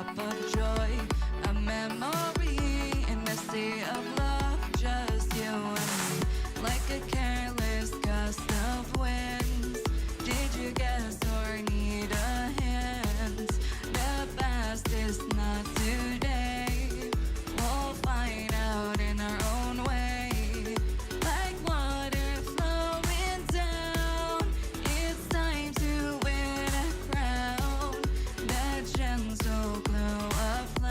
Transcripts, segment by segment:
cup of joy, a memory in a sea of love, just you and me. Like a careless gust of winds, did you guess or need a hint? The past is not today, we'll find out in our own way. Like water flowing down, it's time to win a crown. That gentle glow of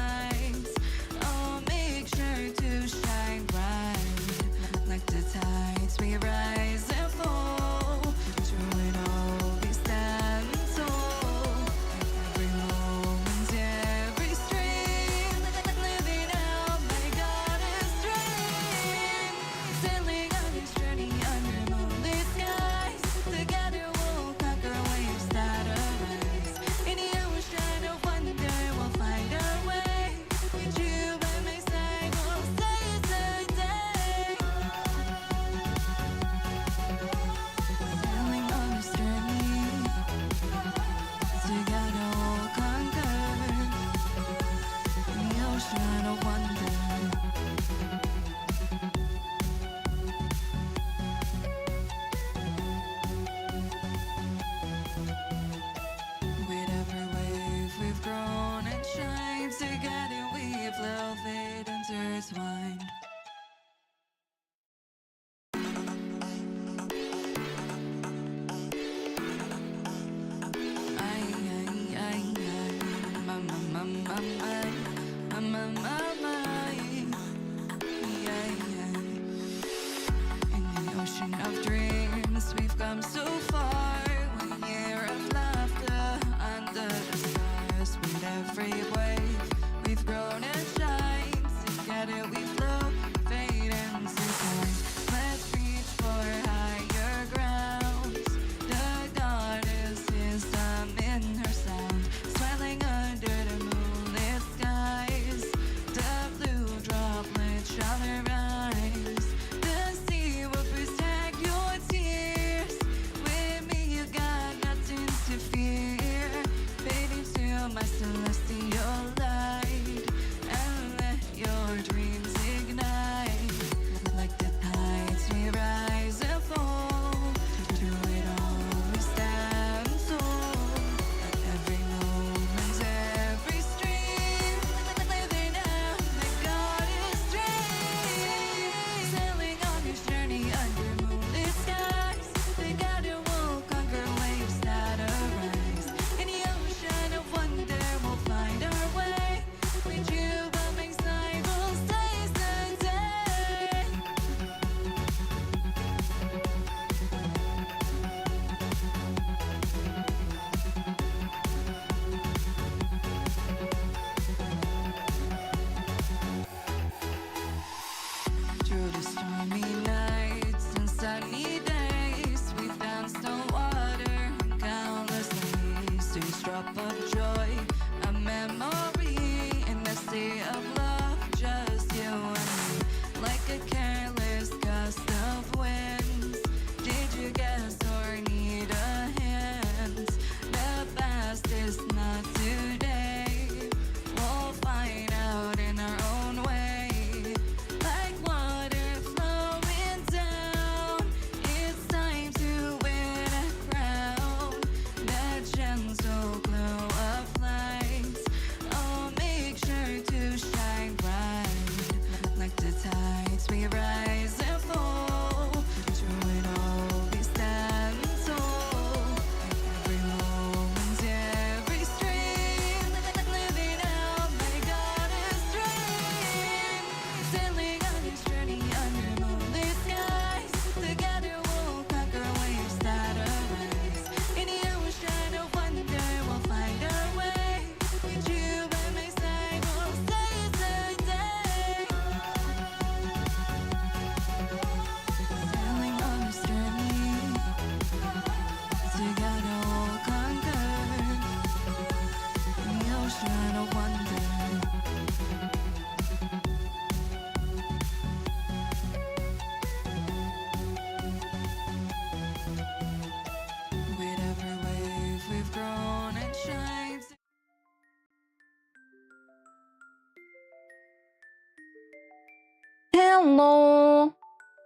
Hello!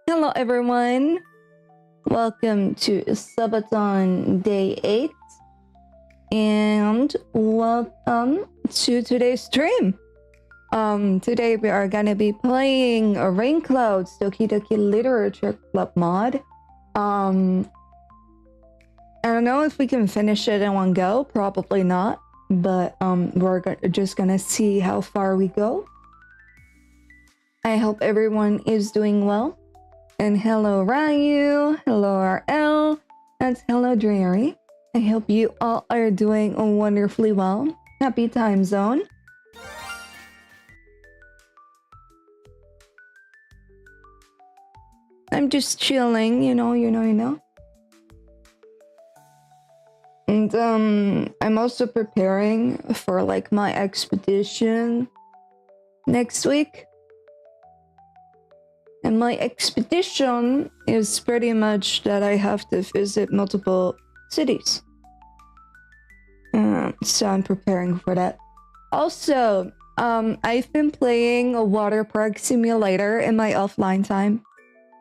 Hello everyone! Welcome to Sabaton Day 8 and welcome to today's stream. Today we are gonna be playing a Rainclouds Doki Doki Literature Club mod. I don't know if we can finish it in one go, probably not, but we're just gonna see how far we go. I hope everyone is doing well. And hello Ryu, hello RL, and hello Dreary. I hope you all are doing wonderfully well. Happy time zone. I'm just chilling, you know. And I'm also preparing for like my expedition next week. And my expedition is pretty much that I have to visit multiple cities. So I'm preparing for that. Also, I've been playing a water park simulator in my offline time.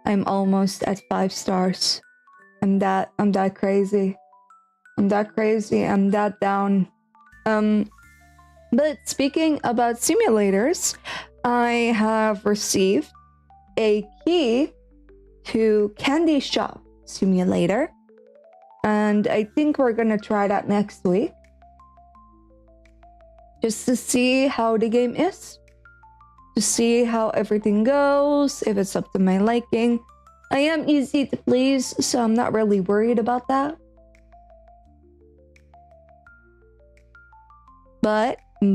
I'm almost at 5 stars. I'm that crazy. I'm that down. But speaking about simulators, I have received a key to Candy Shop Simulator, and I think we're gonna try that next week just to see how the game is, to see how everything goes, if it's up to my liking. I am easy to please, so I'm not really worried about that. But you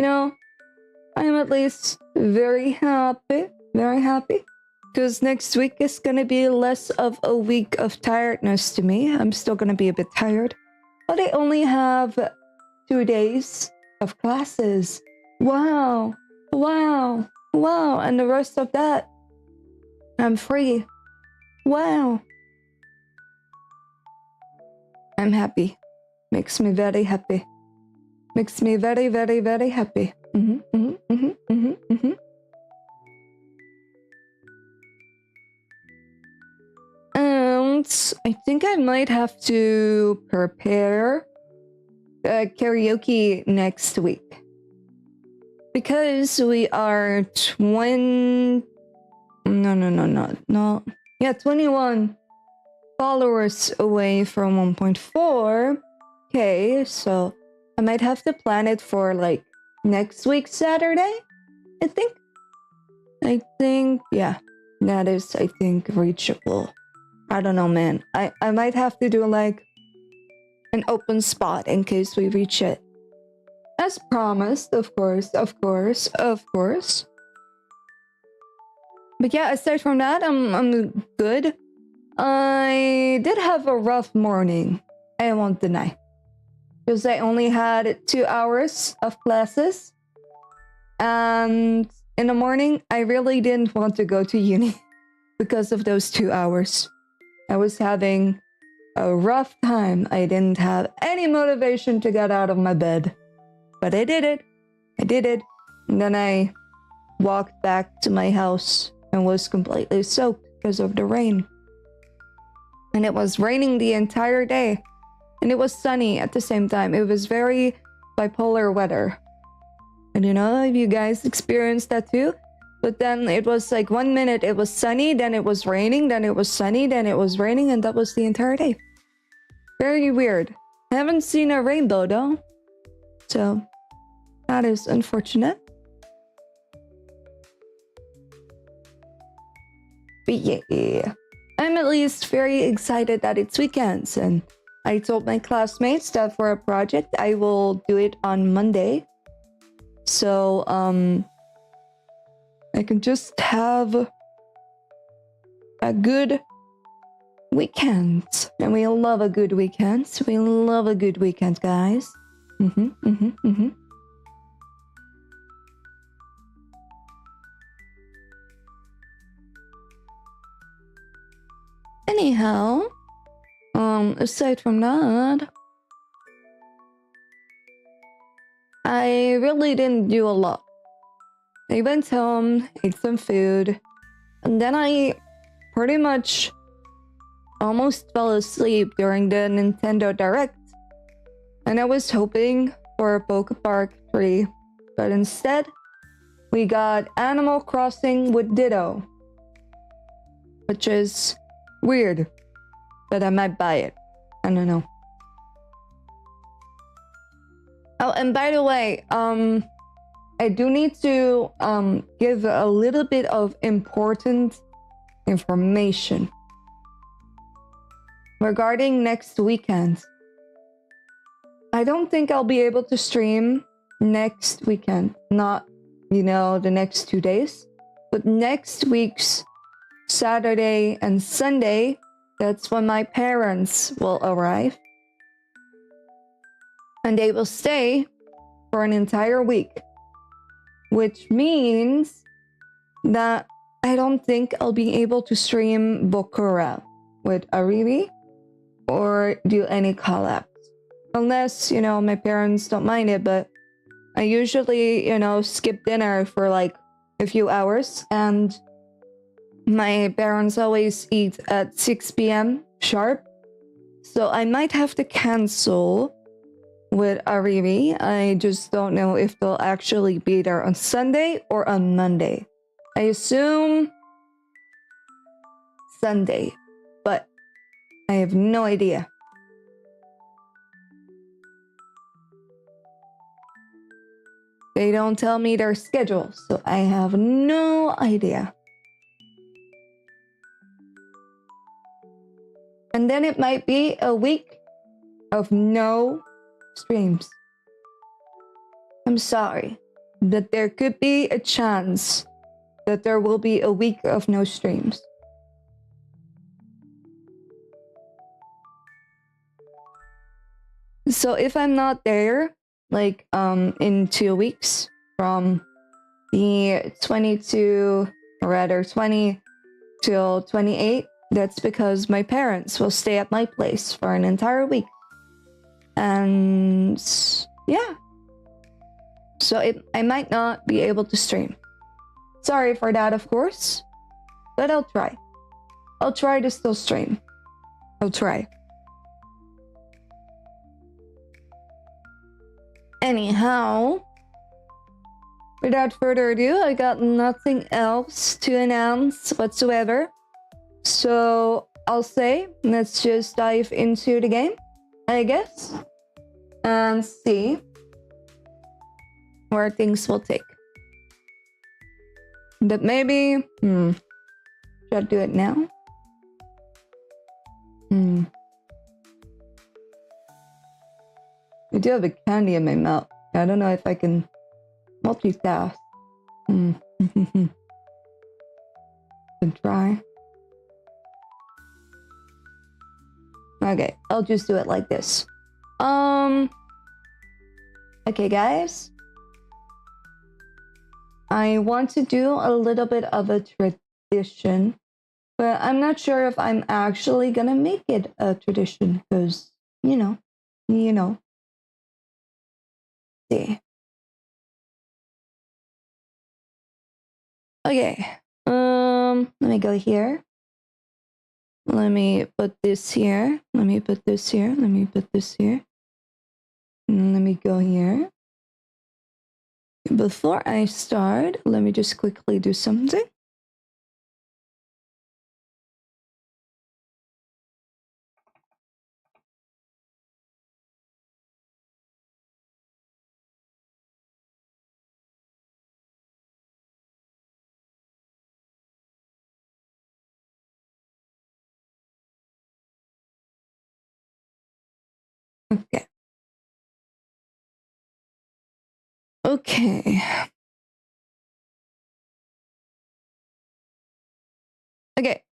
know, I'm at least very happy, because next week is gonna be less of a week of tiredness to me. I'm still gonna be a bit tired, but I only have 2 days of classes. Wow, and the rest of that, I'm free. Wow. I'm happy. Makes me very happy. Makes me very, very, very happy. And I think I might have to prepare karaoke next week, because we are 21 followers away from 1.4k, so I might have to plan it for like next week Saturday, I think, yeah, that is, I think, reachable. I don't know, man. I might have to do like an open spot in case we reach it. As promised, of course. But yeah, aside from that, I'm good. I did have a rough morning, I won't deny, because I only had 2 hours of classes, and in the morning I really didn't want to go to uni because of those 2 hours. I was having a rough time. I didn't have any motivation to get out of my bed, but I did it, and then I walked back to my house and was completely soaked because of the rain. And it was raining the entire day. And it was sunny at the same time. It was very bipolar weather. I don't know if you guys experienced that too. But then it was like 1 minute it was sunny, then it was raining, then it was sunny, then it was raining, and that was the entire day. Very weird. I haven't seen a rainbow though. So that is unfortunate. But yeah. I'm at least very excited that it's weekends, and I told my classmates that for a project I will do it on Monday, so I can just have a good weekend. And we love a good weekend. We love a good weekend, guys. Anyhow, aside from that, I really didn't do a lot I went home, ate some food, and then I pretty much almost fell asleep during the Nintendo Direct. And I was hoping for a Poke Park 3, but instead, we got Animal Crossing with Ditto, which is weird, but I might buy it. I don't know. Oh, and by the way, I do need to give a little bit of important information regarding next weekend. I don't think I'll be able to stream next weekend, not, the next 2 days, but next week's Saturday and Sunday, that's when my parents will arrive. And they will stay for an entire week, which means that I don't think I'll be able to stream Bokura with Ariri or do any collabs. Unless, my parents don't mind it, but I usually, skip dinner for like a few hours, and my parents always eat at 6 p.m. sharp. So I might have to cancel with Ariri. I just don't know if they'll actually be there on Sunday or on Monday. I assume Sunday, but I have no idea. They don't tell me their schedule, so I have no idea. And then it might be a week of no streams. I'm sorry, but there could be a chance that there will be a week of no streams. So if I'm not there, like in 2 weeks from the 20 till 28, that's because my parents will stay at my place for an entire week. And yeah, so I might not be able to stream. Sorry for that, of course, but I'll try. I'll try to still stream. I'll try. Anyhow, without further ado, I got nothing else to announce whatsoever. So I'll say, let's just dive into the game, I guess, and see where things will take. But maybe, should I do it now? I do have a candy in my mouth. I don't know if I can multitask. Can try. Okay, I'll just do it like this. Okay, guys. I want to do a little bit of a tradition, but I'm not sure if I'm actually gonna make it a tradition because, you know. See. Okay. Let me go here. Let me put this here. Let me put this here. Let me put this here. And let me go here. Before I start, let me just quickly do something. Okay. Okay. Okay.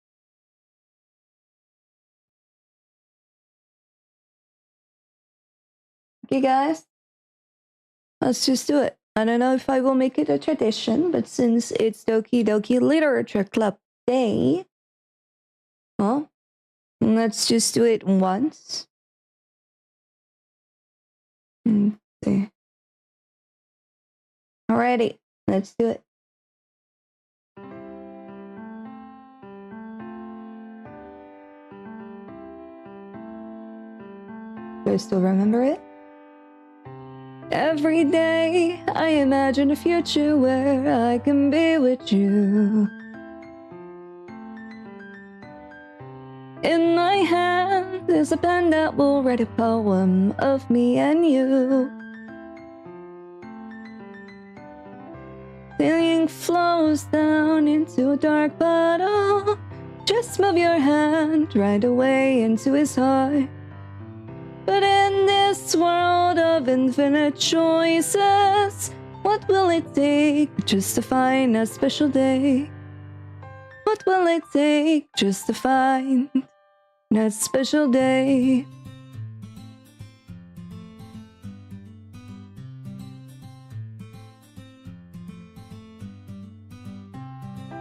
Okay, guys. Let's just do it. I don't know if I will make it a tradition, but since it's Doki Doki Literature Club Day, well, let's just do it once. See. Alrighty, let's do it. Do I still remember it? Every day I imagine a future where I can be with you. In my hand is a pen that will write a poem of me and you. Feeling flows down into a dark bottle. Just move your hand right away into his heart. But in this world of infinite choices, what will it take just to find a special day? What will it take just to find that special day?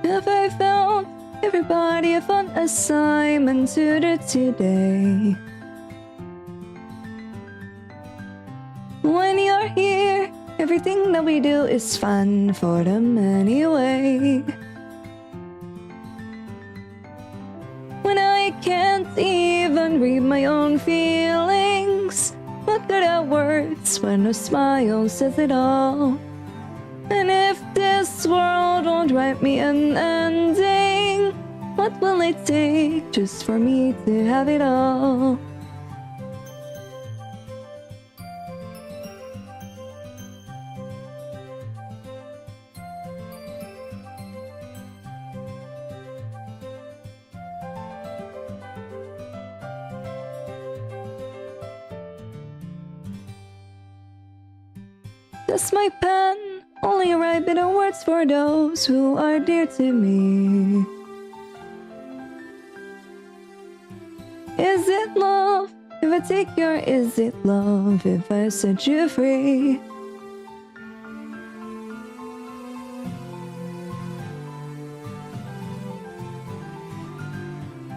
Have I found everybody a fun assignment to do today? When you're here, everything that we do is fun for them anyway. When I can't even read my own feelings, what good are words when a smile says it all? And if this world won't write me an ending, what will it take just for me to have it all? Does my pen only write bitter words for those who are dear to me? Is it love if I take your is it love if I set you free?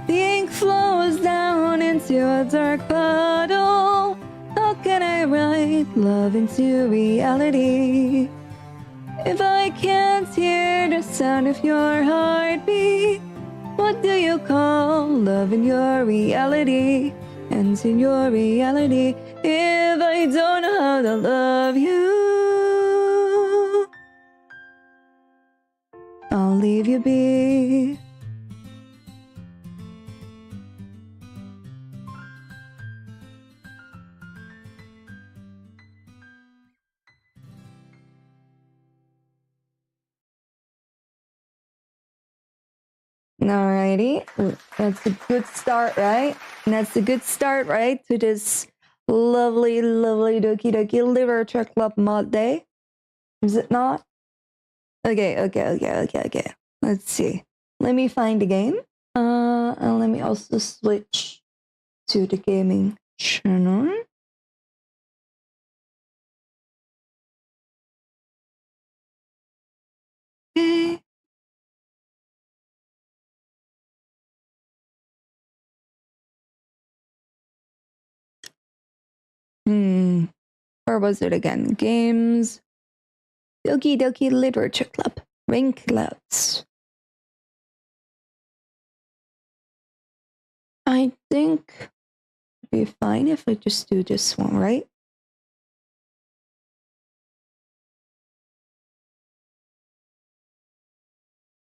The ink flows down into a dark bottle. How can I write love into reality? If I can't hear the sound of your heartbeat, what do you call love in your reality? And in your reality, if I don't know how to love you, I'll leave you be. Alrighty, that's a good start, right? And that's a good start, right, to this lovely, lovely Doki Doki Literature Club mod day. Is it not? Okay. Let's see. Let me find the game. And let me also switch to the gaming channel. Okay. Where was it again? Games. Doki Doki Literature Club. Rainclouds. I think it'd be fine if I just do this one, right?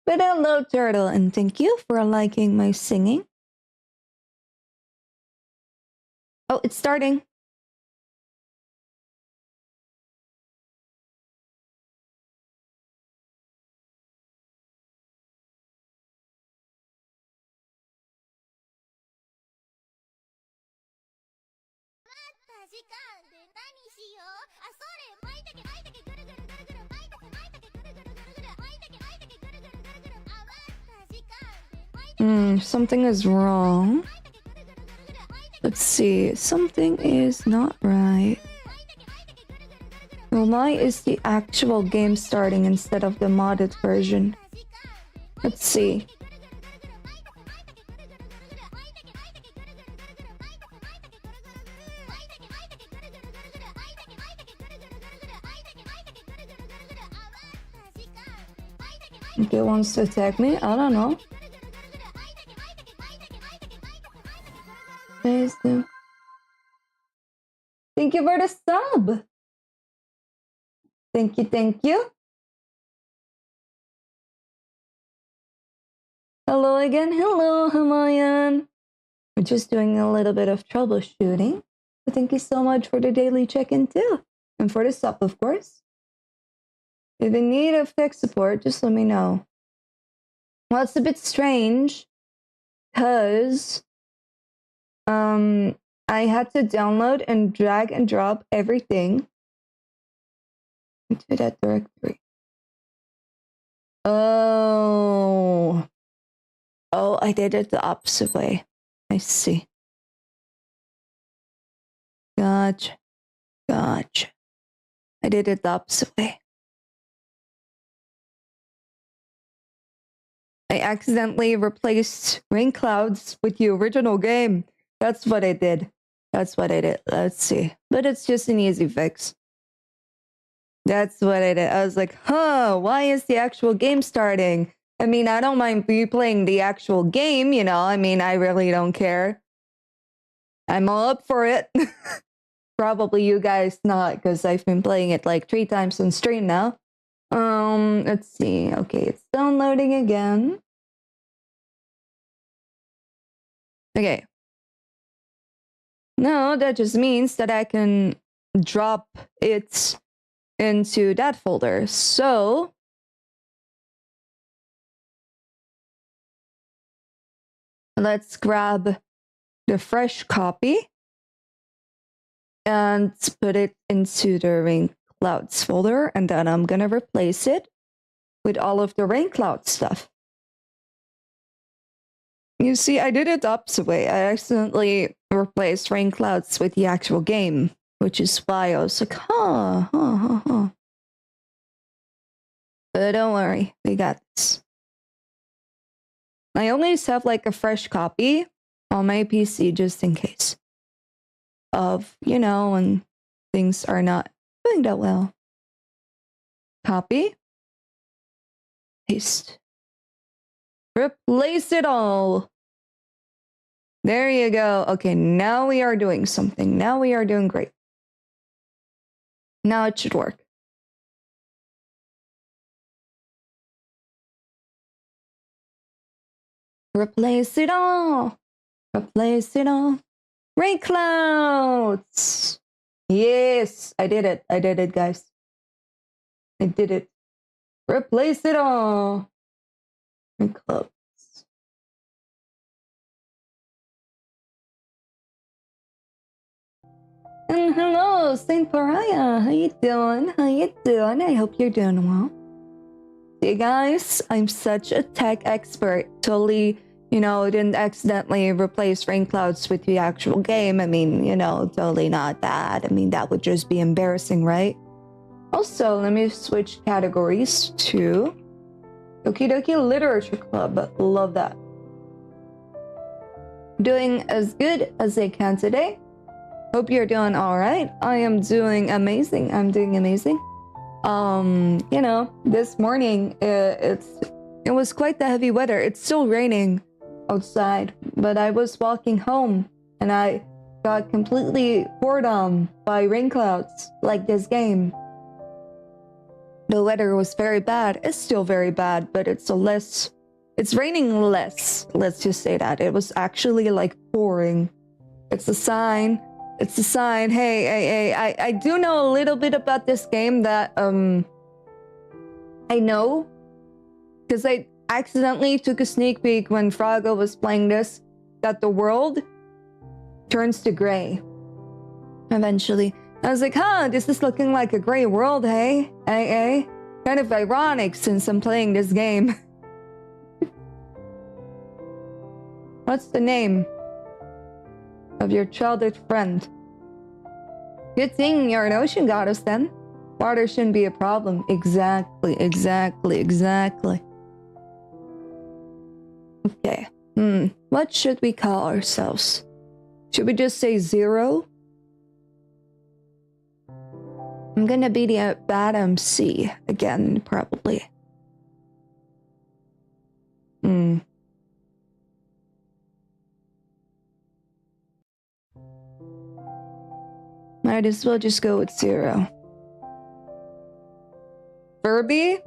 But hello, Turtle, and thank you for liking my singing. Oh, it's starting. Something is wrong. Let's see. Something is not right. Well, why is the actual game starting instead of the modded version? Let's see. Okay, wants to attack me? I don't know. Face them. Thank you for the sub. Thank you, thank you. Hello again. Hello, Hamayan. We're just doing a little bit of troubleshooting. But thank you so much for the daily check-in too. And for the sub, of course. If in need of tech support, just let me know. Well, it's a bit strange because I had to download and drag and drop everything into that directory. Oh, I did it the opposite way. I see. Gotcha. I did it the opposite way. I accidentally replaced Rainclouds with the original game. That's what I did. Let's see. But it's just an easy fix. That's what I did. I was like, why is the actual game starting? I mean, I don't mind replaying the actual game, you know? I mean, I really don't care. I'm all up for it. Probably you guys not, because I've been playing it like 3 times on stream now. Let's see. Okay, it's downloading again. Okay. No, that just means that I can drop it into that folder. So let's grab the fresh copy and put it into the Rainclouds folder, and then I'm gonna replace it with all of the Raincloud stuff. You see, I did it the opposite way. I accidentally replaced Rainclouds with the actual game, which is why I was like, But don't worry, we got this. I always have like a fresh copy on my PC just in case of, you know, when things are not doing that well. Copy. Paste. Replace it all. There you go. Okay, now we are doing something. Now we are doing great. Now it should work. Replace it all. Replace it all. Rainclouds. Yes, I did it. I did it, guys. I did it. Replace it all. Rainclouds. And hello, Saint Pariah. How you doing? How you doing? I hope you're doing well. See, guys, I'm such a tech expert. Totally, you know, didn't accidentally replace Rainclouds with the actual game. I mean, you know, totally not that. I mean, that would just be embarrassing, right? Also, let me switch categories to Okie Dokie Literature Club. Love that. Doing as good as I can today. Hope you're doing all right. I am doing amazing. I'm doing amazing. You know, this morning it was quite the heavy weather. It's still raining outside, but I was walking home and I got completely poured on by Rainclouds, like this game. The weather was very bad. It's still very bad, but it's raining less. Let's just say that. It was actually like pouring. It's a sign. It's a sign. Hey, I do know a little bit about this game that I know because I accidentally took a sneak peek when Fraga was playing this, that the world turns to gray eventually. I was like, this is looking like a gray world, hey? Kind of ironic since I'm playing this game. What's the name of your childhood friend? Good thing you're an ocean goddess then. Water shouldn't be a problem. Exactly. Okay. What should we call ourselves? Should we just say 0? I'm gonna be the bad MC again, probably. My Might as well just go with 0. Furby?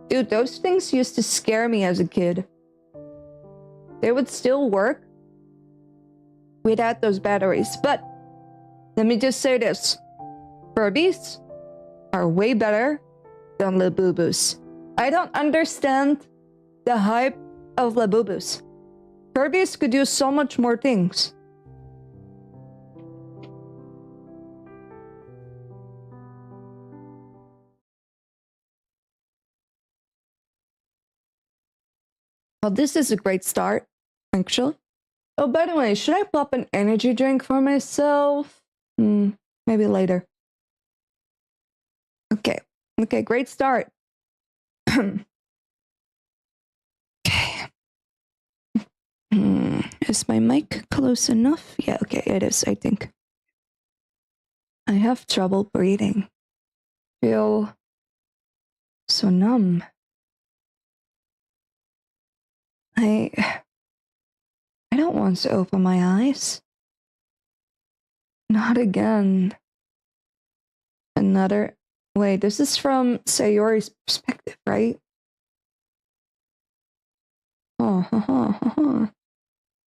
Dude, those things used to scare me as a kid. They would still work without those batteries. But let me just say this. Furbies are way better than Labubus. I don't understand the hype of Labubus. Furbies could do so much more things. Well, this is a great start, actually. Oh, by the way, should I pop an energy drink for myself? Maybe later. Okay. Okay, great start. Okay. Is my mic close enough? Yeah, okay, it is, I think. I have trouble breathing. Feel so numb. I don't want to open my eyes. Not again. Another... Wait, this is from Sayori's perspective, right?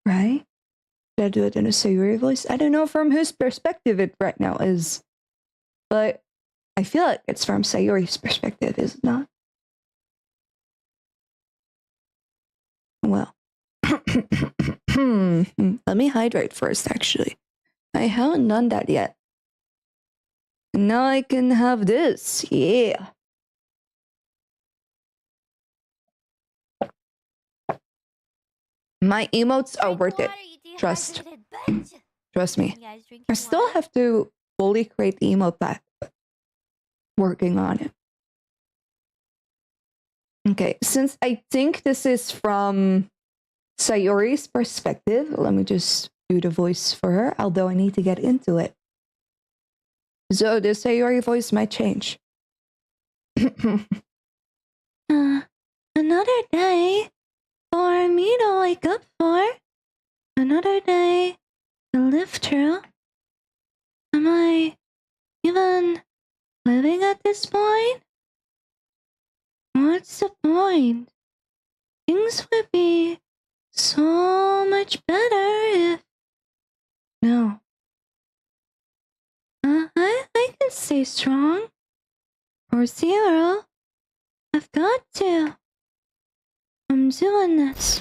Right? Should I do it in a Sayori voice? I don't know from whose perspective it right now is. But I feel like it's from Sayori's perspective, is it not? Well. Let me hydrate first, actually. I haven't done that yet. And now I can have this. Yeah. My emotes are worth it. Trust. Trust me. I still have to fully create the emote pack. Working on it. Okay, since I think this is from Sayori's perspective, let me just do the voice for her, although I need to get into it. So the Sayori voice might change. Another day for me to wake up for. Another day to live through. Am I even living at this point? What's the point? Things would be so much better if... No. I can stay strong. For 0. I've got to. I'm doing this.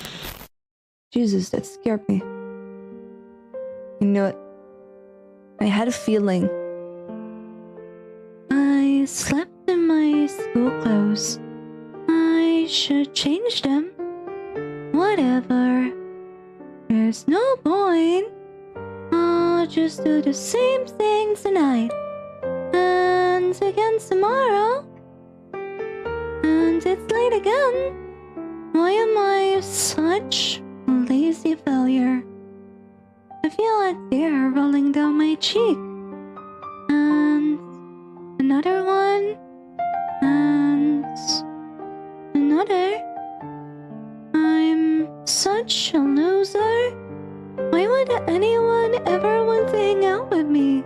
Jesus, that scared me. You know it. I had a feeling. I slept in my school clothes. I should change them. Whatever. There's no point. I'll just do the same thing tonight. And again tomorrow. And it's late again. Why am I such a lazy failure? I feel a tear rolling down my cheek. And another one. And another. I'm such a loser. Why would anyone ever want to hang out with me?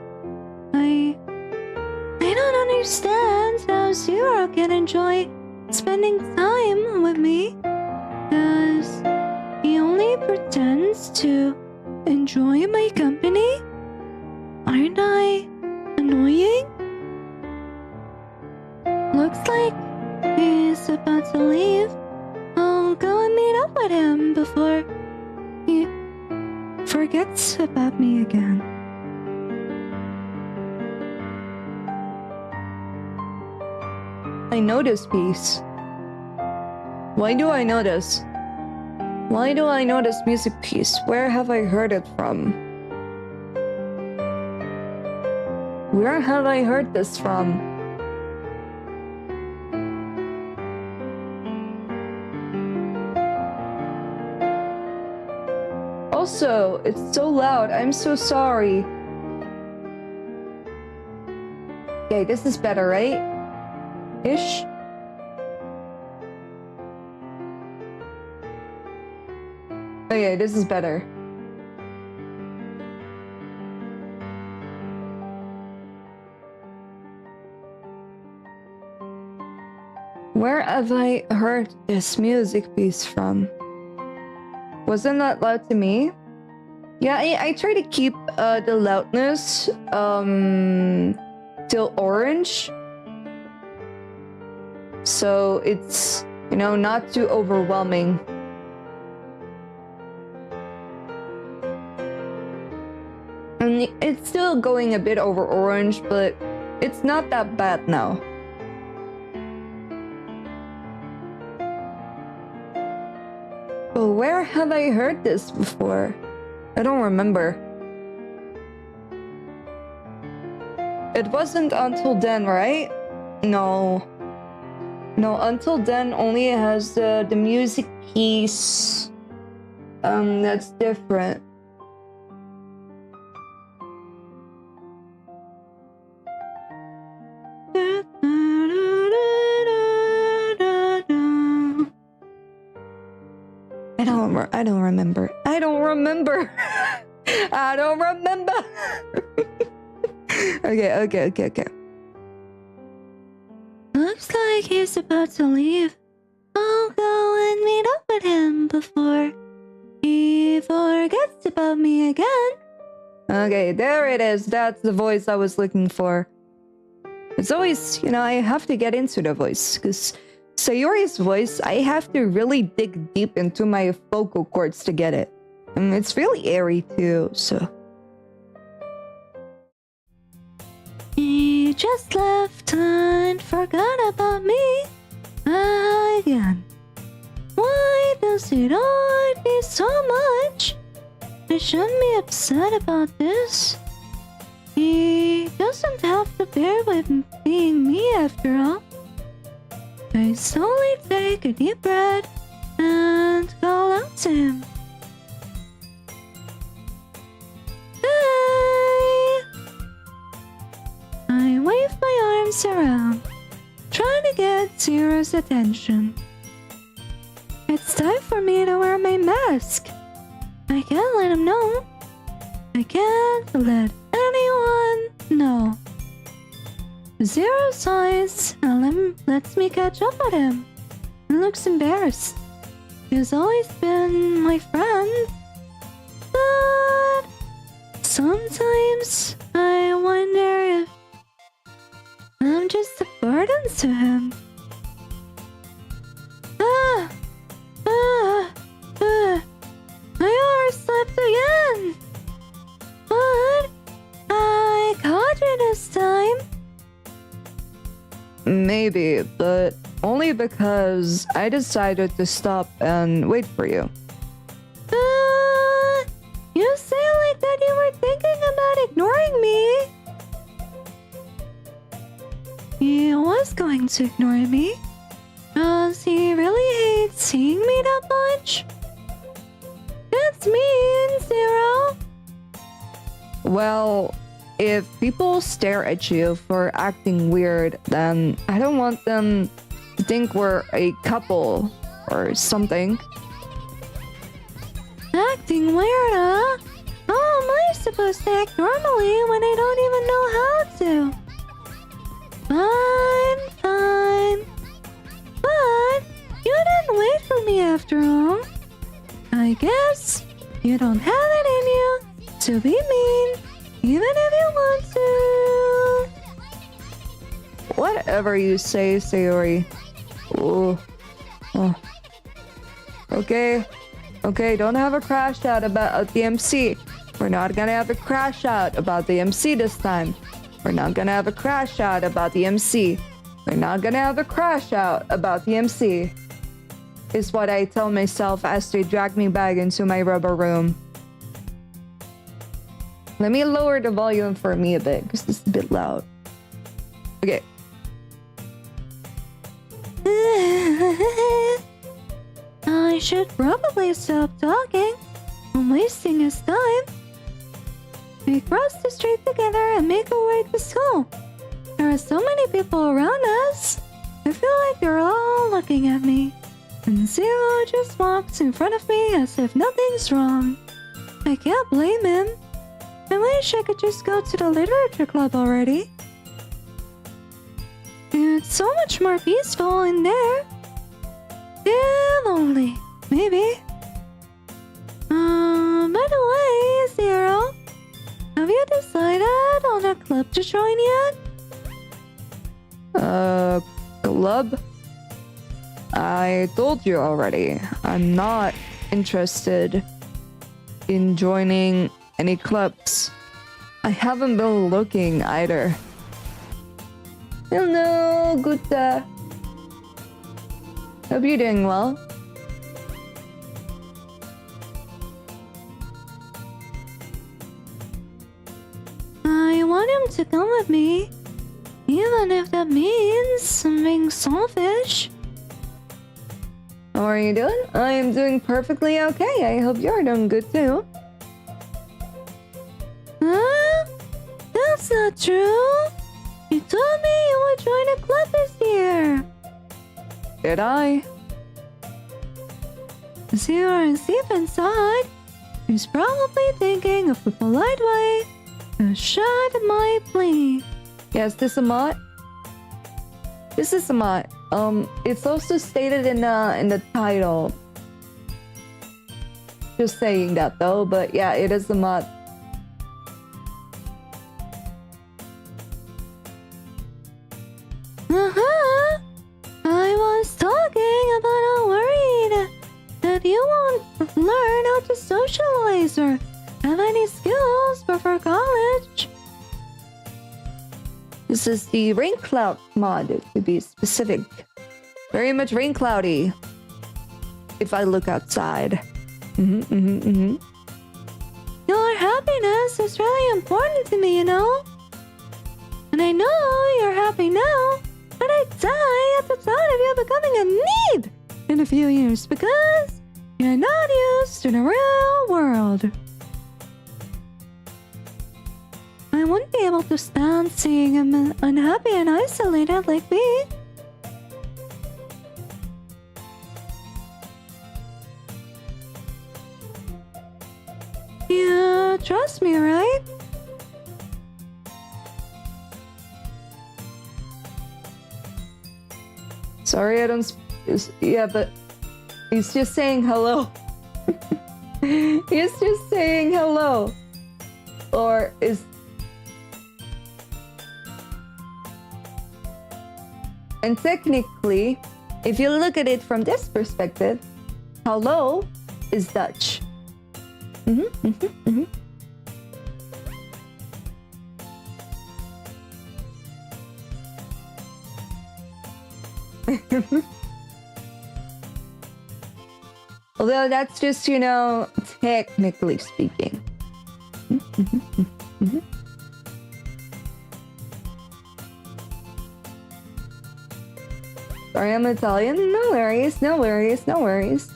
I don't understand how 0 can enjoy spending time with me. Because he only pretends to enjoy my company? Aren't I annoying? Looks like he's about to leave. I'll go and meet up with him before he forgets about me again. I know this piece. Why do I know this? Why do I know this music piece? Where have I heard it from? Where have I heard this from? Also, it's so loud. I'm so sorry. Okay, this is better, right? Ish. Okay, this is better. Where have I heard this music piece from? Wasn't that loud to me? Yeah, I try to keep the loudness till orange. So it's, you know, not too overwhelming. And it's still going a bit over orange, but it's not that bad now. But where have I heard this before? I don't remember. It wasn't Until Then, right? No. No, Until Then only has the music piece. That's different. I don't remember. I don't remember. I don't remember. Okay. Looks like he's about to leave. I'll go and meet up with him before he forgets about me again. Okay, there it is. That's the voice I was looking for. It's always, you know, I have to get into the voice, because Sayori's voice, I have to really dig deep into my vocal cords to get it. And it's really airy too, so. He just left and forgot about me again. Why does it hurt me so much? I shouldn't be upset about this. He doesn't have to bear with being me after all. I slowly take a deep breath and call out to him. Hey! I wave my arms around, trying to get Zero's attention. It's time for me to wear my mask. I can't let him know. I can't let anyone know. Zero's eyes lets me catch up with him. He looks embarrassed. He's always been my friend. But sometimes I wonder if I'm just a burden to him. I overslept again. But I caught you this time. Maybe, but only because I decided to stop and wait for you. You say like that you were thinking about ignoring me. He was going to ignore me. Does he really hate seeing me that much? That's mean, Zero. Well, if people stare at you for acting weird, then I don't want them to think we're a couple or something. Acting weird, huh? How am I supposed to act normally when I don't even know how to? Fine. But you didn't wait for me after all. I guess you don't have it in you to be mean, even if you want to. Whatever you say, Sayori. Oh. Okay, don't have a crash out about the MC. We're not gonna have a crash out about the MC this time. We're not gonna have a crash out about the MC. We're not gonna have a crash out about the MC. Is what I tell myself as they drag me back into my rubber room. Let me lower the volume for me a bit, because it's a bit loud. Okay. I should probably stop talking. I'm wasting his time. We cross the street together and make our way to school. There are so many people around us. I feel like they're all looking at me. And Zero just walks in front of me as if nothing's wrong. I can't blame him. I wish I could just go to the literature club already. It's so much more peaceful in there. Yeah, lonely, maybe. By the way, Zero, have you decided on a club to join yet? Club? I told you already. I'm not interested in joining any clubs. I haven't been looking either. Hello, Gutta. Hope you're doing well. I want him to come with me, even if that means I'm being selfish. How are you doing? I am doing perfectly okay. I hope you're doing good too. Huh? That's not true. You told me you would join a club this year. Did I? As you are safe inside, he's probably thinking of a polite way to shut my plea. Yes, this is a mod. This is a mod. It's also stated in the title. Just saying that though, but yeah, it is a mod. I was talking about how worried that you won't learn how to socialize or have any skills before college. This is the Raincloud mod, to be specific. Very much Raincloudy. If I look outside. Your happiness is really important to me, you know? And I know you're happy now, but I'd die at the thought of you becoming a need in a few years because you're not used to the real world. I wouldn't be able to stand seeing him unhappy and isolated like me. You trust me, right? Sorry, I don't. Yeah, but he's just saying hello. He's just saying hello. Or is. And technically, if you look at it from this perspective, hello is Dutch. Although that's just, you know, technically speaking. Sorry, I'm Italian. No worries, no worries, no worries.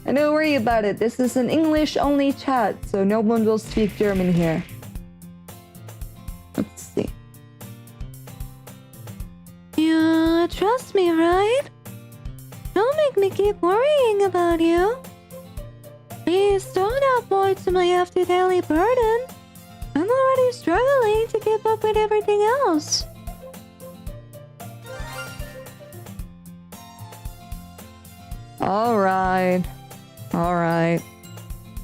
And don't worry about it. This is an English-only chat, so no one will speak German here. Let's see. You trust me, right? Don't make me keep worrying about you. Please don't add more to my hefty daily burden. I'm already struggling to keep up with everything else. Alright.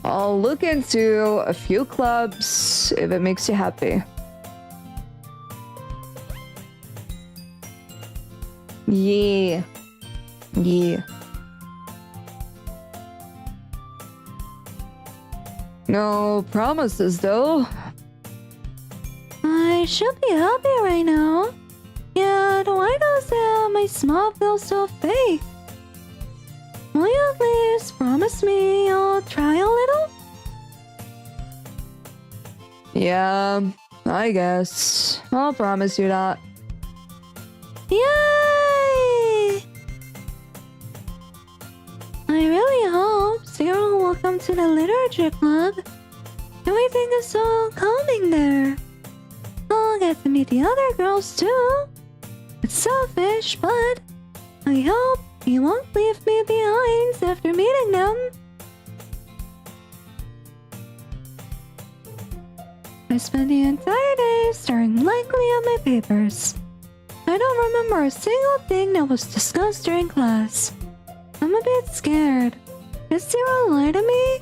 I'll look into a few clubs if it makes you happy. Yeah. No promises though. I should be happy right now. Yet why does my smile feel so fake? Will you please promise me you'll try a little? Yeah, I guess. I'll promise you that. Yay! I really hope Zero will come to the literature club. Everything is so calming there. I'll get to meet the other girls too. It's selfish, but I hope he won't leave me behind after meeting them. I spent the entire day staring blankly at my papers. I don't remember a single thing that was discussed during class. I'm a bit scared. Is Zero lie to me?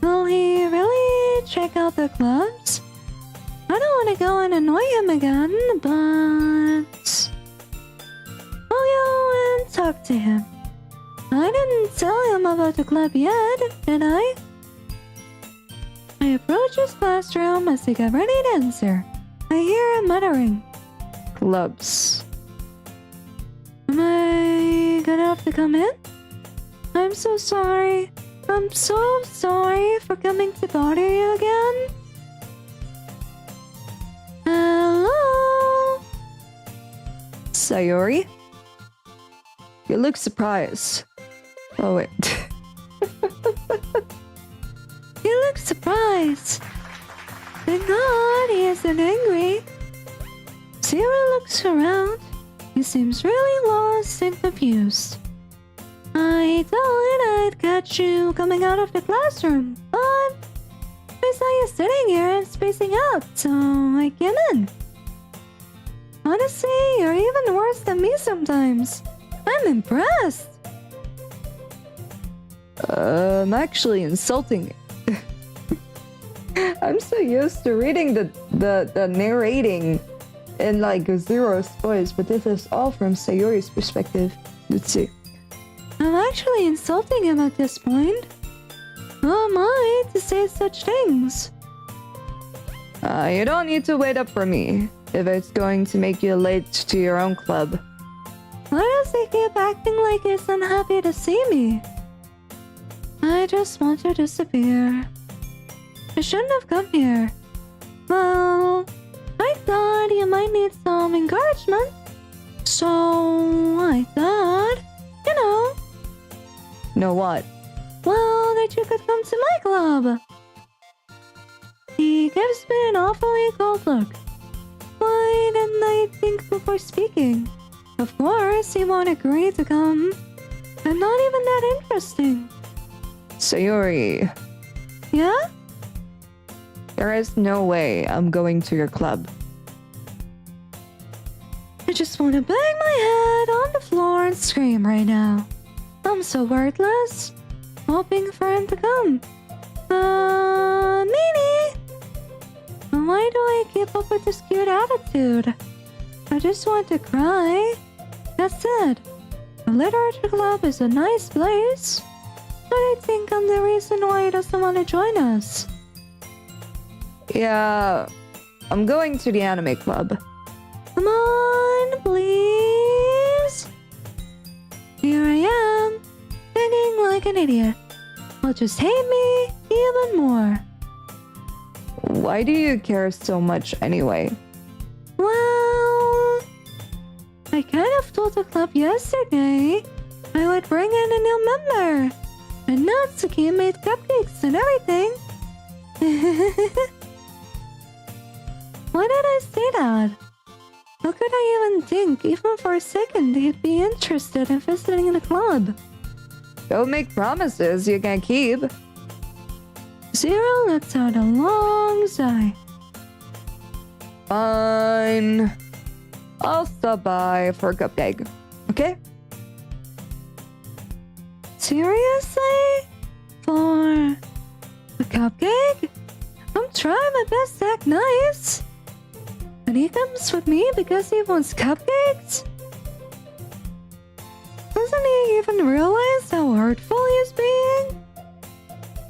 Will he really check out the clubs? I don't want to go and annoy him again, but I'll go and talk to him. I didn't tell him about the club yet, did I? I approach his classroom as he got ready to answer. I hear him muttering, "Clubs. Am I gonna have to come in? I'm so sorry. I'm so sorry for coming to bother you again. Hello? Sayori? You look surprised. Oh, wait. You look surprised. Thank God he isn't angry. Zero looks around. He seems really lost and confused. I thought I'd catch you coming out of the classroom, but I saw you sitting here and spacing out, so I came in. Honestly, you're even worse than me sometimes. I'm impressed. I'm actually insulting you. I'm so used to reading the narrating in like Zero's voice, but this is all from Sayori's perspective. Let's see. I'm actually insulting him at this point. Who am I to say such things? You don't need to wait up for me if it's going to make you late to your own club. Why does he keep acting like he's unhappy to see me? I just want to disappear. I shouldn't have come here. Well, I thought you might need some encouragement. So I thought, you know. Know what? Well, that you could come to my club. He gives me an awfully cold look. Why didn't I think before speaking? Of course, he won't agree to come. I'm not even that interesting. Sayori. Yeah? There is no way I'm going to your club. I just want to bang my head on the floor and scream right now. I'm so worthless. Hoping for him to come. Meanie! Why do I keep up with this cute attitude? I just want to cry. That's it. The literature club is a nice place. But I think I'm the reason why he doesn't want to join us. Yeah, I'm going to the anime club. Come on, please. Here I am, begging like an idiot. Will just hate me even more. Why do you care so much anyway? Well, I kind of told the club yesterday I would bring in a new member. And Natsuki made cupcakes and everything. Why did I say that? How could I even think, even for a second, he'd be interested in visiting the club? Don't make promises you can't keep. Zero lets out a long sigh. Fine. I'll stop by for a cupcake, okay? Seriously? For a cupcake? I'm trying my best to act nice. And he comes with me because he wants cupcakes? Doesn't he even realize how hurtful he's being?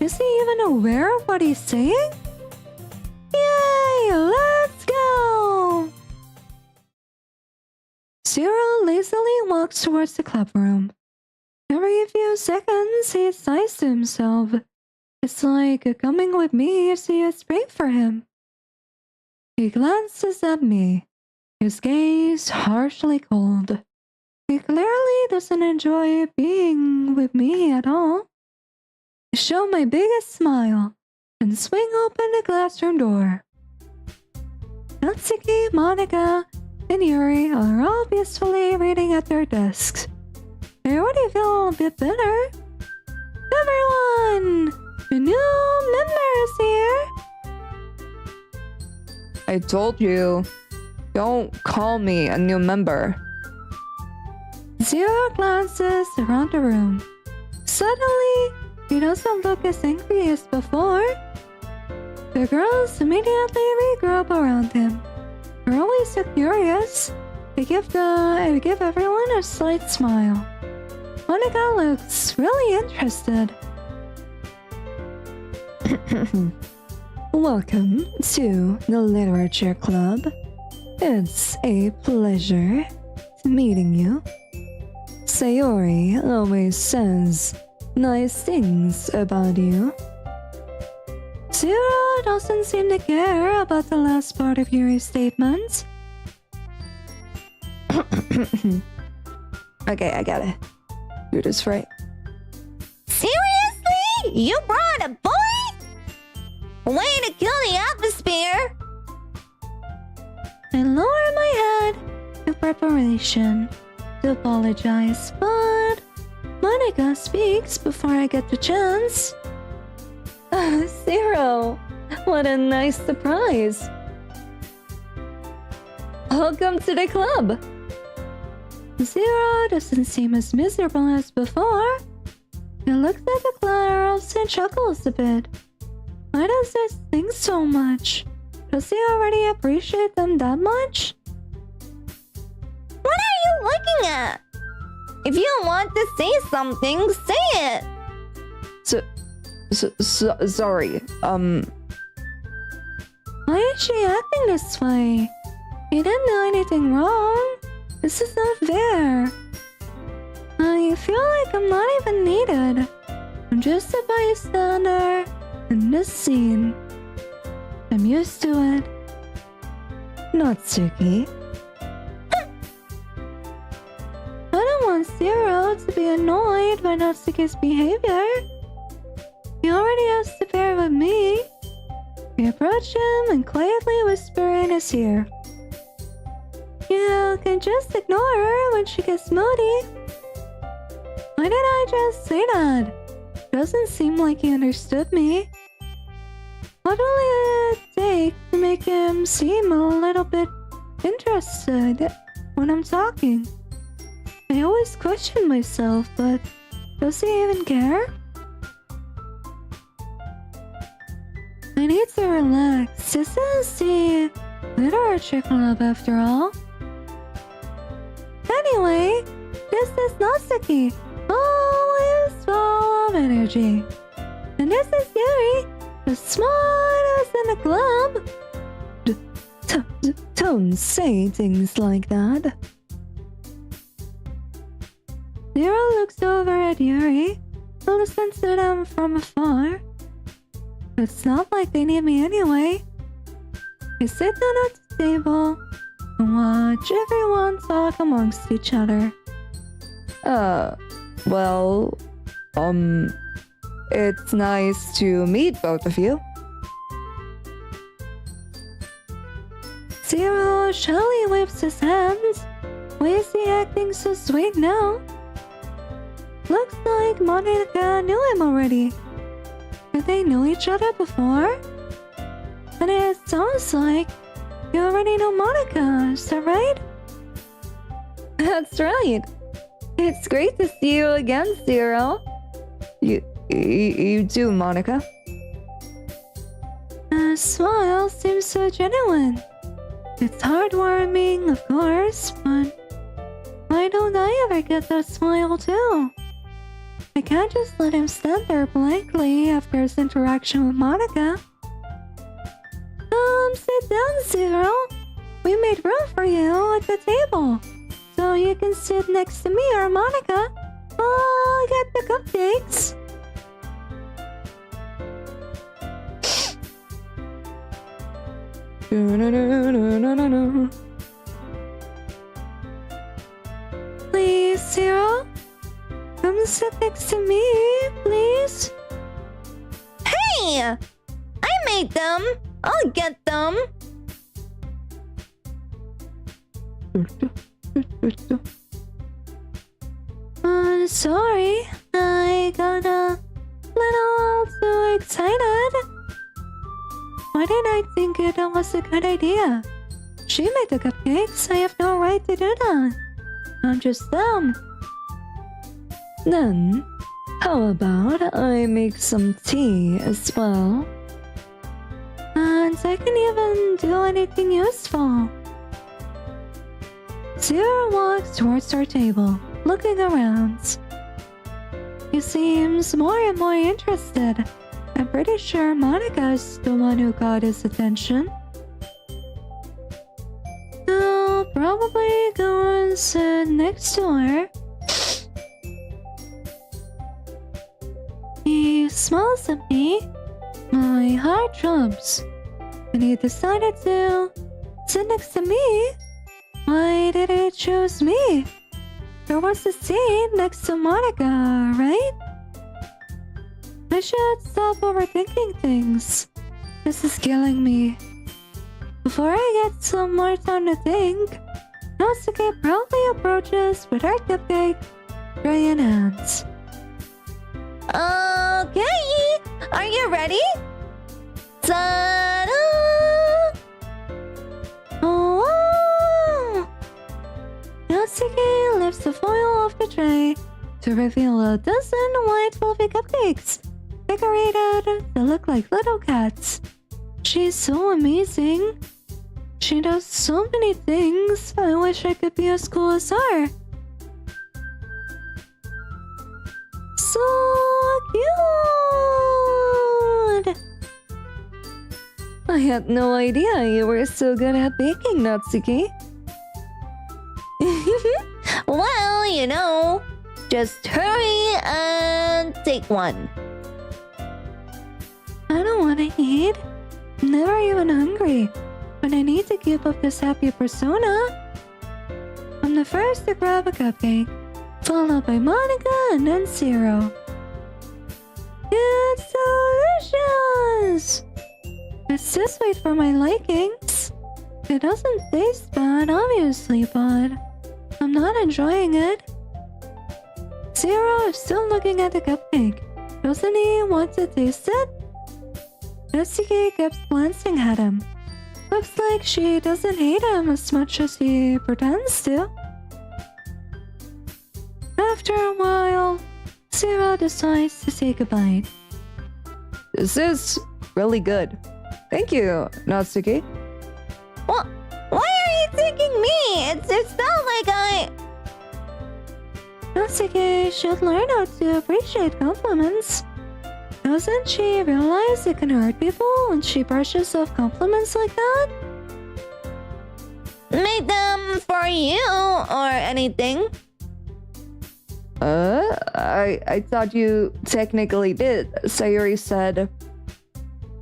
Is he even aware of what he's saying? Yay! Let's go! Zero lazily walks towards the club room. Every few seconds, he sighs to himself. It's like coming with me is a straight for him. He glances at me, his gaze harshly cold. He clearly doesn't enjoy being with me at all. I show my biggest smile and swing open the classroom door. Natsuki, Monica, and Yuri are all peacefully reading at their desks. I already feel a bit better. Everyone! A new member is here! I told you. Don't call me a new member. Zero glances around the room. Suddenly, he doesn't look as angry as before. The girls immediately regroup around him. They're always so curious. They give everyone a slight smile. Monica looks really interested. Welcome to the Literature Club. It's a pleasure meeting you. Sayori always says nice things about you. Zero doesn't seem to care about the last part of Yuri's statement. Okay, I got it. You're just right. Seriously? You brought a boy? Way to kill the atmosphere! I lower my head in preparation to apologize, but Monica speaks before I get the chance. Zero! What a nice surprise! Welcome to the club! Zero doesn't seem as miserable as before. He looks at the girls and chuckles a bit. Why does he think so much? Does he already appreciate them that much? What are you looking at? If you want to say something, say it! Sorry, Why is she acting this way? He didn't do anything wrong. This is not fair. I feel like I'm not even needed. I'm just a bystander in this scene. I'm used to it. Natsuki. I don't want Zero to be annoyed by Natsuki's behavior. He already has to bear with me. We approach him and quietly whisper in his ear. You can just ignore her when she gets moody. Why did I just say that? Doesn't seem like he understood me. What will it take to make him seem a little bit interested when I'm talking? I always question myself, but does he even care? I need to relax. This is the Literature Club after all. Anyway, this is Natsuki, always full of energy. And this is Yuri, the smartest in the club. Don't say things like that. Zero looks over at Yuri, who listens to them from afar. It's not like they need me anyway. We sit down at the table and watch everyone talk amongst each other. Well, it's nice to meet both of you. Zero shyly waves his hands. Why is he acting so sweet now? Looks like Monica knew him already. Did they know each other before? And it sounds like you already know Monica, is that right? That's right. It's great to see you again, Zero. You too, Monica. The smile seems so genuine. It's heartwarming, of course, but why don't I ever get that smile too? I can't just let him stand there blankly after his interaction with Monica. Sit down, Zero. We made room for you at the table, so you can sit next to me or Monica. I'll get the cupcakes. Please, Zero. Come sit next to me, please. Hey! I made them! I'll get them! Sorry. I got a little too excited. Why did I think it was a good idea? she made the cupcakes. I have no right to do that. Not just them. Then, how about I make some tea as well? And I can even do anything useful. Sarah walks towards our table, looking around. He seems more and more interested. I'm pretty sure Monica's the one who got his attention. I'll probably go and sit next to her. He smiles at me. My heart jumps. And he decided to sit next to me. Why did he choose me? There was a seat next to Monica, right? I should stop overthinking things. This is killing me. Before I get some more time to think, Natsuki proudly approaches with her cupcake, tray in hands. Okay, are you ready? Ta-da! Oh! Natsuki lifts the foil off the tray to reveal a dozen white fluffy cupcakes, decorated to look like little cats. She's so amazing. She does so many things. I wish I could be as cool as her. So cute! I had no idea you were so good at baking, Natsuki. Well, you know, just hurry and take one. I don't want to eat. I'm never even hungry, but I need to keep up this happy persona. I'm the first to grab a cupcake, followed by Monica and then Zero. It's delicious! It's too sweet for my likings. It doesn't taste bad, obviously, but I'm not enjoying it. Zero is still looking at the cupcake. Doesn't he want to taste it? Natsuki keeps glancing at him. Looks like she doesn't hate him as much as he pretends to. After a while, Zero decides to take a bite. This is really good. Thank you, Natsuki. What? Why are you taking me? It's not like I... Natsuki should learn how to appreciate compliments. Doesn't she realize it can hurt people when she brushes off compliments like that? Made them for you or anything? I thought you technically did. Sayuri said.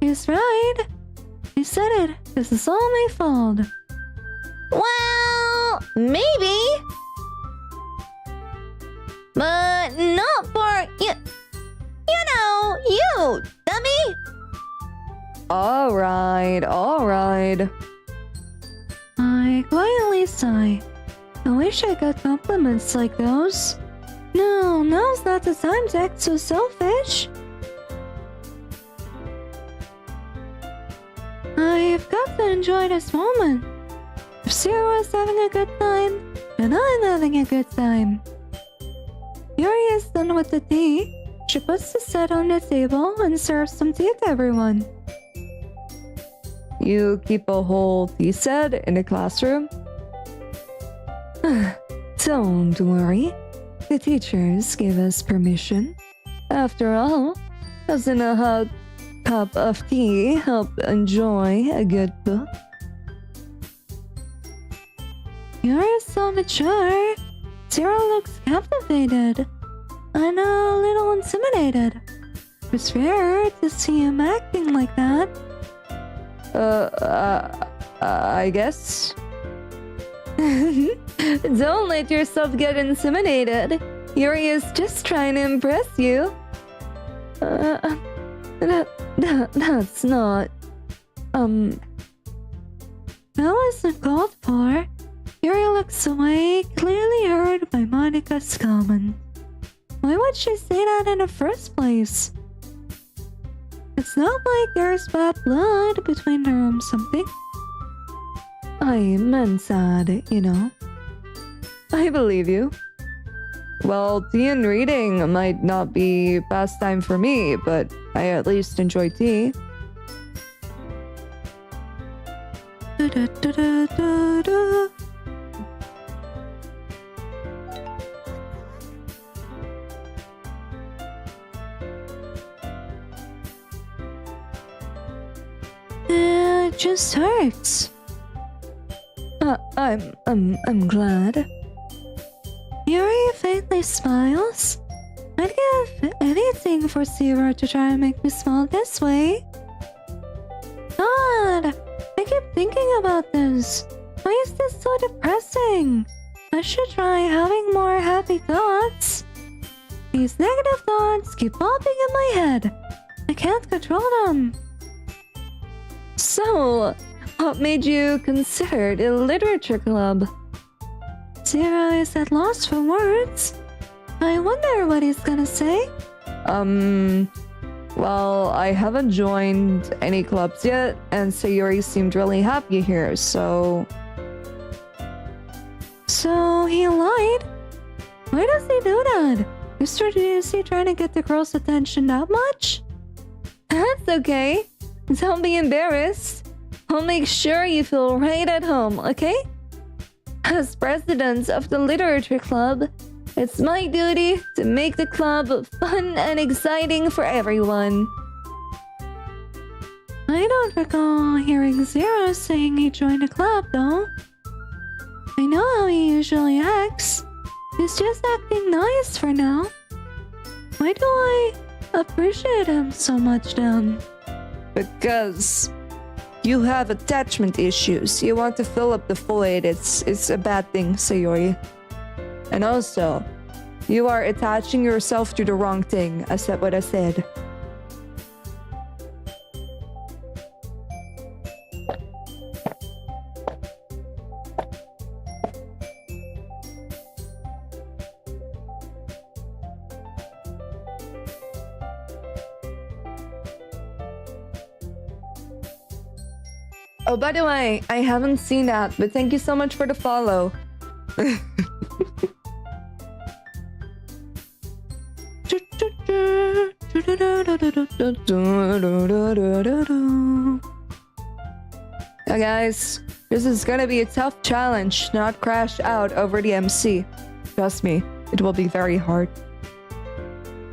He's right. He said it. This is all my fault. Well, maybe. But not for you. You know, you, dummy. Alright. I quietly sigh. I wish I got compliments like those. No, now's not the time to act so selfish. I've got to enjoy this moment. If Zero is having a good time, then I'm having a good time. Yuri is done with the tea. She puts the set on the table and serves some tea to everyone. You keep a whole tea set in the classroom? Don't worry. The teachers gave us permission. After all, doesn't a hot cup of tea help enjoy a good book? You're so mature. Zero looks captivated and a little intimidated. It's rare to see him acting like that. I guess. Don't let yourself get intimidated. Yuri is just trying to impress you. That's not... That wasn't called for. Yuri looks away, clearly hurt by Monica's comment. Why would she say that in the first place? It's not like there's bad blood between them or something. I'm sad, you know. I believe you. Well, tea and reading might not be pastime for me, but I at least enjoy tea. Da-da-da-da-da-da. It just hurts. I'm glad. Yuri faintly smiles. I'd give anything for Zero to try and make me smile this way. God, I keep thinking about this. Why is this so depressing? I should try having more happy thoughts. These negative thoughts keep popping in my head. I can't control them. So, what made you consider the literature club? Zero is at loss for words. I wonder what he's gonna say. Well, I haven't joined any clubs yet, and Sayori seemed really happy here, so... So, he lied? Why does he do that? Is he trying to get the girl's attention that much? That's okay. Don't be embarrassed. I'll make sure you feel right at home, okay? As president of the literature club, it's my duty to make the club fun and exciting for everyone. I don't recall hearing Zero saying he joined a club, though. I know how he usually acts. He's just acting nice for now. Why do I appreciate him so much then? Because you have attachment issues. You want to fill up the void. It's a bad thing, Sayori. And also, you are attaching yourself to the wrong thing. I said what I said. Oh, by the way, I haven't seen that, but thank you so much for the follow. Now guys, this is gonna be a tough challenge to not crash out over the MC. Trust me, it will be very hard.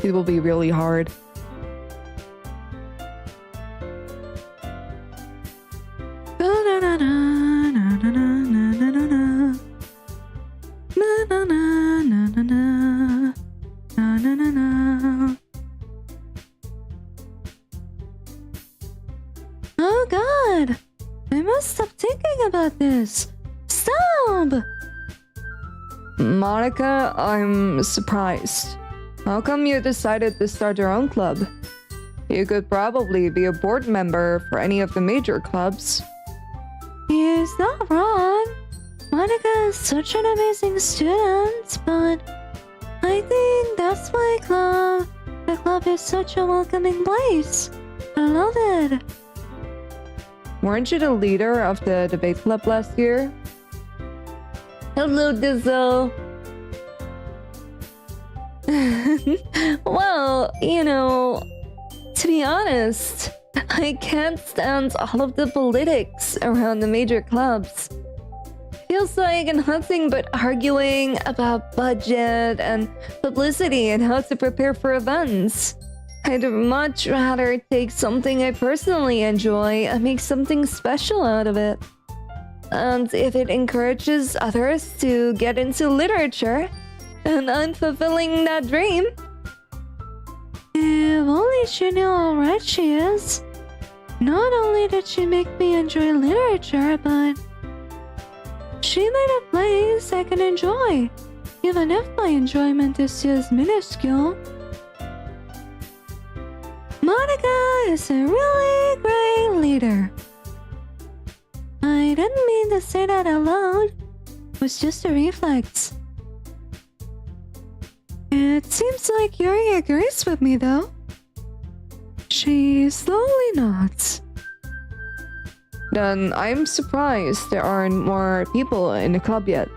It will be really hard. Oh god! I must stop thinking about this! Stop! Monica, I'm surprised. How come you decided to start your own club? You could probably be a board member for any of the major clubs. He's not wrong. Monica is such an amazing student, but I think that's my club. The club is such a welcoming place. I love it. Weren't you the leader of the debate club last year? Hello, Dizzle. Well, you know, to be honest, I can't stand all of the politics around the major clubs. Feels like nothing but arguing about budget and publicity and how to prepare for events. I'd much rather take something I personally enjoy and make something special out of it. And if it encourages others to get into literature, then I'm fulfilling that dream. If only she knew how right she is. Not only did she make me enjoy literature, but she made a place I can enjoy, even if my enjoyment is just minuscule. Monica is a really great leader. I didn't mean to say that out loud. It was just a reflex. It seems like Yuri agrees with me, though. She slowly nods. then I'm surprised there aren't more people in the club yet.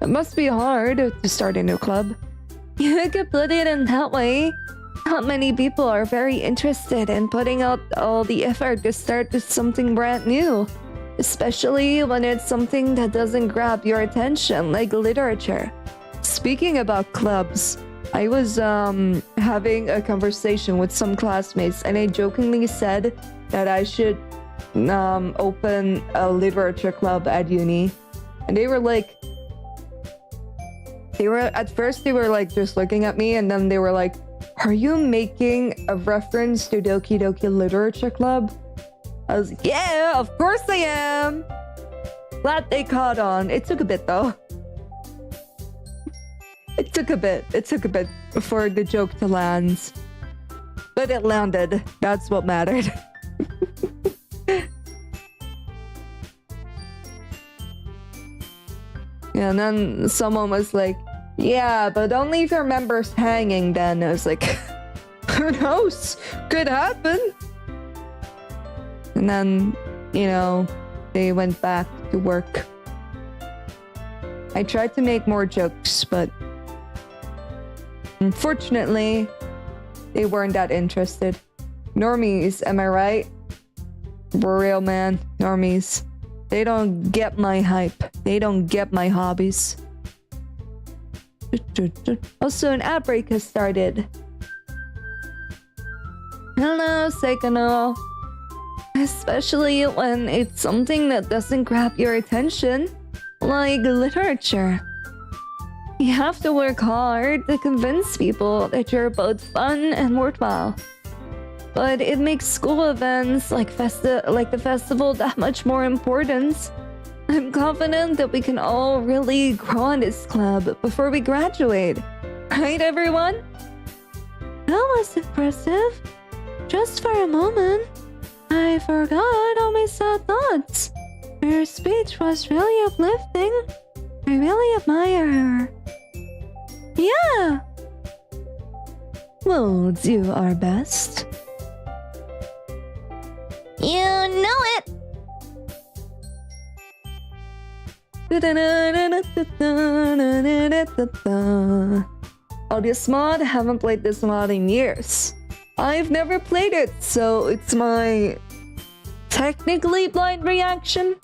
It must be hard to start a new club. You could put it in that way. Not many people are very interested in putting out all the effort to start with something brand new, especially when it's something that doesn't grab your attention, like literature. Speaking about clubs, I was having a conversation with some classmates, and I jokingly said that I should open a literature club at uni, and they were like, at first they were like just looking at me, and then they were like, "Are you making a reference to Doki Doki Literature Club?" I was like, "Yeah, of course I am." Glad they caught on. It took a bit though. It took a bit for the joke to land. But it landed. That's what mattered. And then someone was like, "Yeah, but only if your member's hanging then." I was like, who knows? Could happen. And then, you know, they went back to work. I tried to make more jokes, but unfortunately, they weren't that interested. Normies, am I right? For real, man. Normies. They don't get my hype. They don't get my hobbies. Also, an outbreak has started. Hello, Seikano. Especially when it's something that doesn't grab your attention, like literature. You have to work hard to convince people that you're both fun and worthwhile. But it makes school events like the festival that much more important. I'm confident that we can all really grow on this club before we graduate. Right, everyone? That was impressive. Just for a moment, I forgot all my sad thoughts. Her speech was really uplifting. I really admire her. Yeah! We'll do our best. You know it! Oh, this mod? I haven't played this mod in years. I've never played it, so it's my technically blind reaction.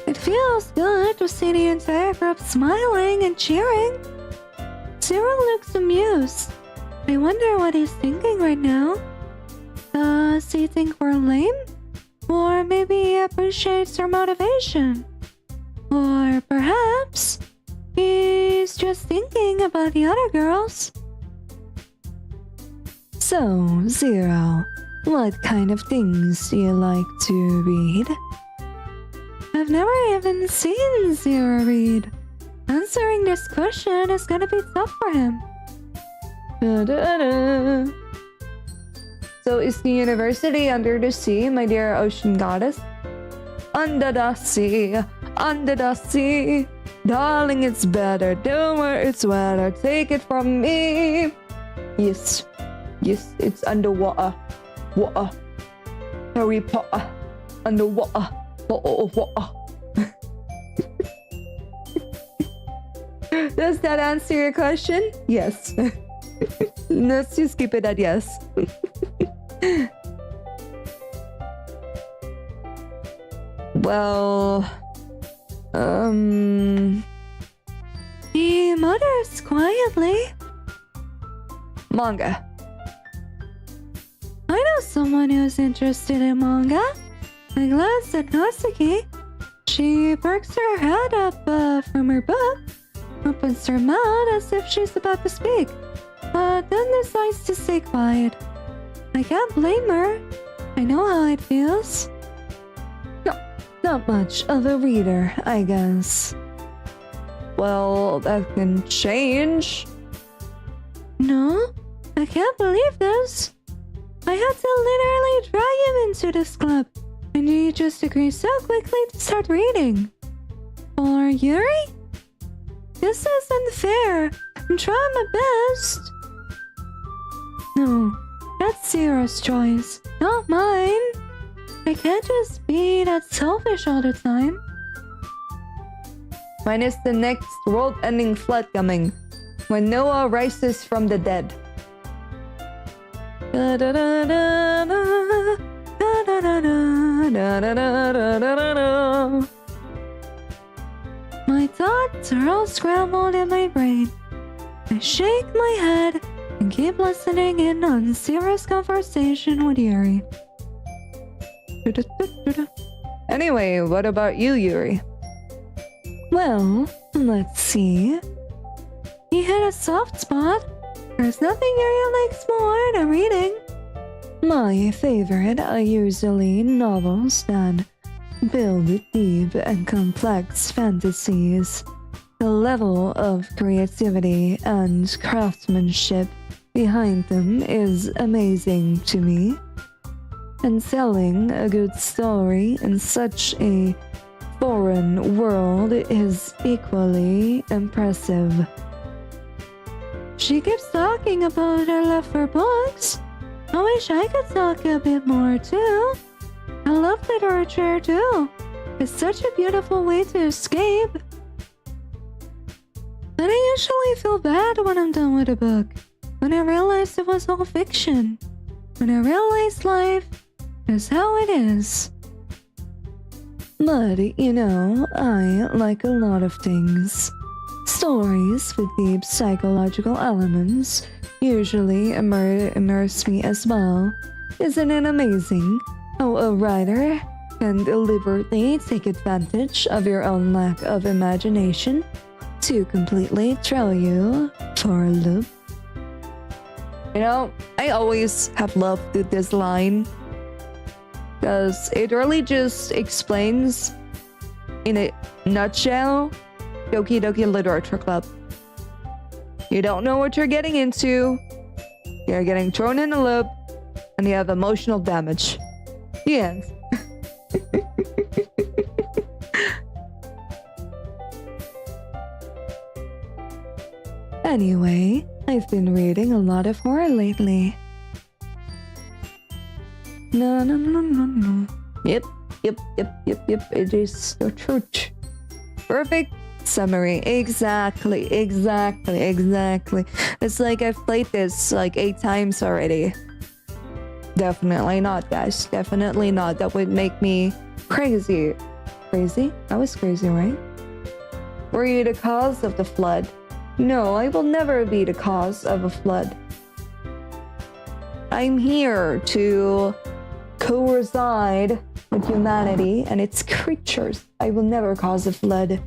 It feels good to see the entire group smiling and cheering. Zero looks amused. I wonder what he's thinking right now. Does he think we're lame? Or maybe he appreciates our motivation? Or perhaps he's just thinking about the other girls? So, Zero, what kind of things do you like to read? I've never even seen Zero read. Answering this question is gonna be tough for him. Da-da-da. So is the university under the sea, my dear ocean goddess? Under the sea, under the sea. Darling, it's better, don't worry, it's wetter. Take it from me. Yes, yes, it's underwater. Water. Harry Potter. Underwater. Water. Does that answer your question? Yes. Let's just keep it at yes. Well, he mutters quietly. Manga. I know someone who's interested in manga. I glanced at Natsuki. She perks her head up from her book, opens her mouth as if she's about to speak, but then decides to stay quiet. I can't blame her. I know how it feels. Not much of a reader, I guess. Well, that can change. No, I can't believe this. I had to literally drag him into this club, and he just agreed so quickly to start reading. For Yuri? This is unfair. I'm trying my best. No, that's Sarah's choice, not mine. I can't just be that selfish all the time. Mine is the next world-ending flood coming, when Noah rises from the dead. Da da da da da da da da da da da da da. My thoughts are all scrambled in my brain. I shake my head and keep listening in on Sarah's conversation with Yuri. Anyway, what about you, Yuri? Well, let's see. He hit a soft spot. There's nothing Yuri likes more than reading. My favorite are usually novels that build deep and complex fantasies. The level of creativity and craftsmanship behind them is amazing to me. And telling a good story in such a foreign world is equally impressive. She keeps talking about her love for books. I wish I could talk a bit more too. I love literature too. It's such a beautiful way to escape. But I usually feel bad when I'm done with a book. When I realize it was all fiction. When I realize life is how it is. But, you know, I like a lot of things. Stories with deep psychological elements usually immerse me as well. Isn't it amazing how a writer can deliberately take advantage of your own lack of imagination to completely throw you for a loop? You know, I always have loved this line because it really just explains, in a nutshell, Doki Doki Literature Club. You don't know what you're getting into, you're getting thrown in a loop, and you have emotional damage. The end. Anyway, I've been reading a lot of horror lately. No. Yep. It is the truth. Perfect summary. Exactly. It's like I've played this like 8 times already. Definitely not, guys. Definitely not. That would make me crazy. Crazy? I was crazy, right? Were you the cause of the flood? No, I will never be the cause of a flood. I'm here to co-reside with humanity and its creatures. I will never cause a flood.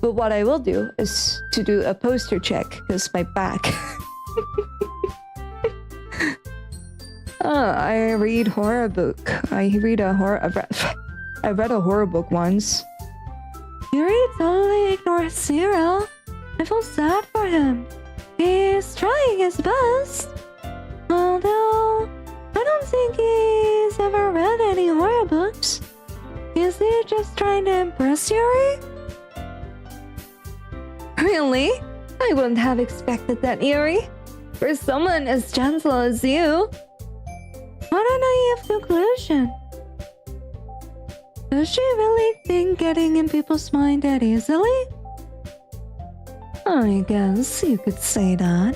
But what I will do is to do a poster check because my back. I read horror book. I read a horror. I read a horror book once. Yuri totally ignores Cyril. I feel sad for him. He's trying his best. Although, I don't think he's ever read any horror books. Is he just trying to impress Yuri? Really? I wouldn't have expected that, Yuri. For someone as gentle as you. What a naive conclusion. Does she really think getting in people's mind that easily? I guess you could say that.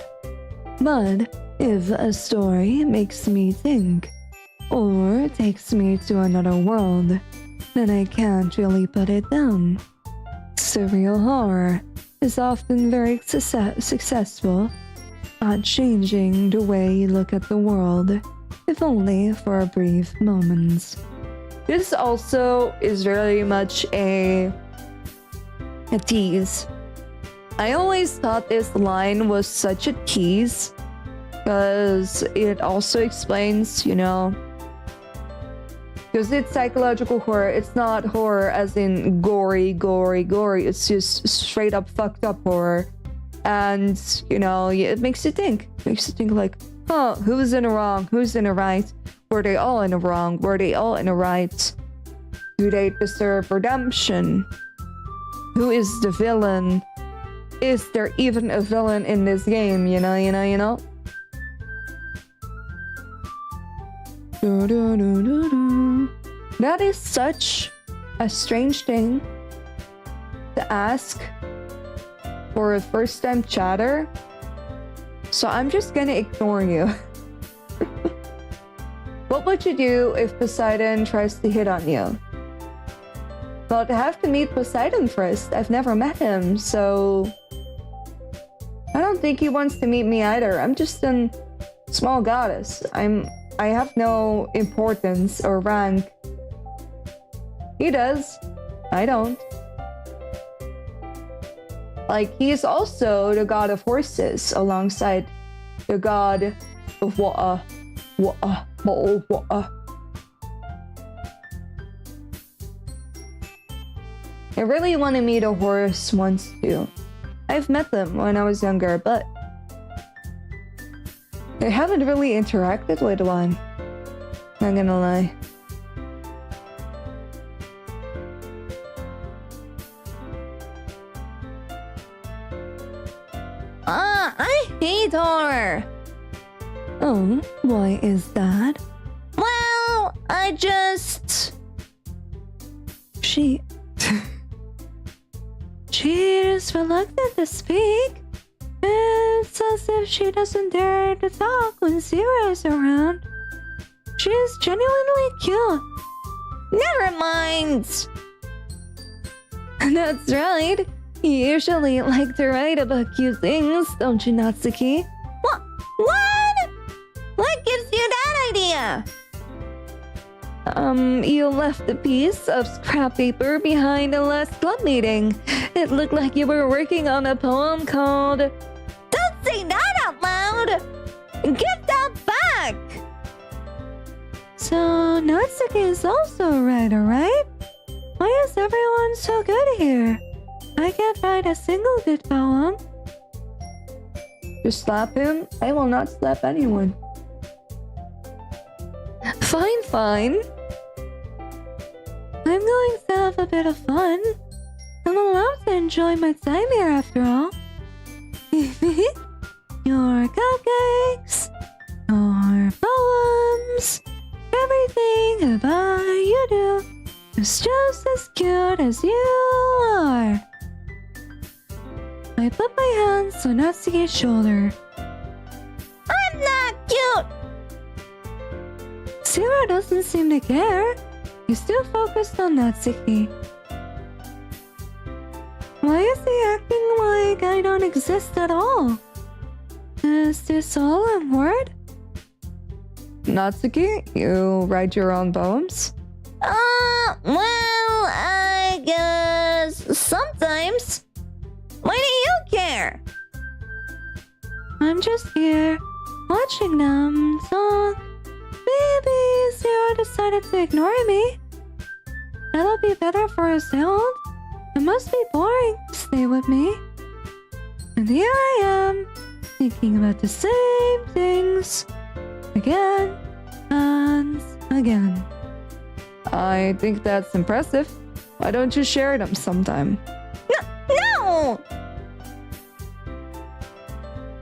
But if a story makes me think, or takes me to another world, then I can't really put it down. Surreal horror is often very successful at changing the way you look at the world, if only for a brief moment. This also is very much a tease. I always thought this line was such a tease because it also explains, you know, because it's psychological horror. It's not horror as in gory. It's just straight up fucked up horror. And, you know, it makes you think. It makes you think like, Huh, who's in the wrong? Who's in the right? Were they all in the wrong? Were they all in the right? Do they deserve redemption? Who is the villain? Is there even a villain in this game? You know? That is such a strange thing to ask for a first time chatter. So I'm just gonna ignore you. What would you do if Poseidon tries to hit on you? Well, I have to meet Poseidon first. I've never met him, so I don't think he wants to meet me either. I'm just a small goddess. I have no importance or rank. He does. I don't. Like, he is also the god of horses alongside the god of water. I really want to meet a horse once too. I've met them when I was younger, but I haven't really interacted with one. Not gonna lie. I hate her. Oh, why is that? Well, I just... She is reluctant to speak. It's as if she doesn't dare to talk when Zero is around. She's genuinely cute. Never mind. That's right. You usually like to write about cute things, don't you, Natsuki? What? What gives you that idea? You left a piece of scrap paper behind the last club meeting. It looked like you were working on a poem called... Don't say that out loud! Give that back! So, Natsuki is also a writer, right? Why is everyone so good here? I can't write a single good poem. You slap him? I will not slap anyone. Fine. I'm going to have a bit of fun. I'm allowed to enjoy my time here after all. Your cupcakes, your poems, everything about you do is just as cute as you are. I put my hands on Natsuki's shoulder. I'm not cute! Zero doesn't seem to care. He's still focused on Natsuki. Why is he acting like I don't exist at all? Is this all I'm worth? Natsuki, you write your own poems? Well, I guess sometimes. Why do you care? I'm just here, watching them talk. Maybe Zero decided to ignore me. That'll be better for us both. It must be boring to stay with me. And here I am, thinking about the same things. Again and again. I think that's impressive. Why don't you share them sometime? No!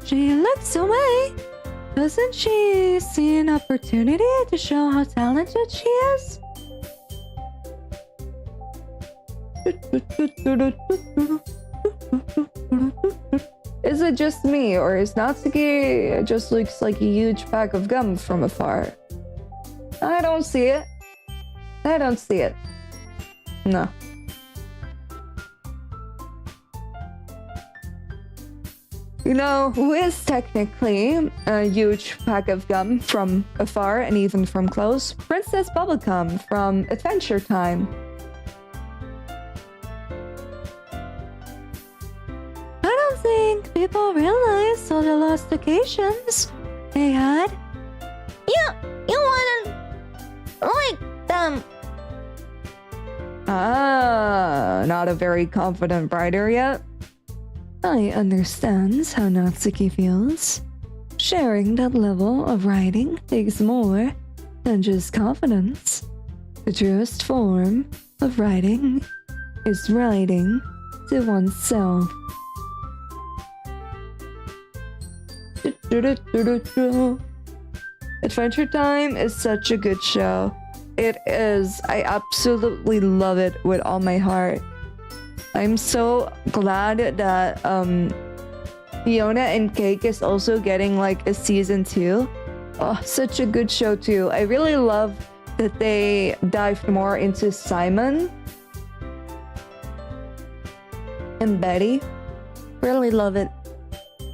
She looks away. Doesn't she see an opportunity to show how talented she is? Is it just me, or is Natsuki just looks like a huge pack of gum from afar? I don't see it. No. You know, who is technically a huge pack of gum from afar and even from close? Princess Bubblegum from Adventure Time. I don't think people realize all the lost occasions they had. You wanna... like them. Not a very confident writer yet. I understand how Natsuki feels. sharing that level of writing takes more than just confidence. The truest form of writing is writing to oneself. Adventure Time is such a good show. It is. I absolutely love it with all my heart. I'm so glad that Fiona and Cake is also getting like a season 2. Oh, such a good show too. I really love that they dived more into Simon and Betty. Really love it.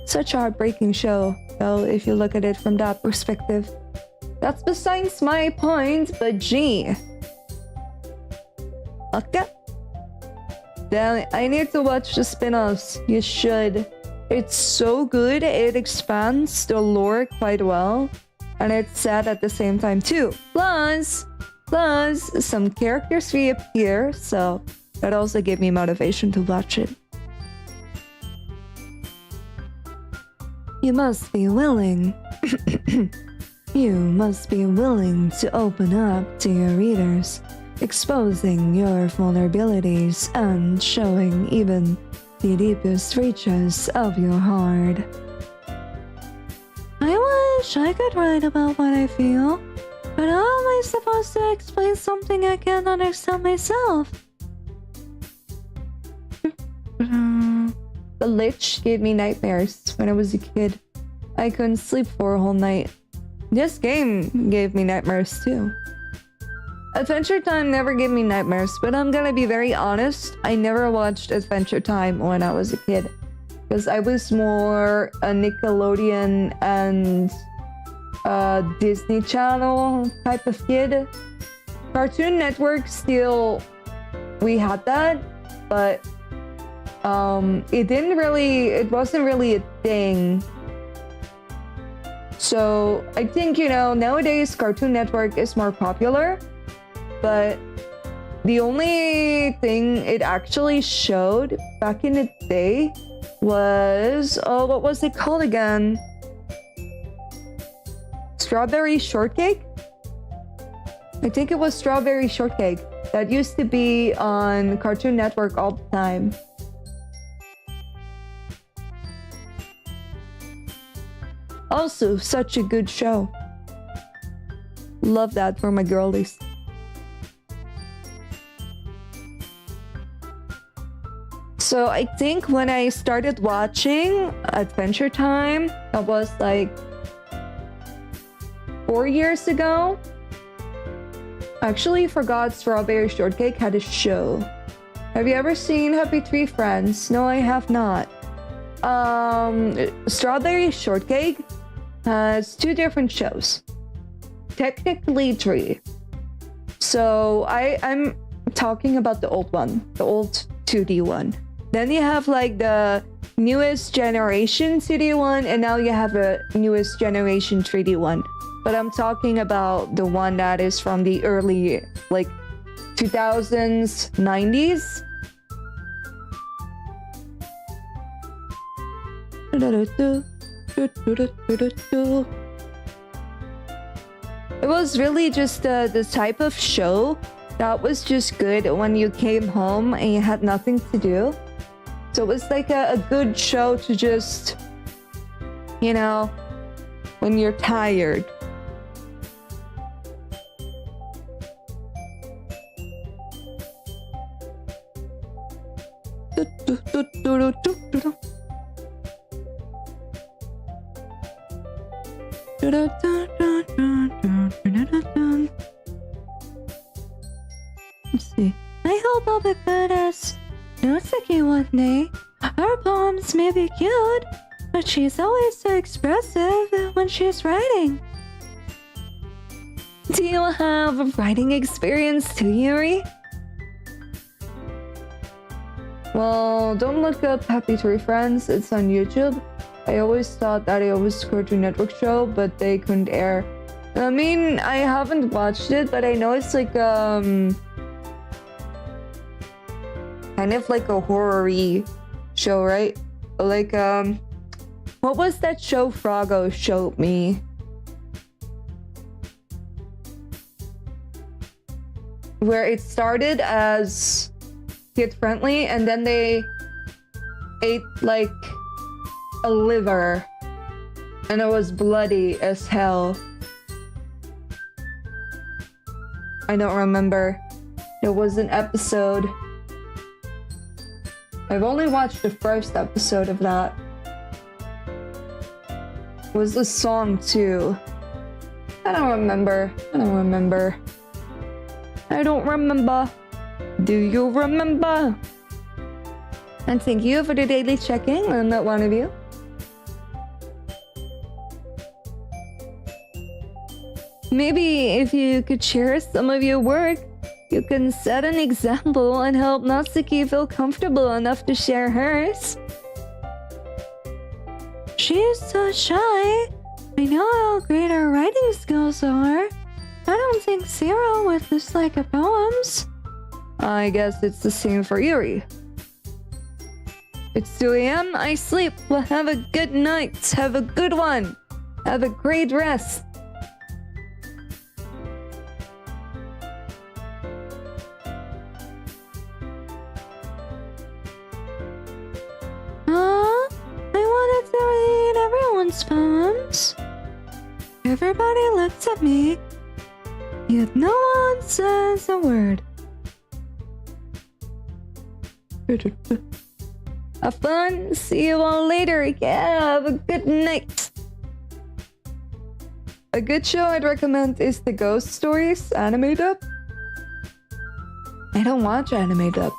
Such a heartbreaking show, though, if you look at it from that perspective. That's besides my point, but gee. Okay. Then I need to watch the spin-offs. You should. It's so good. It expands the lore quite well. And it's sad at the same time too. Plus, some characters reappear, so that also gave me motivation to watch it. You must be willing. You must be willing to open up to your readers, exposing your vulnerabilities and showing even the deepest reaches of your heart. I wish I could write about what I feel, but how am I supposed to explain something I can't understand myself? The Lich gave me nightmares when I was a kid. I couldn't sleep for a whole night. This game gave me nightmares too. Adventure Time never gave me nightmares, but I'm gonna be very honest, I never watched Adventure Time when I was a kid. Because I was more a Nickelodeon and Disney Channel type of kid. Cartoon Network still, we had that, but it wasn't really a thing. So I think, nowadays Cartoon Network is more popular, but the only thing it actually showed back in the day was, what was it called again? Strawberry Shortcake? I think it was Strawberry Shortcake. That used to be on Cartoon Network all the time. Also, such a good show. Love that for my girlies. So I think when I started watching Adventure Time, that was like 4 years ago. I actually forgot Strawberry Shortcake had a show. Have you ever seen Happy Tree Friends? No, I have not. Strawberry Shortcake has 2 different shows. Technically 3. So I'm talking about the old one, the old 2D one. Then you have like the newest generation 2D one, and now you have a newest generation 3D one. But I'm talking about the one that is from the early, like, 2000s, 90s. It was really just the type of show that was just good when you came home and you had nothing to do. So it was like a good show to just, when you're tired. Let's see. I hope I'll be good as Notsuki one day. Her poems may be cute, but she's always so expressive when she's writing. Do you have a writing experience too, Yuri? Well, don't look up Happy Tree Friends, it's on YouTube. I always thought that it was a Cartoon Network show, but they couldn't air. I mean, I haven't watched it, but I know it's like, kind of like a horror-y show, right? Like, What was that show Froggo showed me? Where it started as kid friendly and then they ate like a liver and it was bloody as hell. I don't remember. There was an episode. I've only watched the first episode of that. It was a song too. I don't remember. Do you remember? And thank you for the daily checking on that one of you. Maybe if you could share some of your work, you can set an example and help Natsuki feel comfortable enough to share hers. She's so shy. I know how great her writing skills are. I don't think Zero would dislike her poems. I guess it's the same for Yuri. It's 2 a.m. I sleep. Well, have a good night. Have a good one. Have a great rest. I wanted to read everyone's poems. Everybody looks at me, yet no one says a word. Have fun. See you all later. Yeah, have a good night. A good show I'd recommend is the Ghost Stories anime dub. I don't watch anime dub.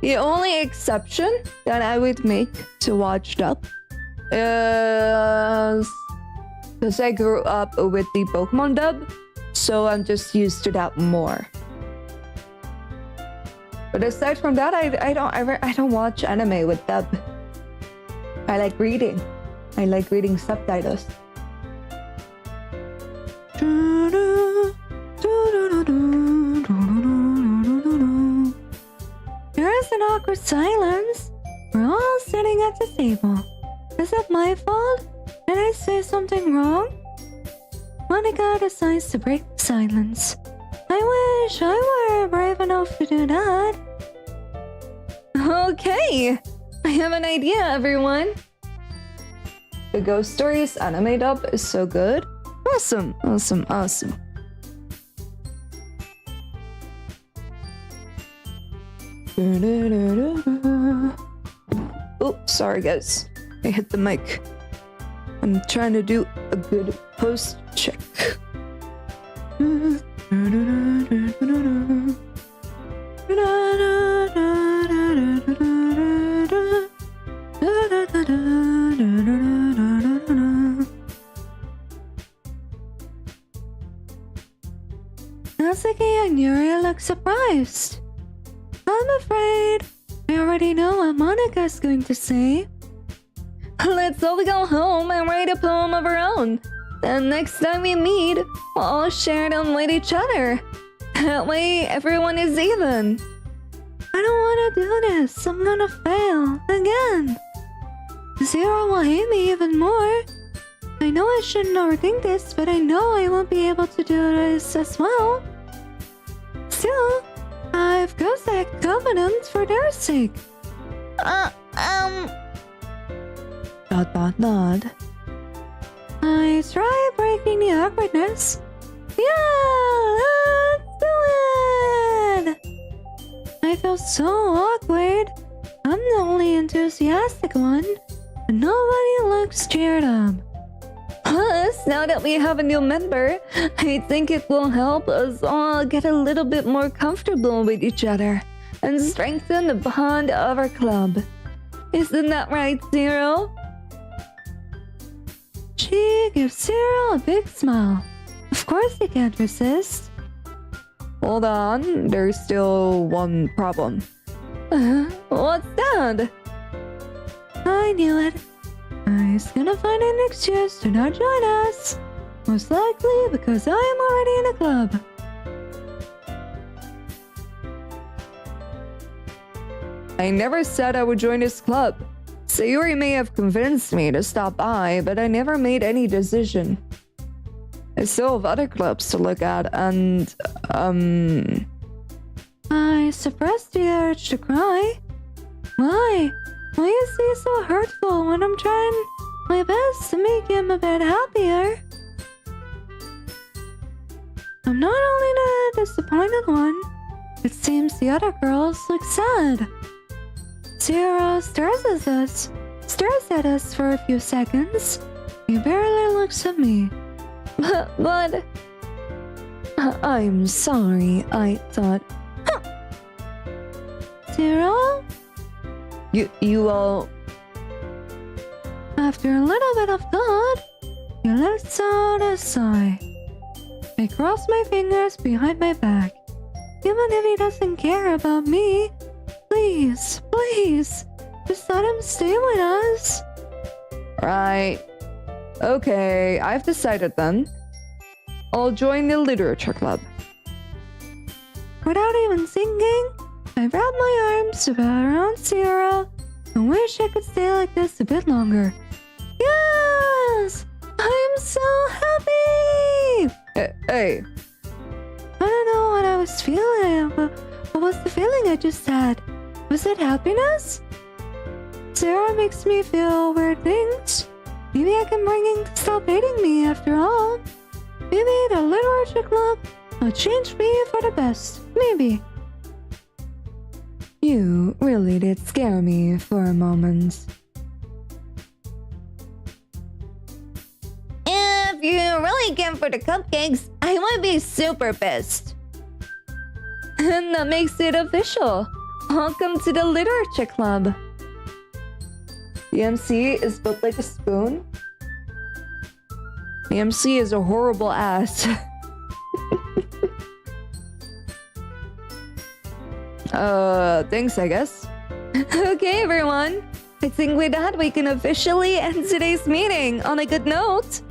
The only exception that I would make to watch dub is because I grew up with the Pokemon dub, so I'm just used to that more. But aside from that, I don't watch anime with dub. I like reading. I like reading subtitles. There is an awkward silence. We're all sitting at the table. Is it my fault? Did I say something wrong? Monica decides to break the silence. I wish I were brave enough to do that. Okay, I have an idea, everyone. The Ghost Stories anime dub is so good. Awesome. Oh, sorry guys. I hit the mic. I'm trying to do a good post check. Natsuki and Yuri look surprised. I'm afraid I already know what Monika's going to say. Let's all go home and write a poem of our own. Then next time we meet, we'll all share them with each other. That way, everyone is even. I don't want to do this. I'm gonna fail again. Zero will hate me even more. I know I shouldn't overthink this, but I know I won't be able to do this as well. Still, I've got that confidence for their sake. Nod. I try breaking the awkwardness. Yeah, let's do it! I feel so awkward. I'm the only enthusiastic one, but nobody looks cheered up. Plus, now that we have a new member, I think it will help us all get a little bit more comfortable with each other and strengthen the bond of our club. Isn't that right, Zero? She gives Zero a big smile. Of course you can't resist. Hold on, there's still one problem. What's that? I knew it. He's gonna find an excuse to not join us. Most likely because I am already in a club. I never said I would join this club. Sayuri may have convinced me to stop by, but I never made any decision. I still have other clubs to look at, and, I suppressed the urge to cry. Why? Why is he so hurtful when I'm trying my best to make him a bit happier? I'm not only the disappointed one. It seems the other girls look sad. Zero stares at us for a few seconds. He barely looks at me. but I'm sorry, I thought. Zero? You all... After a little bit of thought, he lets out a sigh. I cross my fingers behind my back. Even if he doesn't care about me, please, just let him stay with us. Right. Okay, I've decided then. I'll join the literature club. Without even thinking, I wrap my arms around Zero and wish I could stay like this a bit longer. Yes! I'm so happy! Hey. I don't know what I was feeling, but what was the feeling I just had? Was it happiness? Sarah makes me feel weird things. Maybe I can bring him to stop hating me after all. Maybe the literature club will change me for the best. Maybe. You really did scare me for a moment. If you really came for the cupcakes, I would be super pissed. And that makes it official. Welcome to the literature club. The MC is built like a spoon. The MC is a horrible ass. Thanks, I guess. Okay, everyone. I think with that, we can officially end today's meeting on a good note.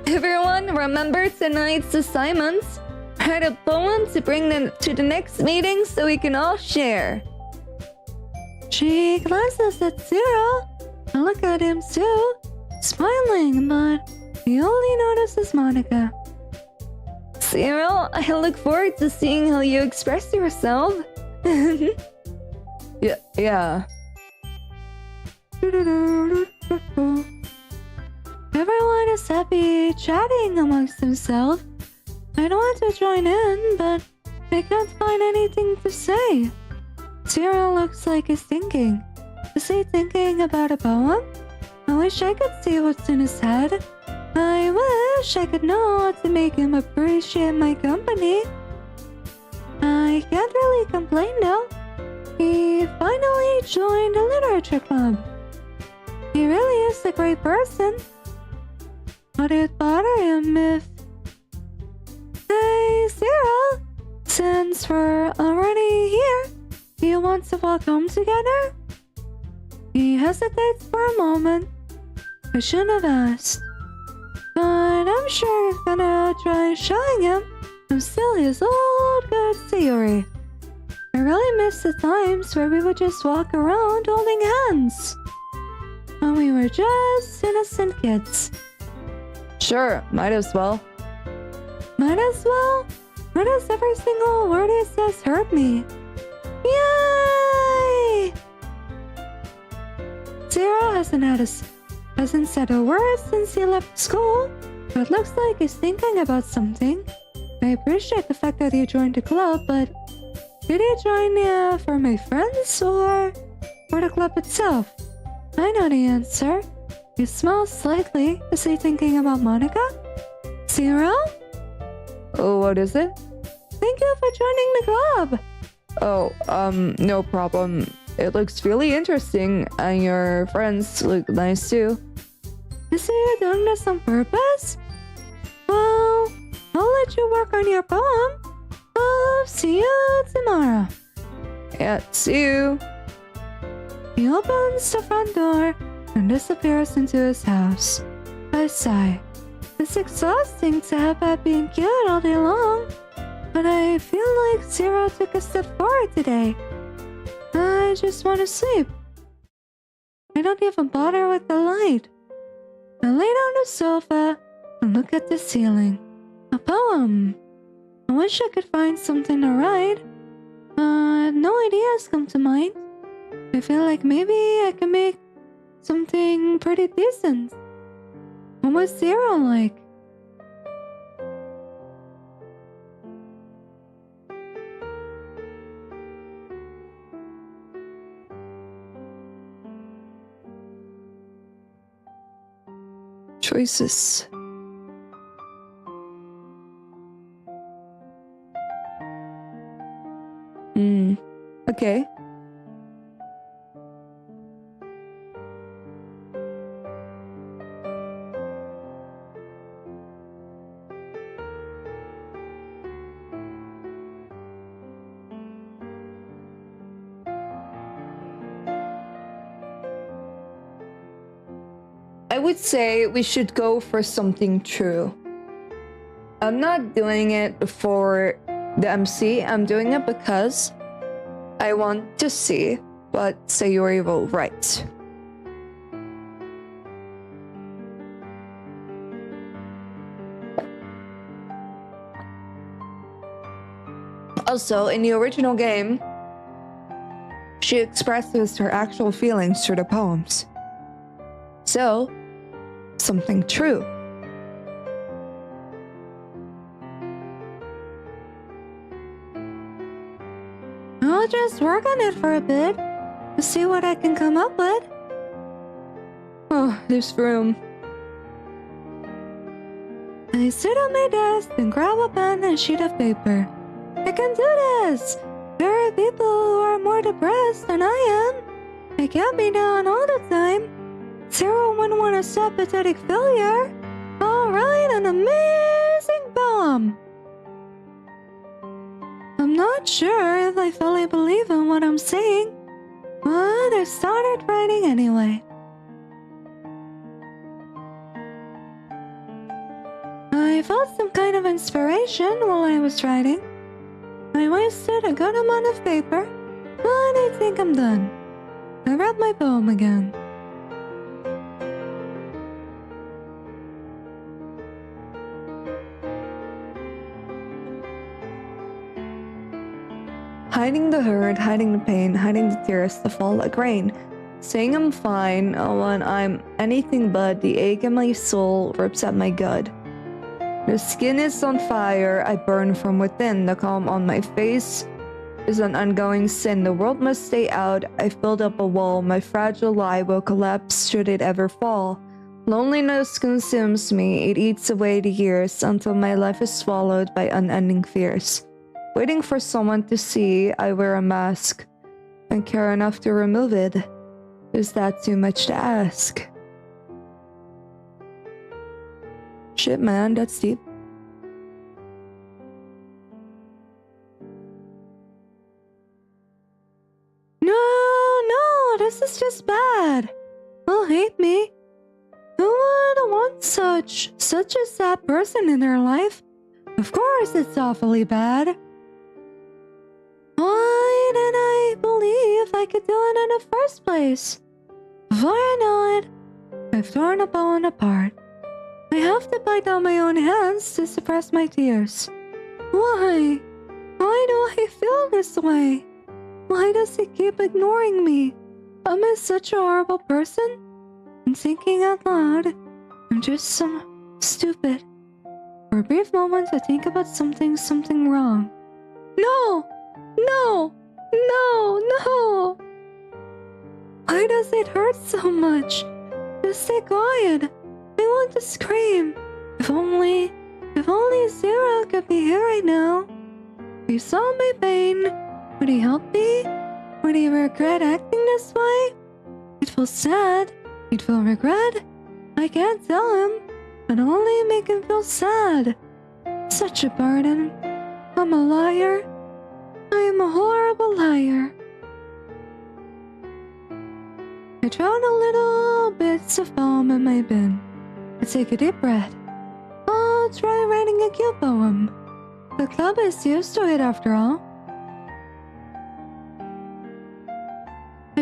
Everyone, remember tonight's assignments. Write a poem to bring them to the next meeting so we can all share. She glances at Zero. I look at him too, smiling, but he only notices Monica. Zero, I look forward to seeing how you express yourself. Yeah. Everyone is happy, chatting amongst themselves. I don't want to join in, but I can't find anything to say. Zero looks like he's thinking. Is he thinking about a poem? I wish I could see what's in his head. I wish I could know how to make him appreciate my company. I can't really complain though. He finally joined the literature club. He really is a great person. Would it bother him if... Hey, Zero! Since we're already here, do you want to walk home together? He hesitates for a moment. I shouldn't have asked. But I'm sure he's gonna try showing him I'm still his old good theory. I really miss the times where we would just walk around holding hands. When we were just innocent kids. Sure, might as well. Might as well? Why does every single word he says hurt me? Yay! Zero hasn't said a word since he left school, but looks like he's thinking about something. I appreciate the fact that he joined the club, but did he join for my friends or for the club itself? I know the answer. He smiles slightly. Is he thinking about Monica? Zero? Oh, what is it? Thank you for joining the club. Oh, no problem. It looks really interesting, and your friends look nice too. Is he doing this on purpose? Well, I'll let you work on your poem. I'll see you tomorrow. Yeah, see you. He opens the front door and disappears into his house. I sigh. It's exhausting to have that being cute all day long, but I feel like Zero took a step forward today. I I just want to sleep. I don't even bother with the light. I lay down on the sofa and look at the ceiling. A poem. I wish I could find something to write. No ideas come to mind. I feel like maybe I can make something pretty decent. What was Zero like? Choices. Okay. I would say we should go for something true. I'm not doing it for the MC, I'm doing it because I want to see what Sayori will write. Also, in the original game, she expresses her actual feelings through the poems. So, something true. I'll just work on it for a bit to see what I can come up with. Oh, this room. I sit on my desk and grab a pen and a sheet of paper. I can do this! There are people who are more depressed than I am. I can't be down all the time. Zero wouldn't want to stop pathetic failure. I'll write an amazing poem. I'm not sure if I fully believe in what I'm saying, but I started writing anyway. I felt some kind of inspiration while I was writing. I wasted a good amount of paper, but I think I'm done. I read my poem again. Hiding the hurt, hiding the pain, hiding the tears that fall like rain. Saying I'm fine when I'm anything but the ache in my soul rips at my gut. The skin is on fire, I burn from within. The calm on my face is an ongoing sin. The world must stay out. I've built up a wall. My fragile lie will collapse should it ever fall. Loneliness consumes me. It eats away the years until my life is swallowed by unending fears. Waiting for someone to see I wear a mask and care enough to remove it. Is that too much to ask? Shit, man, that's deep. No, this is just bad. They'll hate me. Who would want such a sad person in their life? Of course it's awfully bad. Why didn't I believe I could do it in the first place? Before I know it, I've torn a poem apart. I have to bite down my own hands to suppress my tears. Why? Why do I feel this way? Why does he keep ignoring me? Am I such a horrible person? And thinking out loud, I'm just some stupid. For a brief moment, I think about something wrong. No! Why does it hurt so much? Just stay quiet. I want to scream. If only Zero could be here right now. If he saw my pain, would he help me? Would he regret acting this way? He'd feel sad. He'd feel regret. I can't tell him, but only make him feel sad. Such a burden. I'm a liar. I am a horrible liar. I drown a little bits of poem in my bin. I take a deep breath. I'll try writing a cute poem. The club is used to it after all.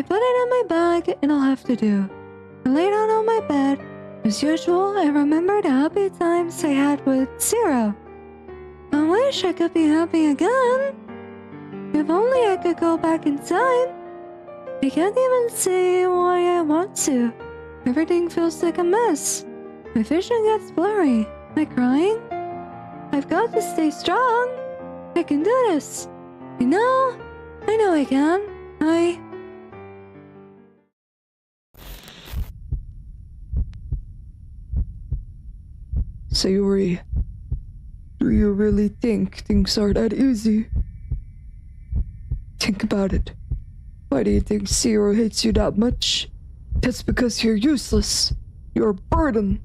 put it in my bag and I'll have to do. I lay down on my bed. As usual, I remember the happy times I had with Zero. I wish I could be happy again. If only I could go back in time. I can't even say why I want to. Everything feels like a mess. My vision gets blurry. Am I crying? I've got to stay strong. I can do this. I know I can. Sayori, do you really think things are that easy? Think about it. Why do you think Zero hates you that much? That's because you're useless. You're a burden.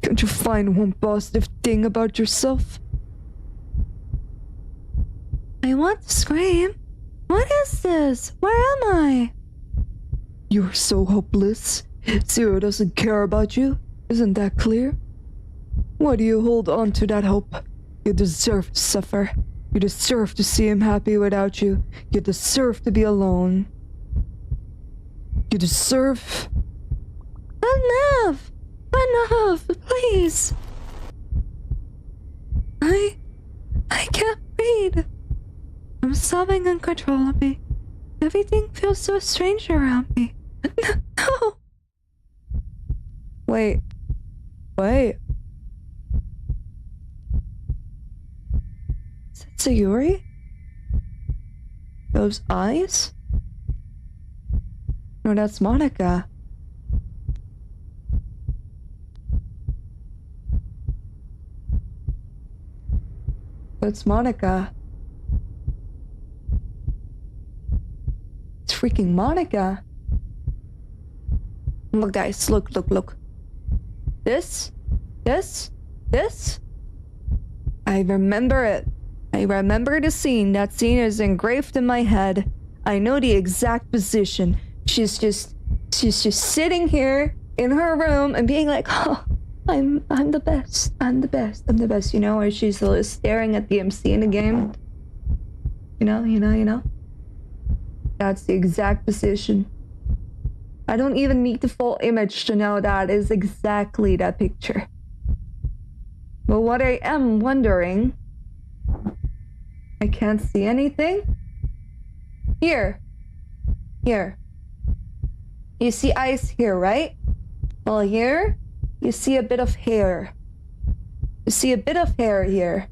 Can't you find one positive thing about yourself? I want to scream. What is this? Where am I? You're so hopeless. Zero doesn't care about you. Isn't that clear? Why do you hold on to that hope? You deserve to suffer. You deserve to see him happy without you. You deserve to be alone. You deserve... Enough! Enough! Please! I can't breathe. I'm sobbing uncontrollably. Everything feels so strange around me. No! Wait. Is it Sayori? Those eyes? No, that's Monica. That's Monica. It's freaking Monica. Look, guys, look. This. I remember it. I remember the scene. That scene is engraved in my head. I know the exact position. She's just sitting here in her room and being like, oh, I'm the best. I'm the best. You know, where she's staring at the MC in the game. You know. That's the exact position. I don't even need the full image to know that is exactly that picture. But what I am wondering... I can't see anything. Here. You see eyes here, right? Well, here, you see a bit of hair. You see a bit of hair here.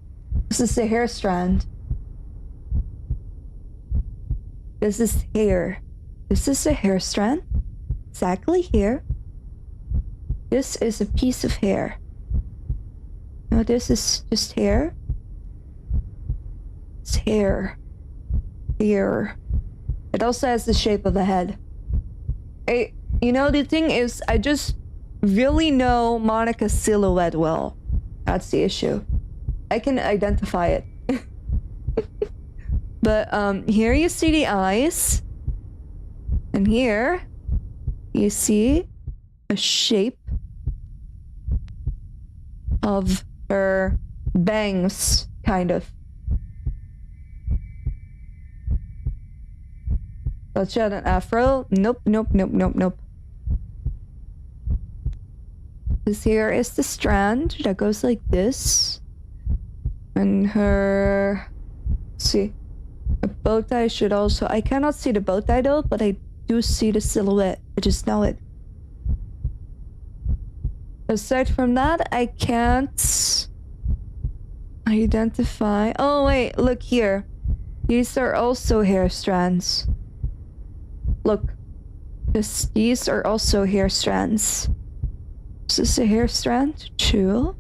This is a hair strand. This is hair. This is a hair strand. Exactly here. This is a piece of hair. No, this is just hair. It's hair. Here. It also has the shape of a head. You know, the thing is, I just really know Monica's silhouette well. That's the issue. I can identify it. But here you see the eyes. And here you see a shape of her bangs, kind of. But she had an afro. Nope. This here is the strand that goes like this. And her... Let's see. A bow tie should also... I cannot see the bow tie though, but I do see the silhouette. I just know it. Aside from that, I can't identify... Oh wait, look here. These are also hair strands. Look. These are also hair strands. Is this a hair strand? True.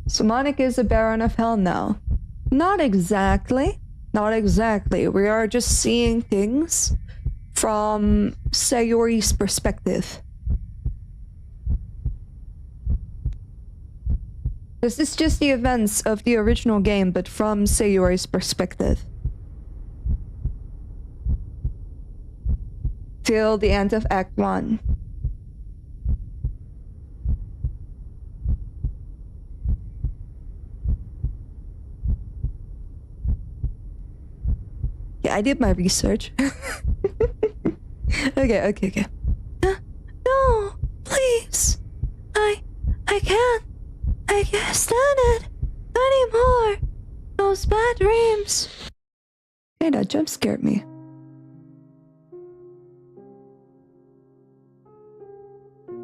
So Monica is a Baron of Hell now. Not exactly. We are just seeing things from Sayori's perspective. This is just the events of the original game, but from Sayori's perspective. till the end of Act 1. Yeah, I did my research. Okay. No, please. I can't stand it anymore. Those bad dreams. Hey, that jump scared me.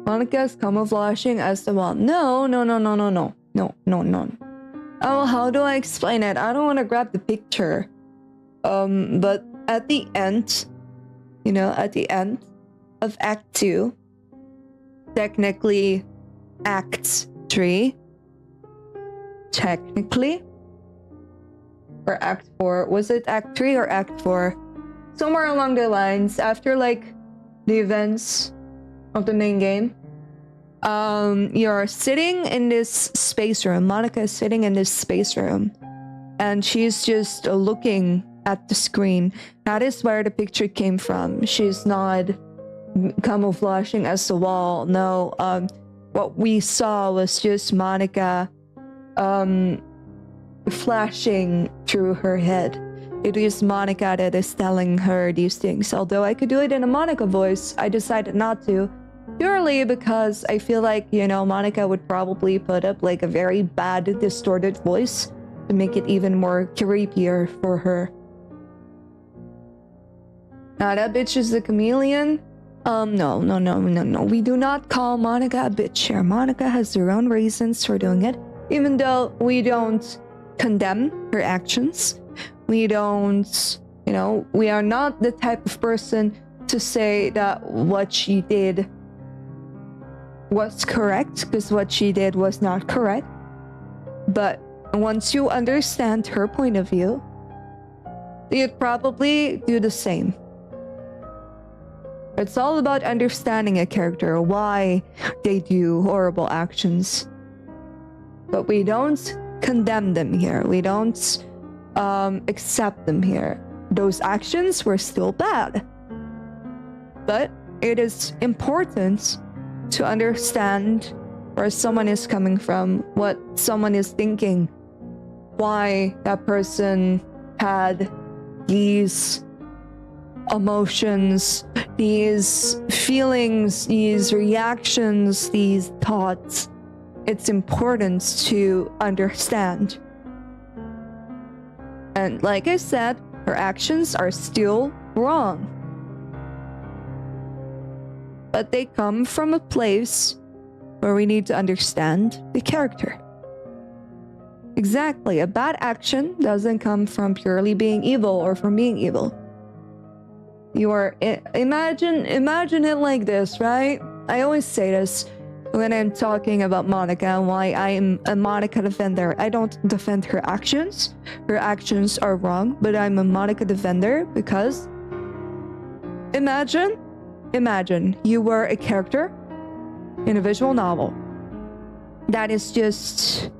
Monica's camouflaging as the wall. No. Oh, how do I explain it? I don't want to grab the picture. But at the end, at the end of Act 2, technically Act 3, or Act 4, was it Act 3 or Act 4? Somewhere along the lines, after like the events of the main game, you're sitting in this space room. Monica is sitting in this space room, and she's just looking at the screen. That is where the picture came from. She's not camouflaging as the wall. No, what we saw was just Monica flashing through her head. It is Monica that is telling her these things. Although I could do it in a Monica voice, I decided not to. Purely because I feel like, Monica would probably put up like a very bad distorted voice to make it even more creepier for her. Now that bitch is a chameleon? No. We do not call Monica a bitch here. Monica has her own reasons for doing it. Even though we don't condemn her actions. We don't, we are not the type of person to say that what she did was correct, because what she did was not correct. But once you understand her point of view, you'd probably do the same. It's all about understanding a character, why they do horrible actions. But we don't condemn them here. We don't accept them here. Those actions were still bad. But it is important to understand where someone is coming from, what someone is thinking, why that person had these emotions, these feelings, these reactions, these thoughts. It's important to understand. And like I said, her actions are still wrong. But they come from a place where we need to understand the character. Exactly, a bad action doesn't come from purely being evil or from being evil. You are, imagine it like this, right? I always say this when I'm talking about Monica and why I am a Monica defender. I don't defend her actions. Her actions are wrong, but I'm a Monica defender because imagine you were a character in a visual novel that is just,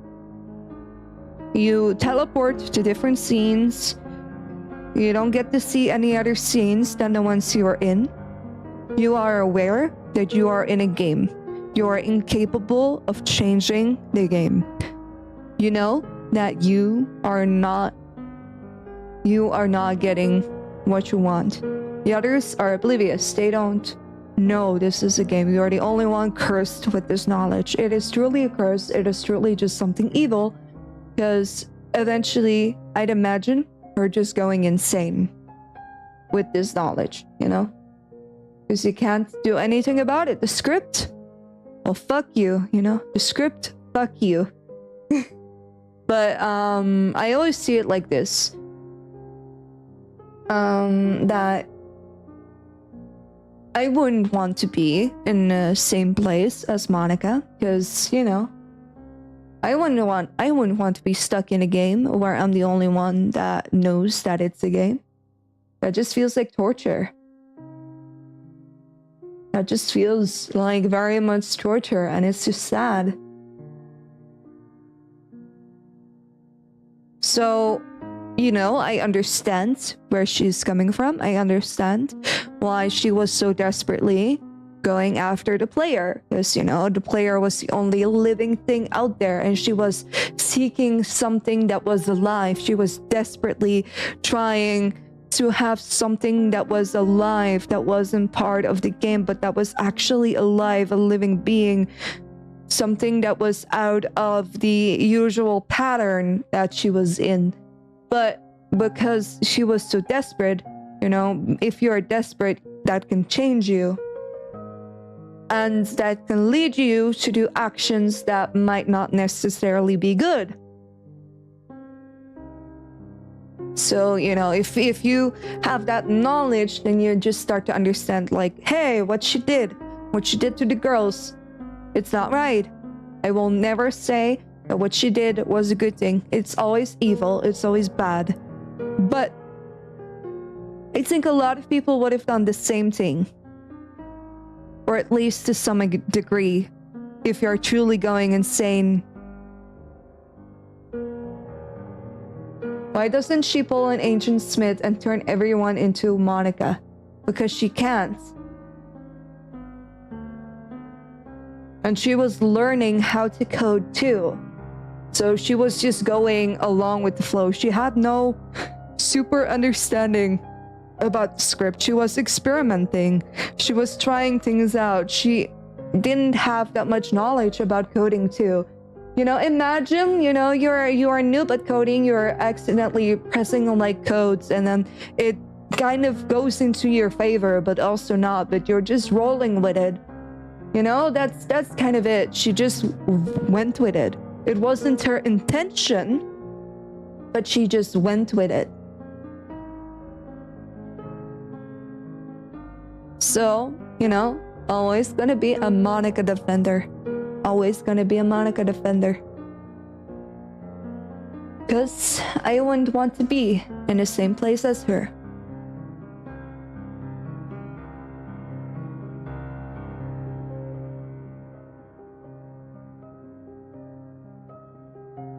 you teleport to different scenes. You don't get to see any other scenes than the ones you are in. You are aware that you are in a game. You are incapable of changing the game. You know that you are not getting what you want. The others are oblivious. They don't know this is a game. You are the only one cursed with this knowledge. It is truly a curse. It is truly just something evil, because eventually I'd imagine her just going insane with this knowledge, because you can't do anything about it. The script, well, fuck you, the script, fuck you. But I always see it like this, that I wouldn't want to be in the same place as Monica, because I wouldn't want to be stuck in a game where I'm the only one that knows that it's a game. That just feels like torture. That just feels like very much torture, and it's just sad. So, I understand where she's coming from. I understand why she was so desperately going after the player, because the player was the only living thing out there, and she was seeking something that was alive. She was desperately trying to have something that was alive, that wasn't part of the game, but that was actually alive, a living being, something that was out of the usual pattern that she was in. But because she was so desperate, if you're desperate, that can change you. And that can lead you to do actions that might not necessarily be good. So, if you have that knowledge, then you just start to understand, like, hey, what she did to the girls, it's not right. I will never say that what she did was a good thing. It's always evil. It's always bad. But I think a lot of people would have done the same thing. Or at least to some degree, if you're truly going insane. Why doesn't she pull an Agent Smith and turn everyone into Monica? Because she can't. And she was learning how to code too. So she was just going along with the flow. She had no super understanding about the script. She was experimenting. She was trying things out. She didn't have that much knowledge about coding too. Imagine, you're a noob at coding, you're accidentally pressing on like codes, and then it kind of goes into your favor, but also not, but you're just rolling with it. That's kind of it. She just went with it. It wasn't her intention, but she just went with it. So, always gonna be a Monica defender. Always gonna be a Monica defender. Because I wouldn't want to be in the same place as her.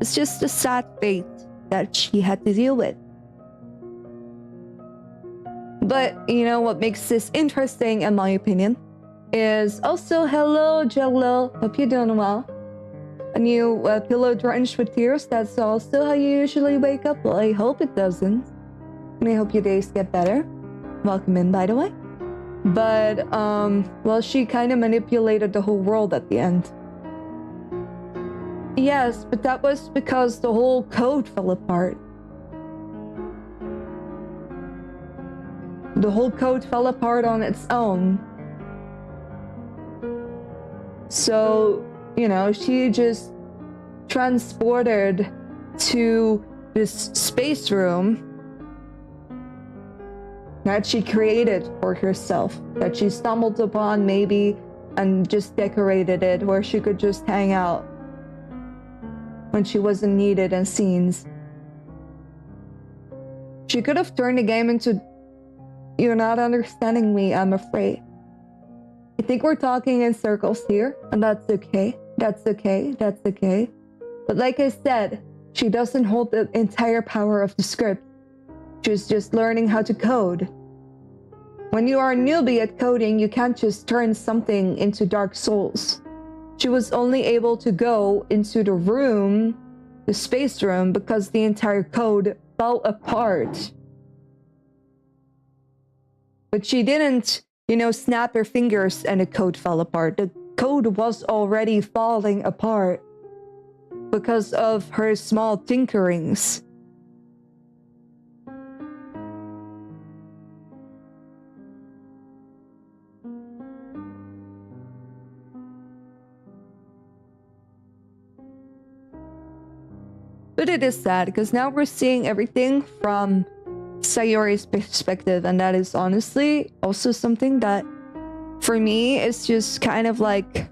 It's just a sad fate that she had to deal with. But what makes this interesting, in my opinion, is also, hello Jello, hope you're doing well. A new pillow drenched with tears, that's also how you usually wake up. Well, I hope it doesn't. And I hope your days get better. Welcome in, by the way. But, well, she kind of manipulated the whole world at the end. Yes, but that was because the whole code fell apart. The whole code fell apart on its own. So, she just transported to this space room that she created for herself, that she stumbled upon maybe and just decorated it where she could just hang out when she wasn't needed in scenes. She could have turned the game into, you're not understanding me, I'm afraid. I think we're talking in circles here, and that's okay. That's okay. That's okay. But like I said, she doesn't hold the entire power of the script. She's just learning how to code. When you are a newbie at coding, you can't just turn something into Dark Souls. She was only able to go into the room, the space room, because the entire code fell apart. But she didn't, snap her fingers and the code fell apart. The code was already falling apart because of her small tinkerings. But it is sad because now we're seeing everything from Sayori's perspective, and that is honestly also something that for me is just kind of like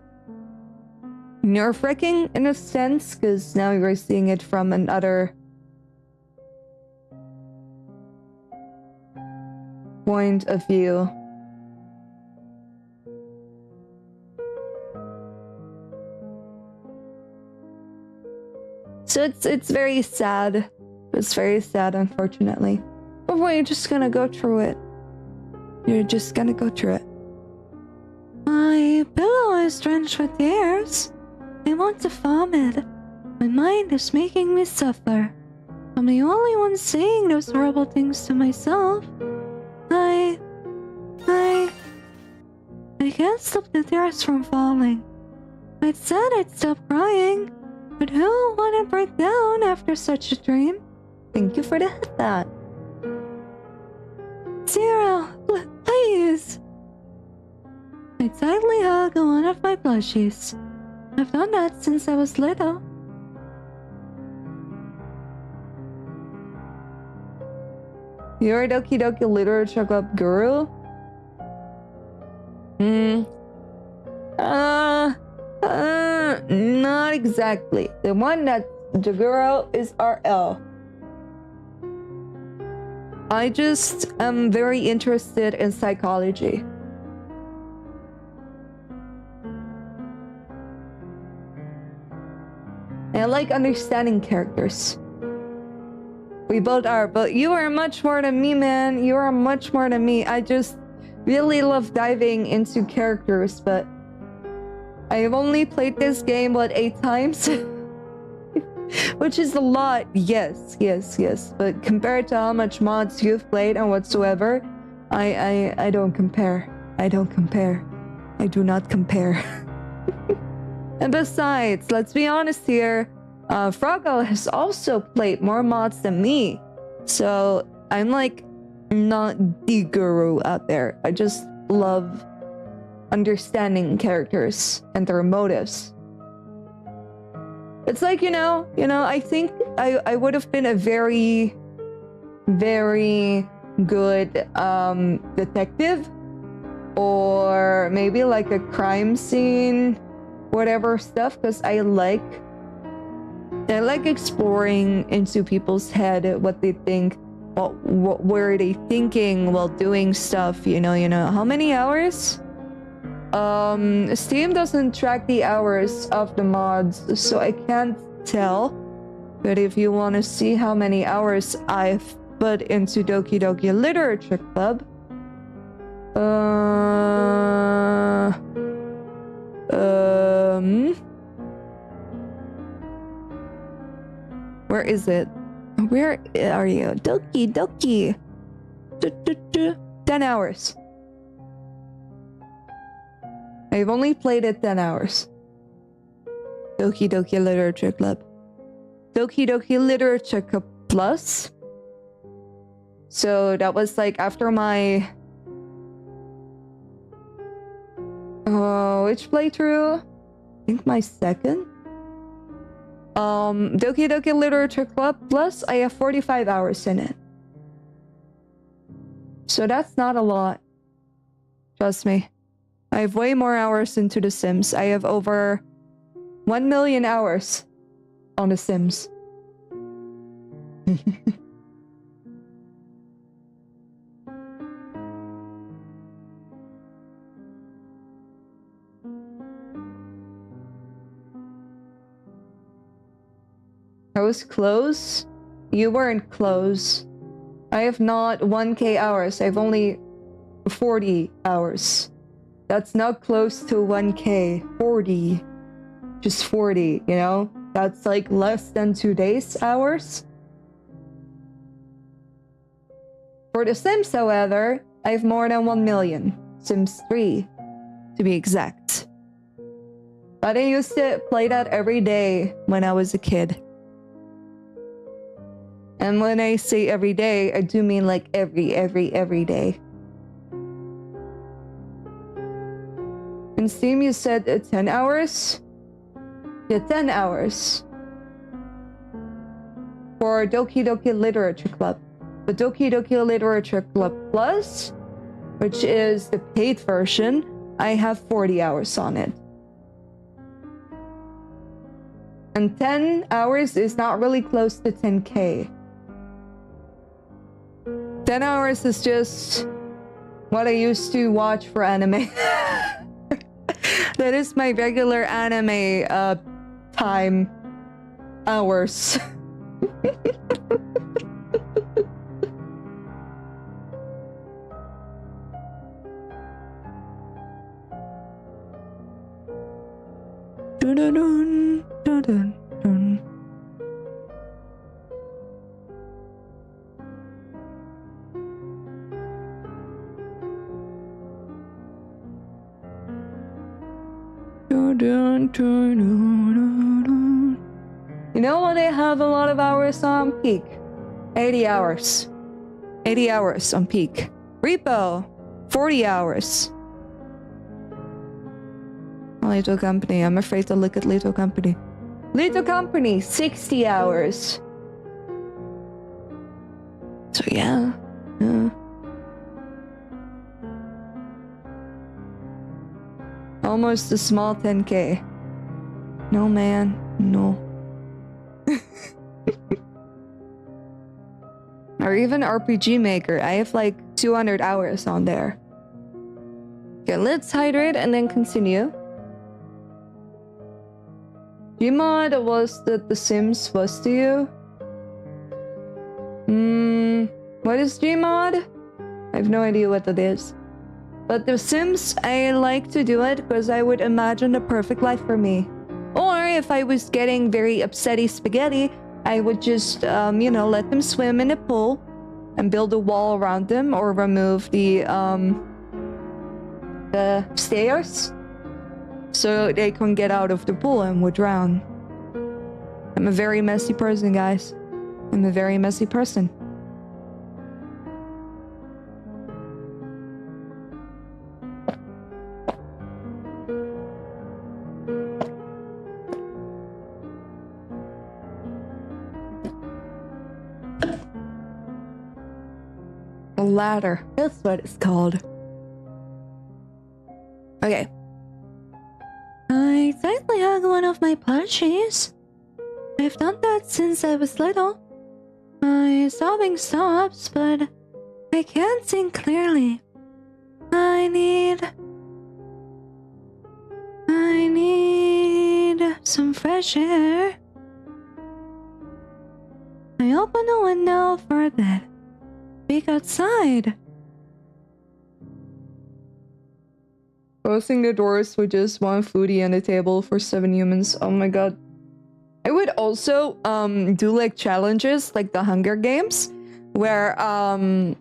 nerve-wracking in a sense, because now we're seeing it from another point of view. So it's very sad. It's very sad, unfortunately. But we're just gonna go through it. You're just gonna go through it. My pillow is drenched with tears. I want to vomit. My mind is making me suffer. I'm the only one saying those horrible things to myself. I can't stop the tears from falling. I said I'd stop crying, but who wouldn't break down after such a dream? Thank you for the hit that. Zero, please. I tightly hug one of my plushies. I've done that since I was little. You're a Doki Doki Literature Club guru? Not exactly. The one that the guru is RL. I just am very interested in psychology. And I like understanding characters. We both are, but you are much more than me, man. You are much more than me. I just really love diving into characters, but I have only played this game, 8 times? Which is a lot, yes. But compared to how much mods you've played and whatsoever, I don't compare. I don't compare. I do not compare. And besides, let's be honest here, Froggle has also played more mods than me. So I'm like not the guru out there. I just love understanding characters and their motives. It's like, I think I would have been a very, very good detective, or maybe like a crime scene, whatever stuff, because I like exploring into people's head, what they think, what were they thinking while doing stuff, how many hours? Steam doesn't track the hours of the mods, so I can't tell. But if you want to see how many hours I've put into Doki Doki Literature Club, where is it? Where are you? Doki Doki. 10 hours. I've only played it 10 hours. Doki Doki Literature Club. Doki Doki Literature Club Plus. So that was like after my... which playthrough? I think my second? Doki Doki Literature Club Plus, I have 45 hours in it. So that's not a lot. Trust me. I have way more hours into The Sims. I have over 1 million hours on The Sims. I was close. You weren't close. I have not 1k hours. I have only 40 hours. That's not close to 1k. 40. Just 40, That's like less than 2 days hours. For The Sims, however, I have more than 1 million. Sims 3, to be exact. But I used to play that every day when I was a kid. And when I say every day, I do mean like every day. In Steam, you said 10 hours? Yeah, 10 hours. For Doki Doki Literature Club. The Doki Doki Literature Club Plus, which is the paid version, I have 40 hours on it. And 10 hours is not really close to 10k. 10 hours is just what I used to watch for anime. That is my regular anime time hours. Dun-dun-dun, dun-dun-dun. You know what? They have a lot of hours on peak. 80 hours. 80 hours on peak. Repo, 40 hours. Little Company. I'm afraid to look at Little Company. Little Company, 60 hours. So yeah. Almost a small 10K. No, man. No. Or even RPG Maker. I have like 200 hours on there. Okay, let's hydrate and then continue. Gmod was that The Sims was to you? What is Gmod? I have no idea what that is. But The Sims, I like to do it because I would imagine the perfect life for me. Or if I was getting very upsetty spaghetti, I would just, let them swim in a pool and build a wall around them or remove the stairs so they can get out of the pool and would drown. I'm a very messy person, guys. I'm a very messy person. A ladder. That's what it's called. Okay. I tightly hug one of my plushies. I've done that since I was little. My sobbing stops, but I can't think clearly. I need some fresh air. I open the window for a bit. Peek outside. Closing the doors with just one foodie and a table for 7 humans. Oh my god. I would also do like challenges like the Hunger Games where I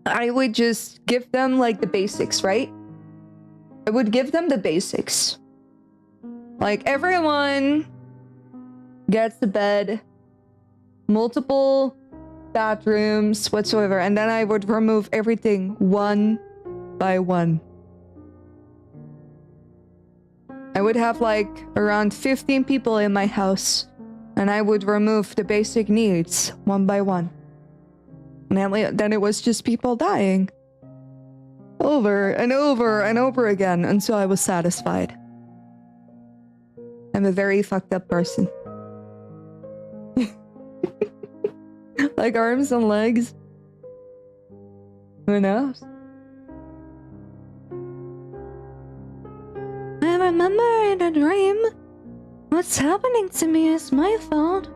would just give them like the basics, right? I would give them the basics. Like everyone gets a bed, multiple bathrooms, whatsoever, and then I would remove everything one by one. I would have like around 15 people in my house, and I would remove the basic needs one by one. And then it was just people dying. Over and over and over again until I was satisfied. I'm a very fucked up person. Like arms and legs. Who knows? I remember in a dream. What's happening to me is my fault.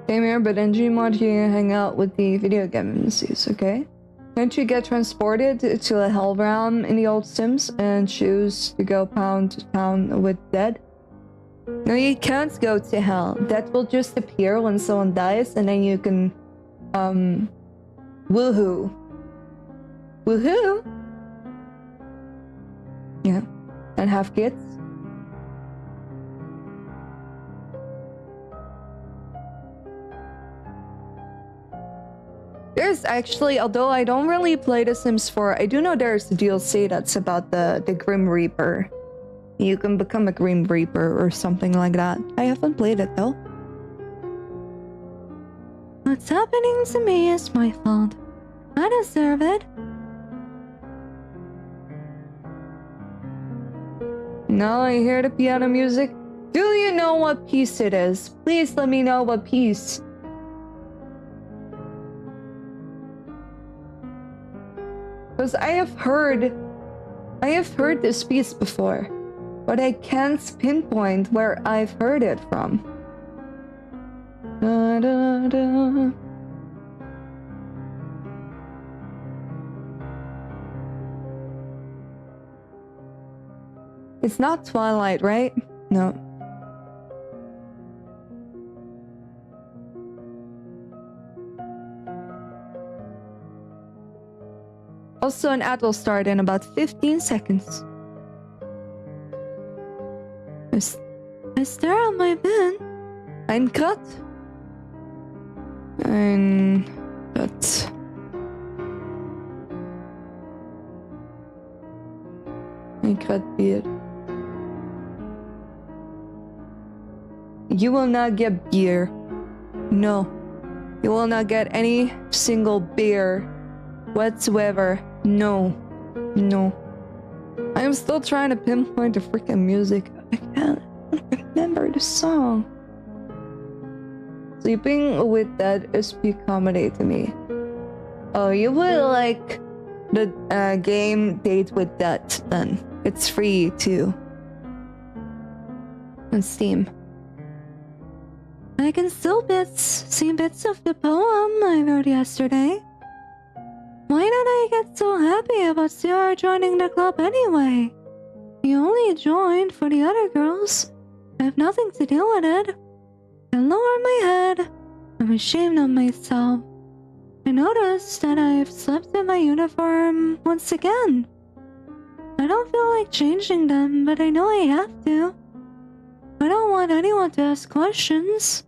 Same here, but in Gmod you hang out with the video game MCs, okay? Can't you get transported to a hell realm in the old Sims and choose to go pound to town with dead? No, you can't go to hell. That will just appear when someone dies, and then you can woohoo. Woohoo! Yeah. And have kids. There's actually, although I don't really play The Sims 4, I do know there's a DLC that's about the Grim Reaper. You can become a Grim Reaper or something like that. I haven't played it though. What's happening to me is my fault. I deserve it. Now I hear the piano music. Do you know what piece it is? Please let me know what piece. Because I have heard this piece before, but I can't pinpoint where I've heard it from. Da, da, da. It's not Twilight, right? No. Also, an ad will start in about 15 seconds. I stare at my bin. Ein Grat. Ein Grat. Ein Grat beer. You will not get beer. No. You will not get any single beer whatsoever. No. No. I am still trying to pinpoint the freaking music. I can't remember the song. Sleeping with that is peak comedy to me. Oh, you would like the game Date with That then. It's free too. On Steam. I can still see bits of the poem I wrote yesterday. Why did I get so happy about Sarah joining the club anyway? You only joined for the other girls. I have nothing to do with it. I lower my head. I'm ashamed of myself. I noticed that I've slept in my uniform once again. I don't feel like changing them, but I know I have to. I don't want anyone to ask questions.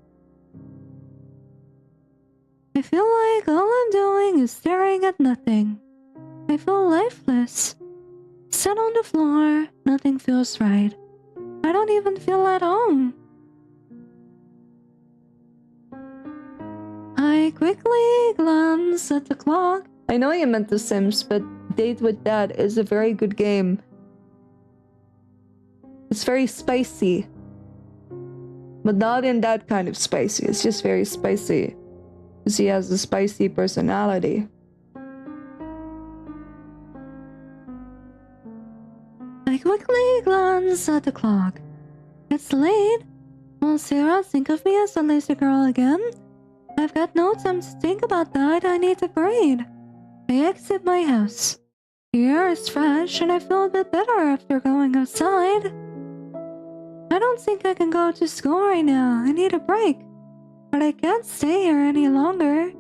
I feel like all I'm doing is staring at nothing. I feel lifeless. Sit on the floor, nothing feels right. I don't even feel at home. I quickly glance at the clock. I know you meant The Sims, but Date with That is a very good game. It's very spicy. But not in that kind of spicy. It's just very spicy. Because he has a spicy personality. I quickly glance at the clock. It's late. Will Sarah think of me as a lazy girl again? I've got no time to think about that. I need to breathe. I exit my house. The air is fresh and I feel a bit better after going outside. I don't think I can go to school right now. I need a break. But I can't stay here any longer.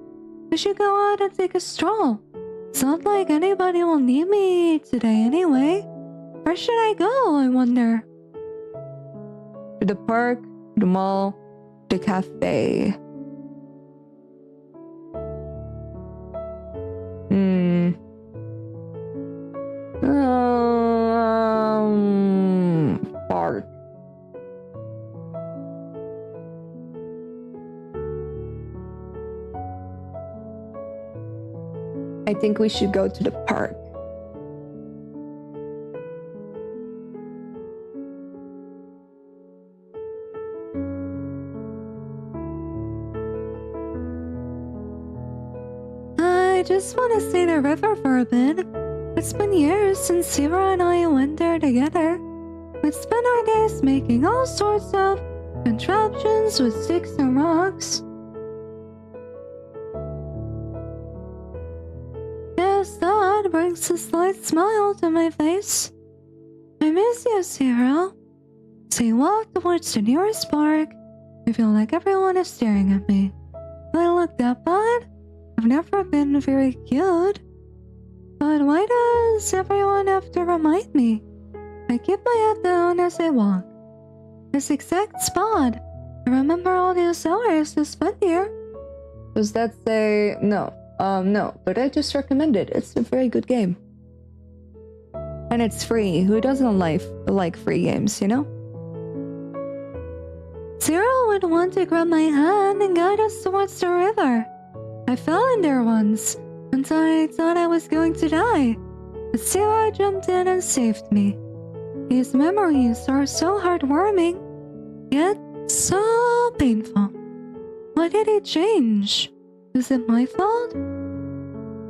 I should go out and take a stroll. It's not like anybody will need me today anyway. Where should I go, I wonder? To the park, the mall, the cafe. Park. I think we should go to the park. I just want to see the river for a bit. It's been years since Sarah and I went there together. We'd spend our days making all sorts of contraptions with sticks and rocks. Yes, that brings a slight smile to my face. I miss you, Sarah. As I walk towards the nearest park, I feel like everyone is staring at me. Do I look that bad? I've never been very cute. But why does everyone have to remind me? I keep my head down as I walk. This exact spot. I remember all these hours I spent here. Does that say no? No, but I just recommend it. It's a very good game. And it's free. Who doesn't like free games, you know? Sarah would want to grab my hand and guide us towards the river. I fell in there once, until I thought I was going to die. But Sarah jumped in and saved me. These memories are so heartwarming, yet so painful. Why did it change? Is it my fault?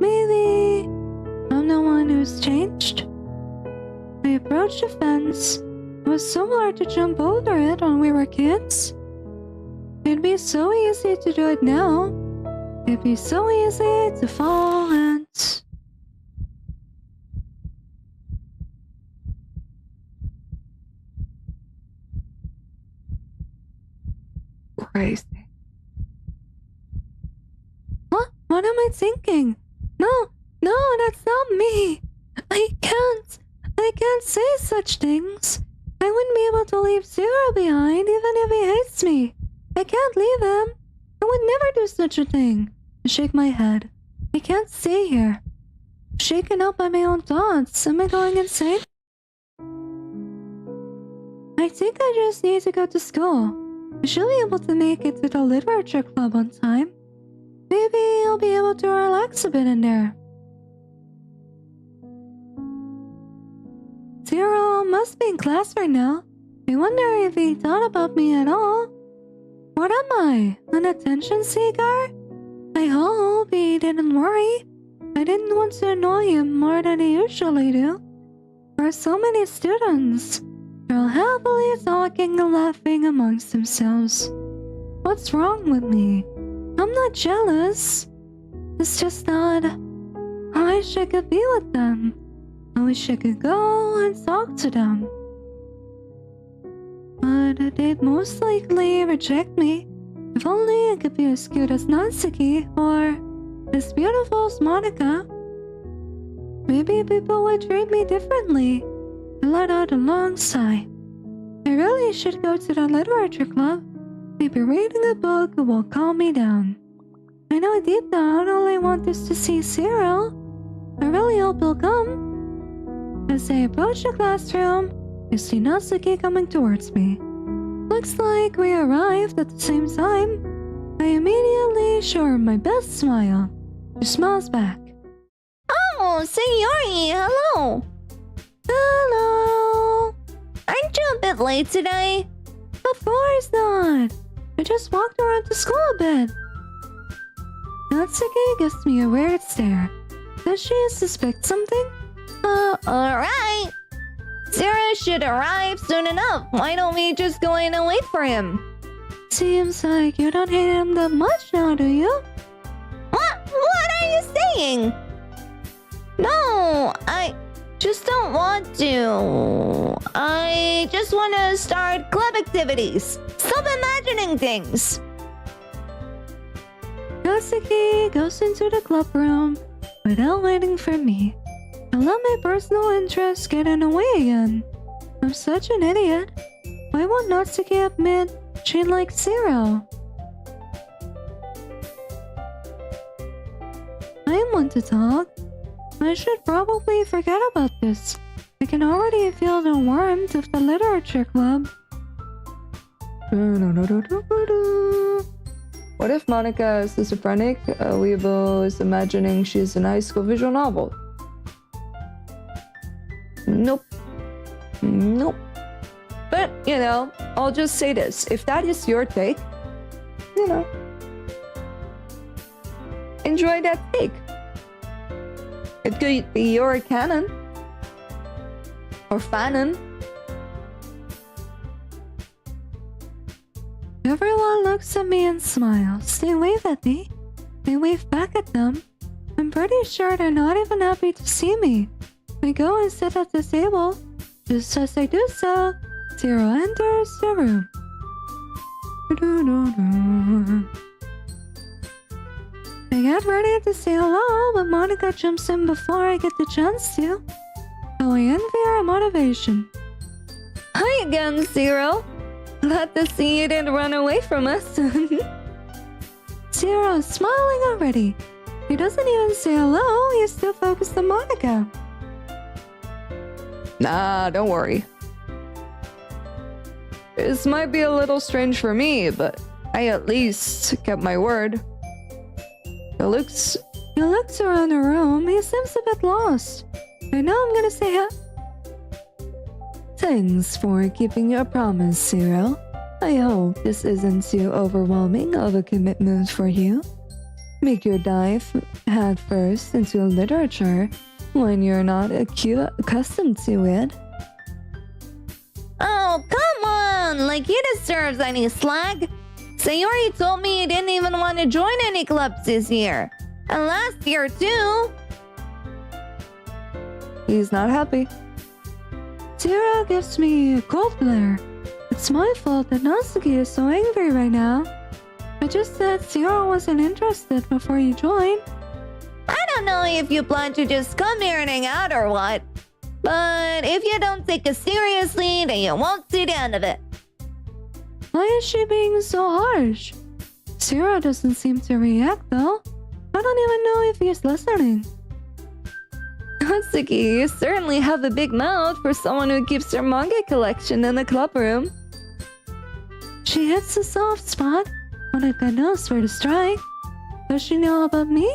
Maybe I'm the one who's changed? I approached the fence. It was so hard to jump over it when we were kids. It'd be so easy to do it now. It'd be so easy to fall and... I crazy. What? What am I thinking? No, that's not me. I can't say such things. I wouldn't be able to leave Zero behind even if he hates me. I can't leave him. I would never do such a thing. I shake my head. I can't stay here. Shaken up by my own thoughts. Am I going insane? I think I just need to go to school. I should be able to make it to the literature club on time. Maybe I'll be able to relax a bit in there. Zero must be in class right now. I wonder if he thought about me at all. What am I? An attention seeker? I hope he didn't worry. I didn't want to annoy him more than I usually do. There are so many students. They're all happily talking and laughing amongst themselves. What's wrong with me? I'm not jealous. It's just that I wish I could be with them. I wish I could go and talk to them. But they'd most likely reject me. If only I could be as cute as Natsuki or as beautiful as Monica. Maybe people would treat me differently. I let out a long sigh. I really should go to the literature club. Maybe reading a book will calm me down. I know deep down all I want is to see Cyril. I really hope he'll come. As I approach the classroom, I see Natsuki coming towards me. Looks like we arrived at the same time. I immediately show her my best smile. She smiles back. Oh, Sayori, hello. Hello. Aren't you a bit late today? Of course not. I just walked around the school a bit. Natsuki gives me a weird stare. Does she suspect something? Alright. Sarah should arrive soon enough. Why don't we just go in and wait for him? Seems like you don't hate him that much now, do you? What are you saying? No, I just don't want to. I just want to start club activities. Stop imagining things. Natsuki goes into the club room without waiting for me. I let my personal interests get in the way again. I'm such an idiot. Why won't Natsuki admit she likes Zero? I want to talk. I should probably forget about this. I can already feel the warmth of the literature club. What if Monica is schizophrenic? Weebo is imagining she's in a high school visual novel. Nope. But, I'll just say this. If that is your take, enjoy that take. It could be your canon. Or fanon. Everyone looks at me and smiles. They wave at me. I wave back at them. I'm pretty sure they're not even happy to see me. I go and sit at the table. Just as I do so, Zero enters the room. I get ready to say hello, but Monica jumps in before I get the chance to. So I envy her motivation. Hi again, Zero. Glad to see you didn't run away from us. Zero is smiling already. He doesn't even say hello, he's still focused on Monica. Nah, don't worry. This might be a little strange for me, but I at least kept my word. He looks around the room. He seems a bit lost. I know I'm gonna say hi. Thanks for keeping your promise, Zero. I hope this isn't too overwhelming of a commitment for you. Make your dive head first into literature when you're not accustomed to it. Oh, come on! Like he deserves any slack. Sayori told me he didn't even want to join any clubs this year. And last year, too. He's not happy. Zero gives me a cold glare. It's my fault that Natsuki is so angry right now. I just said Zero wasn't interested before you joined. I don't know if you plan to just come here and hang out or what. But if you don't take it seriously, then you won't see the end of it. Why is she being so harsh? Zero doesn't seem to react though. I don't even know if he's listening. Natsuki, you certainly have a big mouth for someone who keeps her manga collection in the club room. She hits a soft spot. Monica knows where to strike. Does she know about me?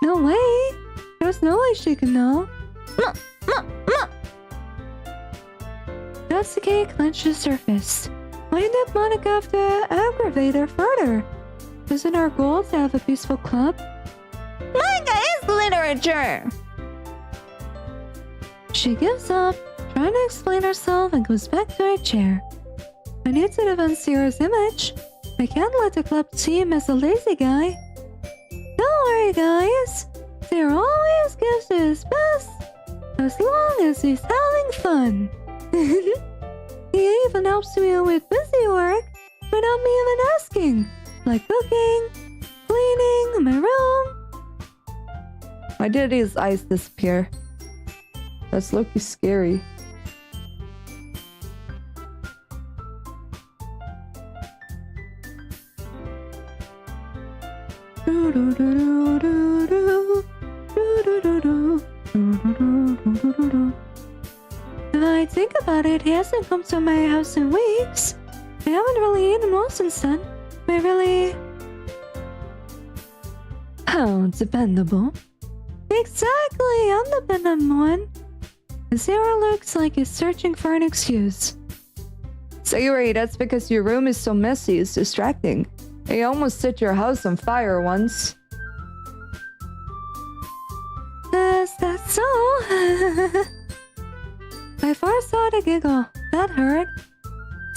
No way. There's no way she can know. Natsuki clenches her fist. Why did Monica have to aggravate her further? Isn't our goal to have a peaceful club? Manga is literature! She gives up, trying to explain herself, and goes back to her chair. I need to defend Zero's image. I can't let the club see him as a lazy guy. Don't worry, guys. Zero always gives his best, as long as he's having fun. He even helps me with busy work without me even asking, like cooking, cleaning my room. Why did his eyes disappear? That's low-key scary. If I think about it, he hasn't come to my house in weeks. I haven't really eaten well since then. I really... How dependable. Exactly, I'm the dependent one. Zero looks like he's searching for an excuse. Sayuri, that's because your room is so messy, it's distracting. You almost set your house on fire once. Is that so? I first saw the giggle. That hurt.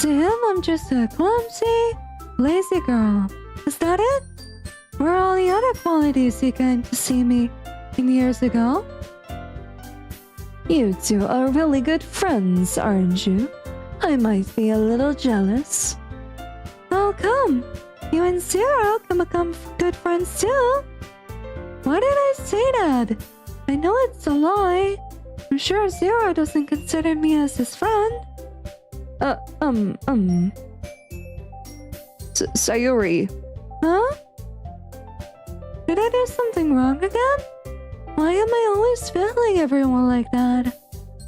To him, I'm just a clumsy, lazy girl. Is that it? Where are all the other qualities he came to see me in years ago? You two are really good friends, aren't you? I might be a little jealous. Oh, come. You and Zero can become good friends too. Why did I say that? I know it's a lie. I'm sure Zero doesn't consider me as his friend. Sayuri. Huh? Did I do something wrong again? Why am I always failing everyone like that?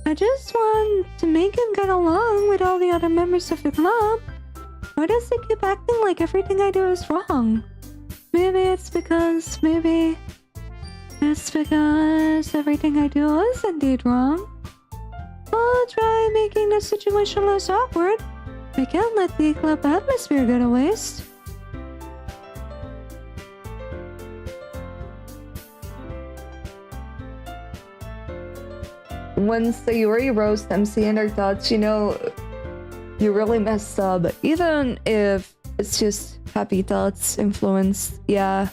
I just want to make him get along with all the other members of the club. Why does he keep acting like everything I do is wrong? Maybe it's because everything I do is indeed wrong. I'll try making the situation less awkward. I can't let the club atmosphere go to waste. When Sayuri roasts MC and her thoughts, you know, you really messed up. Even if it's just happy thoughts influenced, yeah.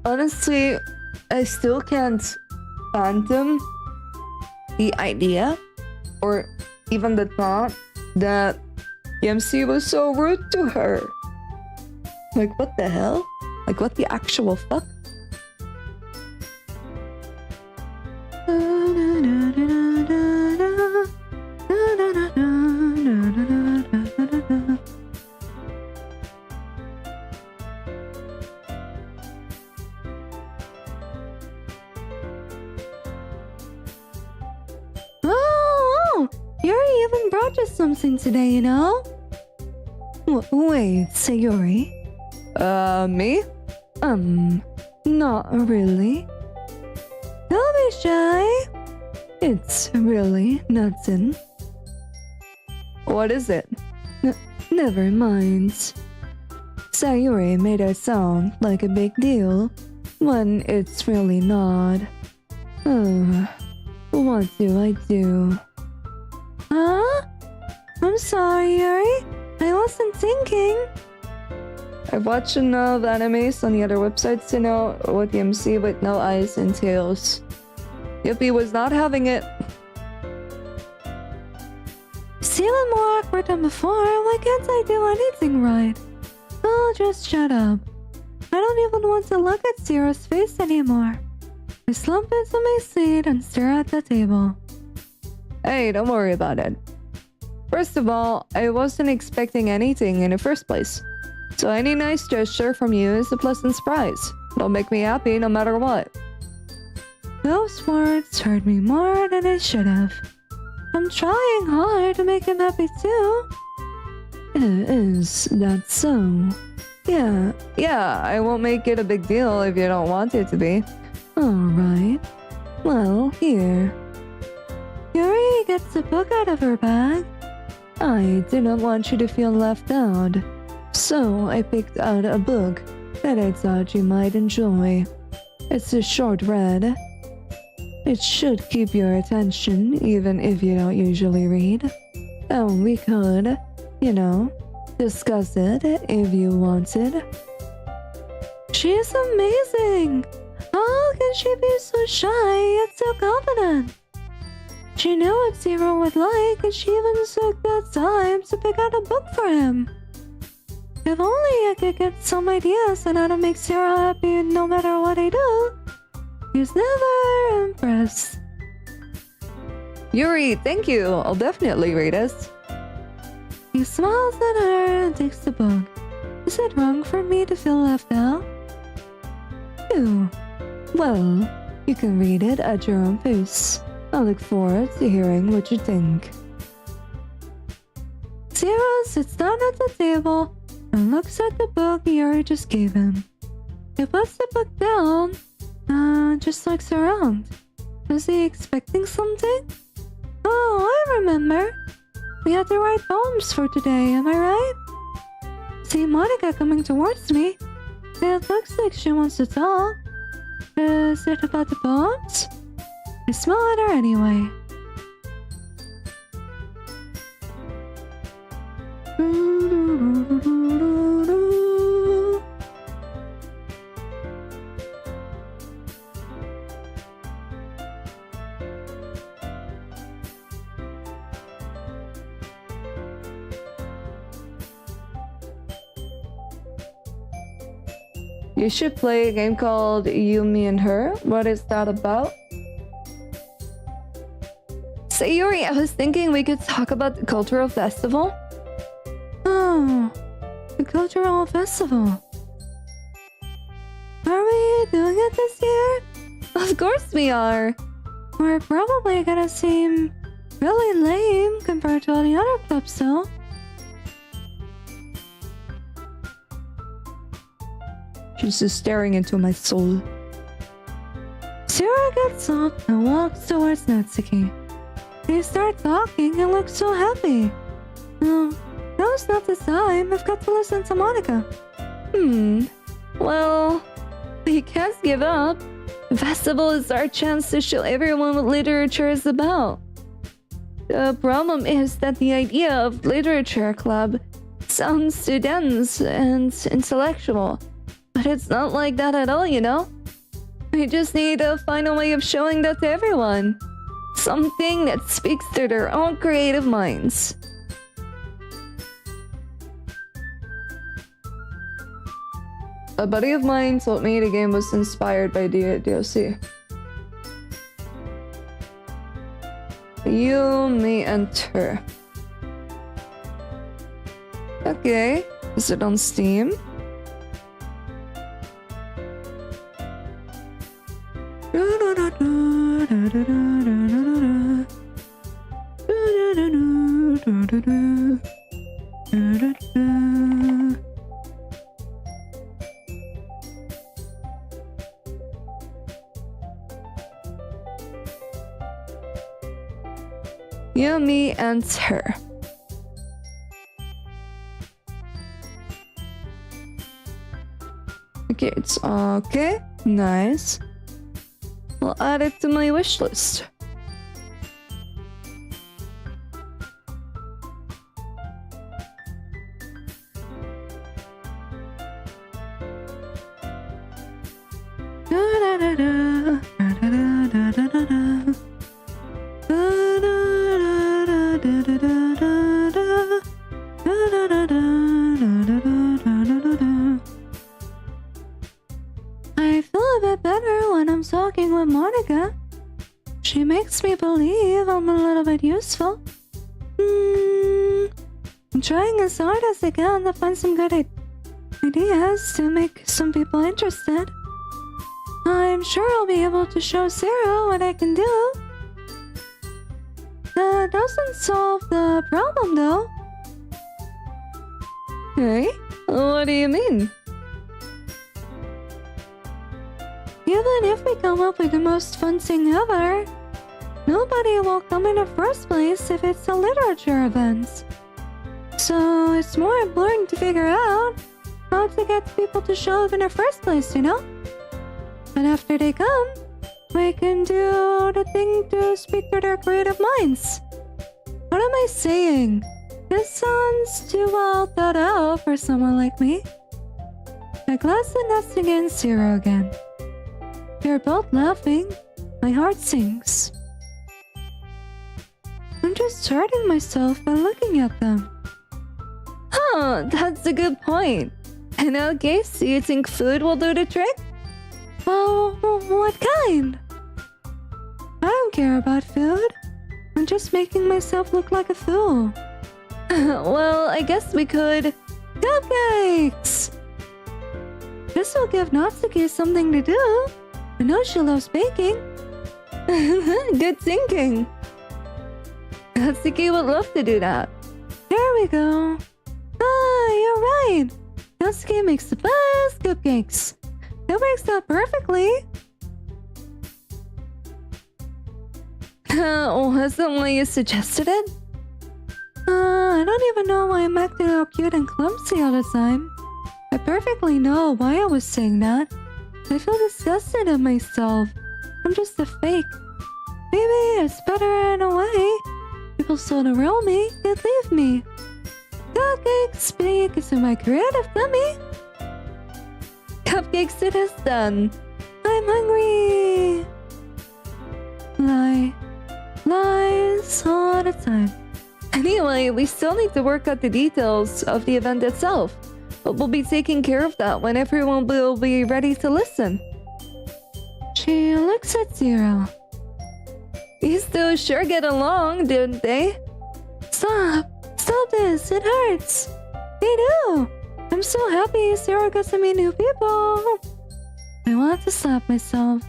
Honestly, I still can't fathom the idea or even the thought that MC was so rude to her. Like, what the hell? Like, what the actual fuck? Oh, Yuri even brought us something today, you know? Wait, Sayuri? Me? Not really. Don't be shy. It's really nothing. What is it? Never mind. Sayuri made it sound like a big deal when it's really not. What do I do? Huh? I'm sorry, Yuri. I wasn't thinking. I've watched enough animes on the other websites to know what the MC with no eyes entails. Yippee was not having it. It's even more awkward than before. Why can't I do anything right? Oh, just shut up. I don't even want to look at Zero's face anymore. I slump into my seat and stare at the table. Hey, don't worry about it. First of all, I wasn't expecting anything in the first place. So any nice gesture from you is a pleasant surprise. It'll make me happy no matter what. Those words hurt me more than they should have. I'm trying hard to make him happy too. Is that so? Yeah, I won't make it a big deal if you don't want it to be. Alright. Well, here. Yuri gets a book out of her bag. I didn't want you to feel left out. So I picked out a book that I thought you might enjoy. It's a short read. It should keep your attention even if you don't usually read. And we could, discuss it if you wanted. She's amazing! How can she be so shy yet so confident? She knew what Zero would like and she even took the time to pick out a book for him. If only I could get some ideas on how to make Zero happy no matter what I do. He's never impressed. Yuri, thank you. I'll definitely read it. He smiles at her and takes the book. Is it wrong for me to feel left out? Ew. Well, you can read it at your own pace. I look forward to hearing what you think. Zero sits down at the table and looks at the book Yuri just gave him. He puts the book down and just looks around. Was he expecting something? Oh, I remember. We had to write poems for today, am I right? See Monica coming towards me. It looks like she wants to talk. Is it about the poems? I smile at her anyway. You should play a game called You, Me, and Her. What is that about? Say, Yuri, I was thinking we could talk about the cultural festival. Oh, the cultural festival. Are we doing it this year? Of course we are. We're probably gonna seem really lame compared to all the other clubs, though. She's just staring into my soul. Zero gets up and walks towards Natsuki. They start talking and look so happy. No, now's not the time. I've got to listen to Monica. Well, we can't give up. The festival is our chance to show everyone what literature is about. The problem is that the idea of literature club sounds too dense and intellectual. But it's not like that at all, We just need to find a way of showing that to everyone. Something that speaks to their own creative minds. A buddy of mine told me the game was inspired by DDLC. You, me, and her. Okay, is it on Steam? You, me, and her. Okay, it's okay. Nice. I'll add it to my wish list. She makes me believe I'm a little bit useful. I'm trying as hard as I can to find some good ideas to make some people interested. I'm sure I'll be able to show Sarah what I can do. That doesn't solve the problem, though. Hey? What do you mean? Even if we come up with the most fun thing ever, nobody will come in the first place if it's a literature event. So it's more important to figure out how to get people to show up in the first place, you know? And after they come, we can do the thing to speak to their creative minds. What am I saying? This sounds too well thought out for someone like me. I glanced at Natsuki and Zero again. They're both laughing. My heart sinks. I'm just hurting myself by looking at them. Huh, that's a good point. In that case, do you think food will do the trick? Well, what kind? I don't care about food. I'm just making myself look like a fool. Well, I guess we could... Cupcakes! This will give Natsuki something to do. I know she loves baking. Good thinking. Natsuki would love to do that. There we go. Ah, you're right. Natsuki makes the best cupcakes. It works out perfectly. Wasn't why you suggested it? I don't even know why I'm acting all cute and clumsy all the time. I perfectly know why I was saying that. I feel disgusted at myself. I'm just a fake. Maybe it's better in a way. People saw the real me, they'd leave me. Cupcakes, because of my creative tummy. Cupcakes it is done. I'm hungry. Lies all the time. Anyway, we still need to work out the details of the event itself. But we'll be taking care of that when everyone will be ready to listen. She looks at Zero. These two sure get along, didn't they? Stop this, it hurts. They do. I'm so happy Zero got to meet new people. I want to slap myself.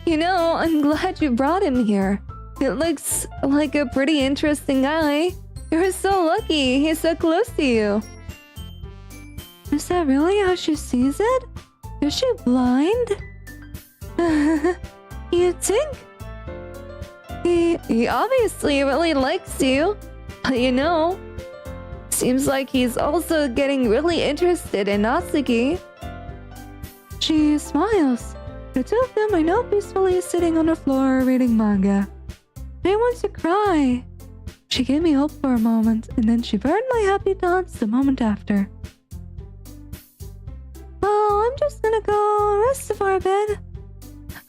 You know, I'm glad you brought him here. It looks like a pretty interesting guy. You're so lucky, he's so close to you. Is that really how she sees it? Is she blind? You think? He obviously really likes you. But you know, seems like he's also getting really interested in Natsuki. She smiles. The two of them are now peacefully sitting on the floor reading manga. I want to cry. She gave me hope for a moment, and then she burned my happy thoughts the moment after. Oh, I'm just gonna go rest for a bit.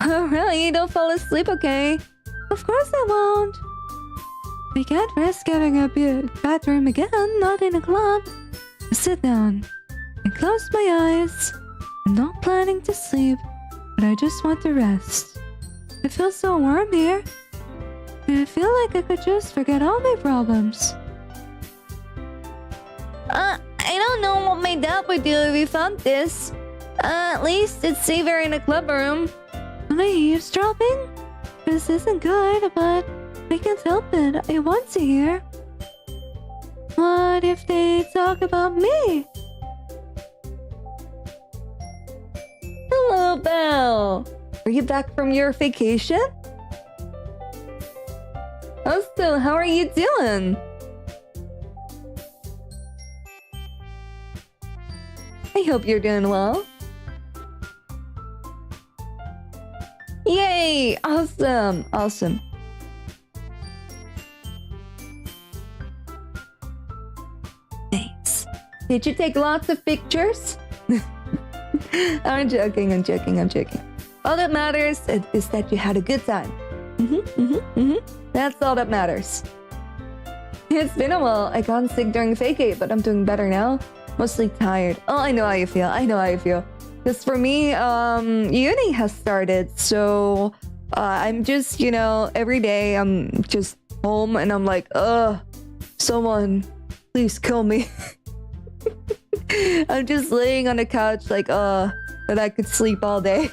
Alright, don't fall asleep, okay? Of course I won't. I can't risk having a bathroom again, not in a club. I sit down. I close my eyes. I'm not planning to sleep, but I just want to rest. It feels so warm here. I feel like I could just forget all my problems. I don't know what my dad would do if he found this. At least it's safer in a club room. Am I eavesdropping? This isn't good, but I can't help it. I want to hear. What if they talk about me? Hello, Belle. Are you back from your vacation? Also, how are you doing? I hope you're doing well. Yay! Awesome! Awesome. Thanks. Did you take lots of pictures? I'm joking. All that matters is that you had a good time. That's all that matters. It's been a while. I got sick during vacate, but I'm doing better now. Mostly tired. Oh, I know how you feel. Because for me, uni has started, so I'm just, every day I'm just home and I'm like, someone, please kill me. I'm just laying on the couch like, that I could sleep all day.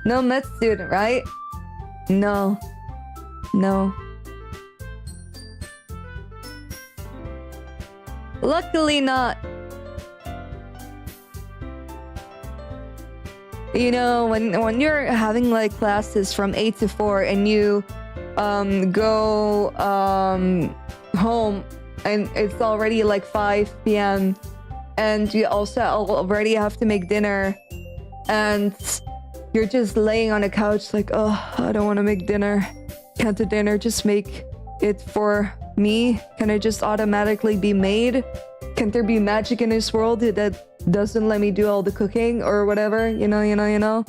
No med student, right? No. Luckily not. When you're having like classes from 8 to 4 and you go home and it's already like 5 p.m. and you also already have to make dinner and you're just laying on a couch like, I don't want to make dinner. Can't the dinner just make it for me? Can it just automatically be made? Can't there be magic in this world that doesn't let me do all the cooking or whatever? You know.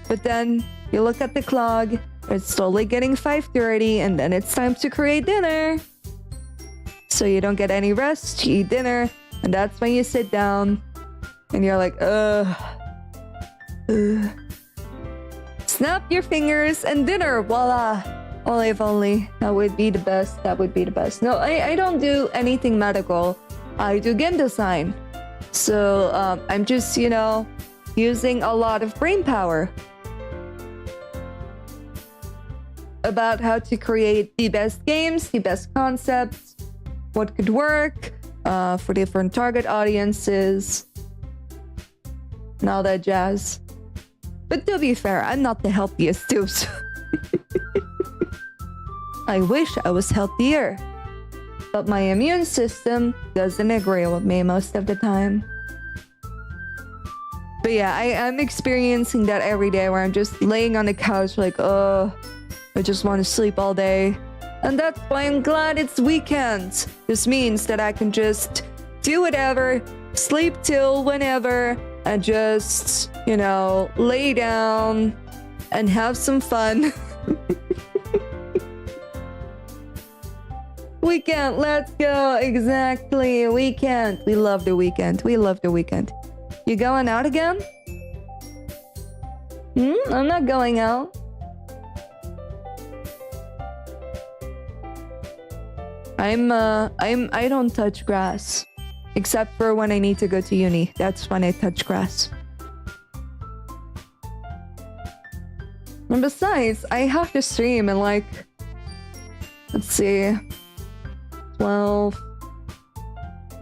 But then you look at the clock, it's slowly getting 5:30 and then it's time to create dinner. So you don't get any rest, you eat dinner, and that's when you sit down and you're like, snap your fingers and dinner, voila. Only if only. That would be the best. No, I don't do anything medical. I do game design. So I'm just, using a lot of brain power about how to create the best games, the best concepts, what could work for different target audiences, and all that jazz. But to be fair, I'm not the healthiest too, so I wish I was healthier. But my immune system doesn't agree with me most of the time. But yeah, I'm experiencing that every day where I'm just laying on the couch like, I just want to sleep all day. And that's why I'm glad it's weekend. This means that I can just do whatever, sleep till whenever, and just, lay down and have some fun. Weekend, let's go. Exactly, weekend. We love the weekend. You going out again? I'm not going out. I don't touch grass. Except for when I need to go to uni. That's when I touch grass. And besides, I have to stream in like, let's see, 12,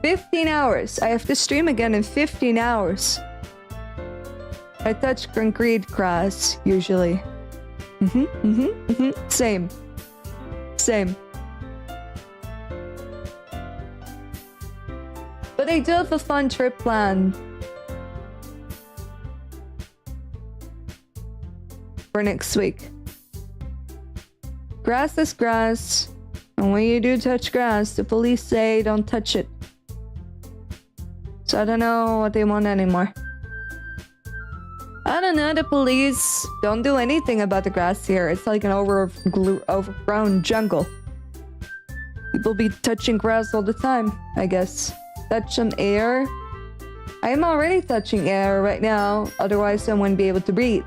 15 hours. I have to stream again in 15 hours. I touch concrete grass, usually. Same. But I do have a fun trip planned for next week. Grass is grass, and when you do touch grass, the police say don't touch it. So I don't know what they want anymore. I don't know, the police don't do anything about the grass here. It's like an overgrown jungle. People be touching grass all the time, I guess. Touch some air. I am already touching air right now, otherwise I wouldn't be able to breathe.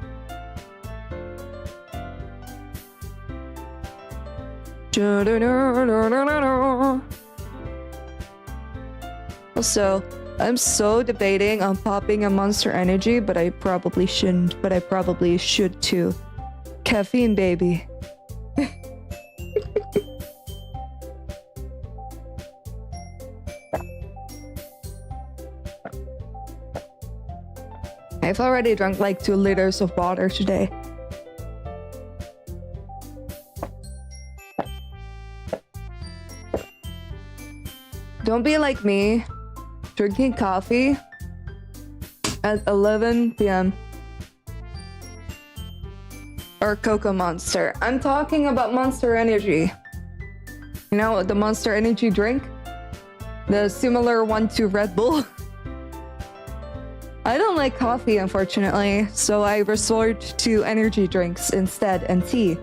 Also, I'm so debating on popping a Monster Energy, but I probably shouldn't, but I probably should too. Caffeine, baby. I've already drunk like 2 liters of water today. Don't be like me, drinking coffee at 11 p.m. or Cocoa Monster. I'm talking about Monster Energy. You know, the Monster Energy drink? The similar one to Red Bull. I don't like coffee, unfortunately, so I resort to energy drinks instead and tea.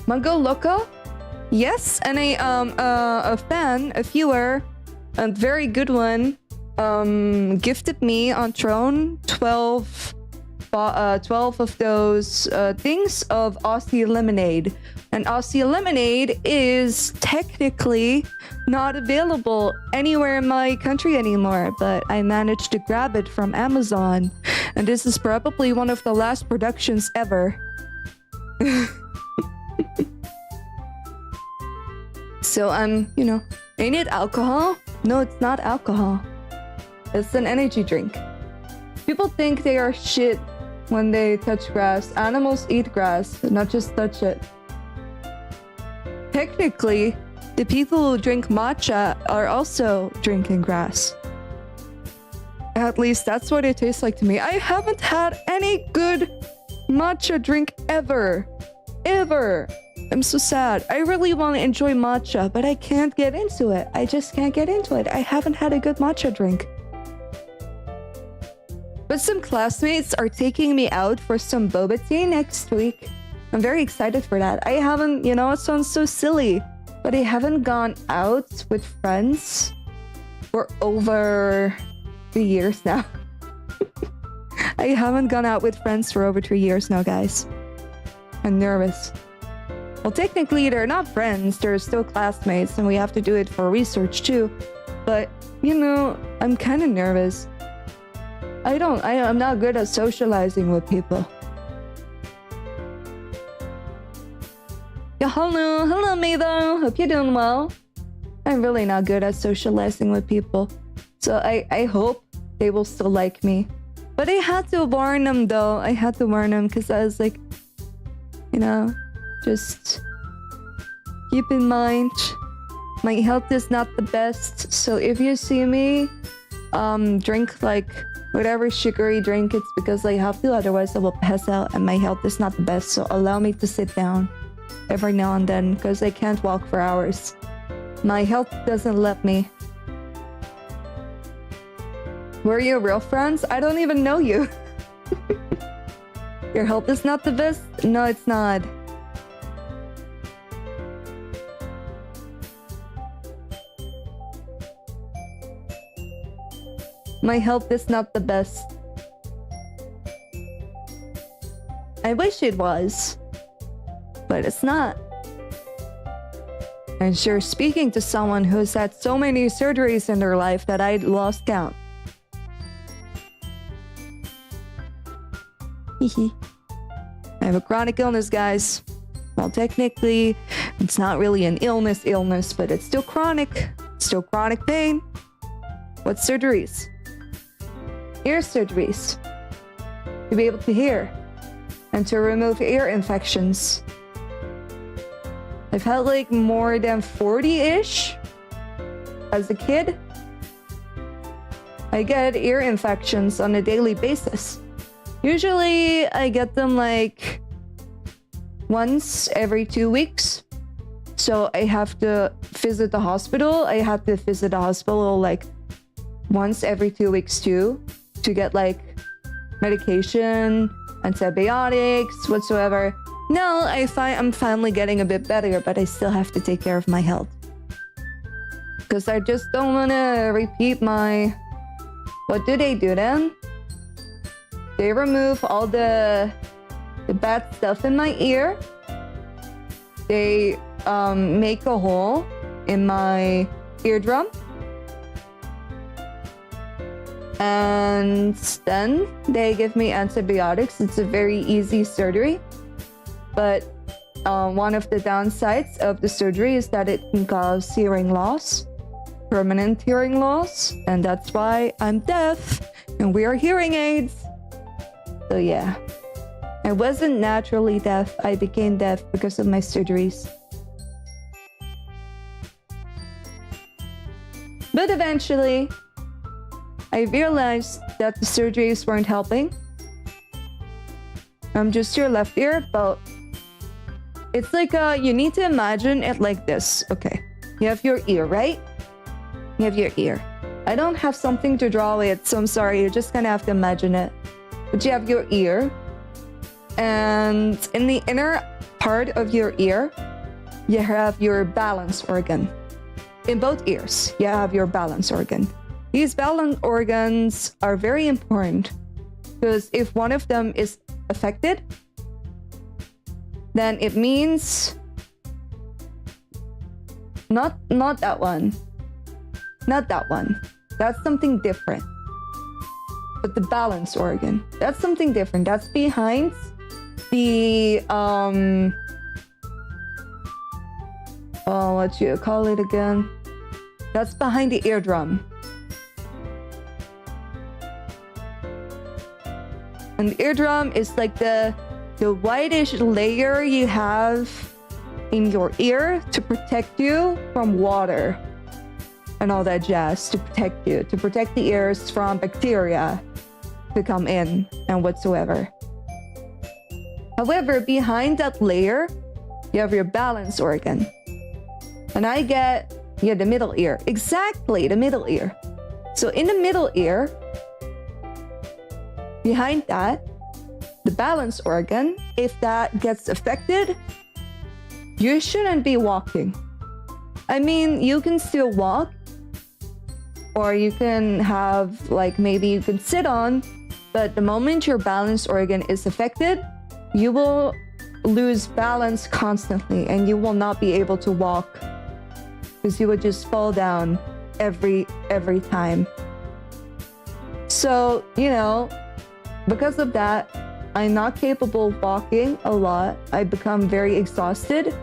Mango Loco? Yes, and a fan, a viewer, a very good one, gifted me on Throne 12 of those things of Aussie lemonade. And Aussie lemonade is technically not available anywhere in my country anymore, but I managed to grab it from Amazon. And this is probably one of the last productions ever. So you know, ain't it alcohol? No, it's not alcohol. It's an energy drink. People think they are shit when they touch grass. Animals eat grass, not just touch it. Technically, the people who drink matcha are also drinking grass. At least that's what it tastes like to me. I haven't had any good matcha drink ever. Ever. I'm so sad. I really want to enjoy matcha, but I can't get into it. I just can't get into it. I haven't had a good matcha drink. But some classmates are taking me out for some boba tea next week. I'm very excited for that. I haven't, you know, it sounds so silly, but I haven't gone out with friends for over 3 years now. I haven't gone out with friends for over 3 years now, guys. I'm nervous. Well, technically, they're not friends. They're still classmates, and we have to do it for research too. But, you know, I'm kind of nervous. I'm not good at socializing with people. Yeah, hello, Mabel. Hope you're doing well. I'm really not good at socializing with people. So I hope they will still like me. But I had to warn them, though. I had to warn them because I was like, you know, just keep in mind, my health is not the best. So if you see me drink like whatever sugary drink, it's because I have to, otherwise I will pass out, and my health is not the best. So allow me to sit down every now and then because I can't walk for hours. My health doesn't let me. Were you real friends? I don't even know you. Your health is not the best? No, it's not. My health is not the best. I wish it was, but it's not. And sure, speaking to someone who's had so many surgeries in their life that I lost count. I have a chronic illness, guys. Well, technically, it's not really an illness, but it's still chronic. Still chronic pain. What surgeries? Ear surgeries. To be able to hear. And to remove ear infections. I've had like more than 40-ish as a kid. I get ear infections on a daily basis. Usually I get them like once every 2 weeks. So I have to visit the hospital. I had to visit the hospital like once every 2 weeks too, to get like medication, antibiotics, whatsoever. Now I'm finally getting a bit better, but I still have to take care of my health. Because I just don't want to repeat my... What do they do then? They remove all the bad stuff in my ear. They make a hole in my eardrum. And then they give me antibiotics. It's a very easy surgery. But one of the downsides of the surgery is that it can cause hearing loss, permanent hearing loss, and that's why I'm deaf and we are hearing aids. So yeah, I wasn't naturally deaf. I became deaf because of my surgeries. But eventually, I realized that the surgeries weren't helping. I'm just your left ear, but it's like you need to imagine it like this. Okay, you have your ear, right? You have your ear. I don't have something to draw with, so I'm sorry. You're just gonna have to imagine it. But you have your ear, and in the inner part of your ear, you have your balance organ. In both ears, you have your balance organ. These balance organs are very important because if one of them is affected, then it means not that one. Not that one. That's something different. But the balance organ, that's something different. That's behind the what you call it again? That's behind the eardrum. And the eardrum is like the whitish layer you have in your ear to protect you from water and all that jazz, to protect the ears from bacteria to come in and whatsoever. However, behind that layer, you have your balance organ. And I get, the middle ear. Exactly, the middle ear. So in the middle ear, behind that, the balance organ, if that gets affected, you shouldn't be walking. I mean, you can still walk, or you can have, like, maybe you can sit on, but the moment your balance organ is affected, you will lose balance constantly and you will not be able to walk because you would just fall down every time. So, you know, because of that, I'm not capable of walking a lot. I become very exhausted.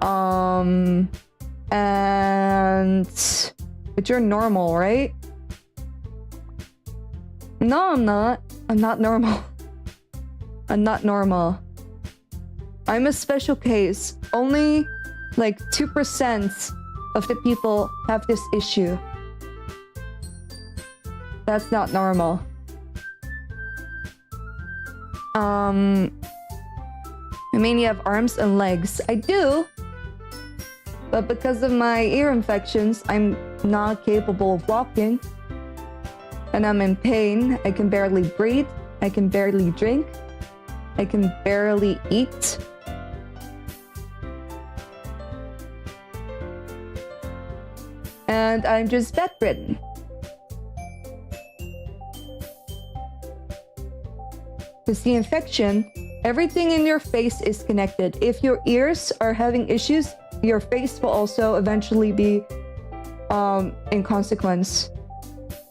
And but you're normal, right? No, I'm not. I'm not normal. I'm not normal. I'm a special case. Only like 2% of the people have this issue. That's not normal. I mean, you have arms and legs. I do. But because of my ear infections, I'm not capable of walking. And I'm in pain. I can barely breathe. I can barely drink. I can barely eat. And I'm just bedridden. Because the infection, everything in your face is connected. If your ears are having issues, your face will also eventually be in consequence.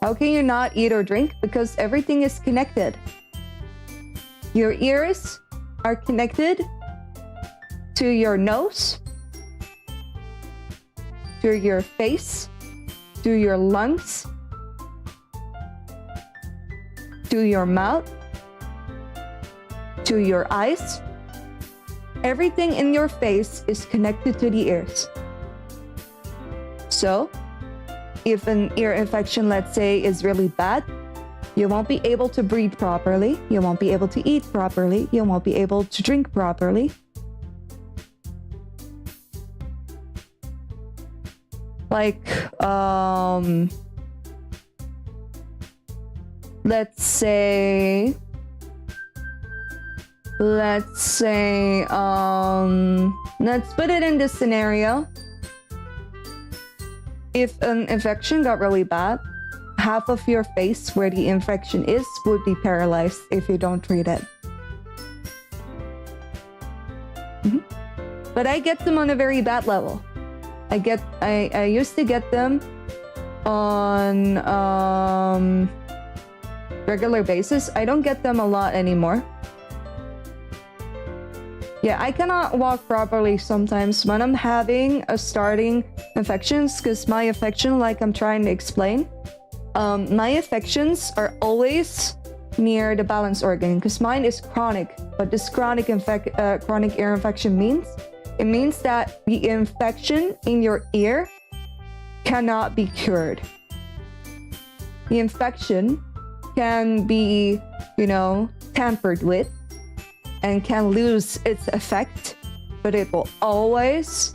How can you not eat or drink? Because everything is connected. Your ears are connected to your nose, to your face, to your lungs, to your mouth, to your eyes. Everything in your face is connected to the ears. So, if an ear infection, let's say, is really bad, you won't be able to breathe properly, you won't be able to eat properly, you won't be able to drink properly. Like, let's say, let's put it in this scenario. If an infection got really bad, half of your face where the infection is would be paralyzed if you don't treat it. But I get them on a very bad level. I used to get them on regular basis. I don't get them a lot anymore. Yeah, I cannot walk properly sometimes when I'm having a starting infections, because my infection, like I'm trying to explain, my infections are always near the balance organ, because mine is chronic. What this chronic ear infection means? It means that the infection in your ear cannot be cured. The infection can be, you know, tampered with and can lose its effect, but it will always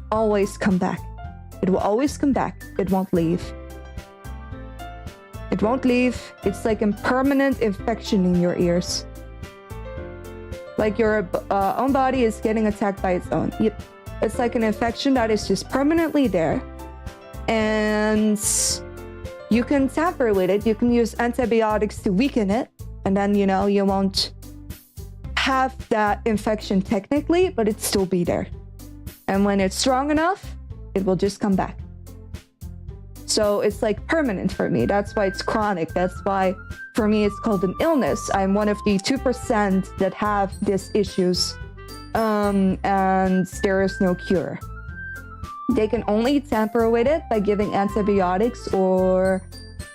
come back. It will always come back. It won't leave. It won't leave. It's like a permanent infection in your ears. Like your own body is getting attacked by its own. Yep. It's like an infection that is just permanently there. And you can tamper with it. You can use antibiotics to weaken it, and then, you know, you won't have that infection technically, but it still be there. And when it's strong enough, it will just come back. So it's like permanent for me. That's why it's chronic. That's why for me it's called an illness. I'm one of the 2% that have these issues, and there is no cure. They can only tamper with it by giving antibiotics or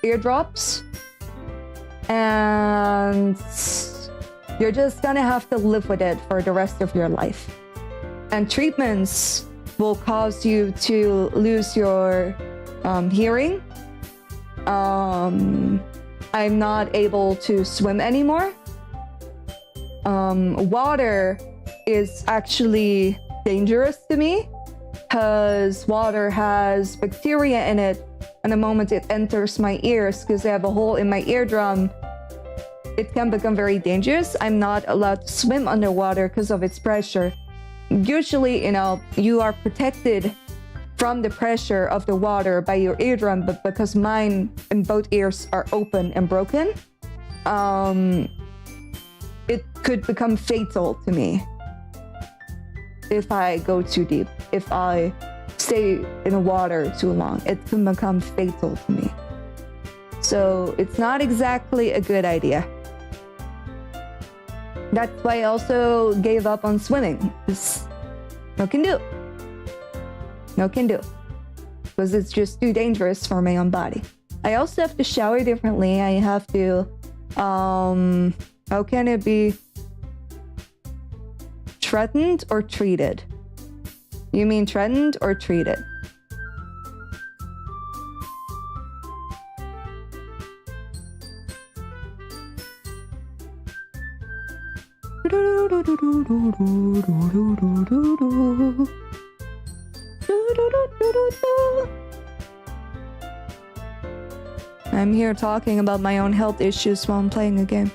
eardrops, and you're just gonna have to live with it for the rest of your life. And treatments will cause you to lose your hearing. I'm not able to swim anymore. Water is actually dangerous to me because water has bacteria in it, and the moment it enters my ears, because I have a hole in my eardrum, it can become very dangerous. I'm not allowed to swim underwater because of its pressure. Usually, you know, you are protected from the pressure of the water by your eardrum, but because mine in both ears are open and broken, it could become fatal to me if I go too deep. If I stay in the water too long, it can become fatal to me. So it's not exactly a good idea. That's why I also gave up on swimming. No can do. No can do. Because it's just too dangerous for my own body. I also have to shower differently. I have to, how can it be? Threatened or treated? You mean threatened or treated? I'm here talking about my own health issues while I'm playing a game.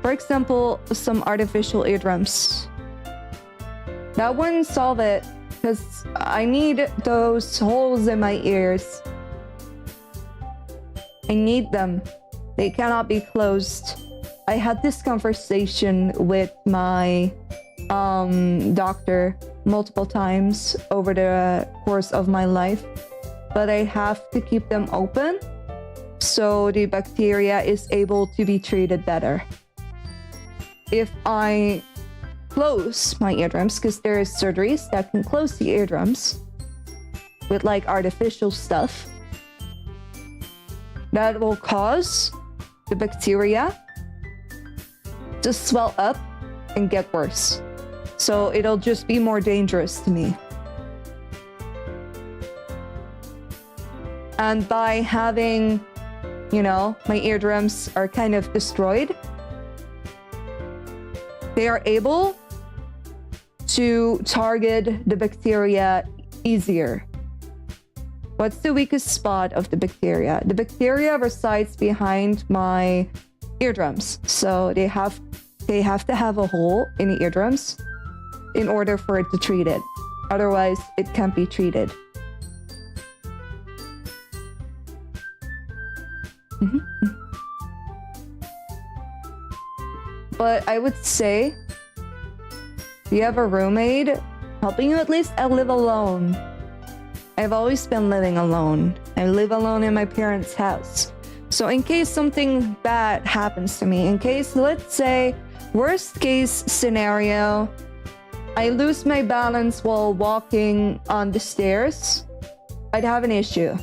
For example, some artificial eardrums. That wouldn't solve it, because I need those holes in my ears. I need them. They cannot be closed. I had this conversation with my doctor multiple times over the course of my life, but I have to keep them open so the bacteria is able to be treated better. If I close my eardrums, because there is surgeries that can close the eardrums with like artificial stuff, that will cause the bacteria to swell up and get worse. So it'll just be more dangerous to me. And by having, you know, my eardrums are kind of destroyed, they are able to target the bacteria easier. What's the weakest spot of the bacteria? The bacteria resides behind my eardrums. So they have to have a hole in the eardrums in order for it to treat it. Otherwise, it can't be treated. But I would say, if you have a roommate helping you, at least I live alone. I've always been living alone. I live alone in my parents' house. So in case something bad happens to me, in case, let's say, worst case scenario, I lose my balance while walking on the stairs, I'd have an issue.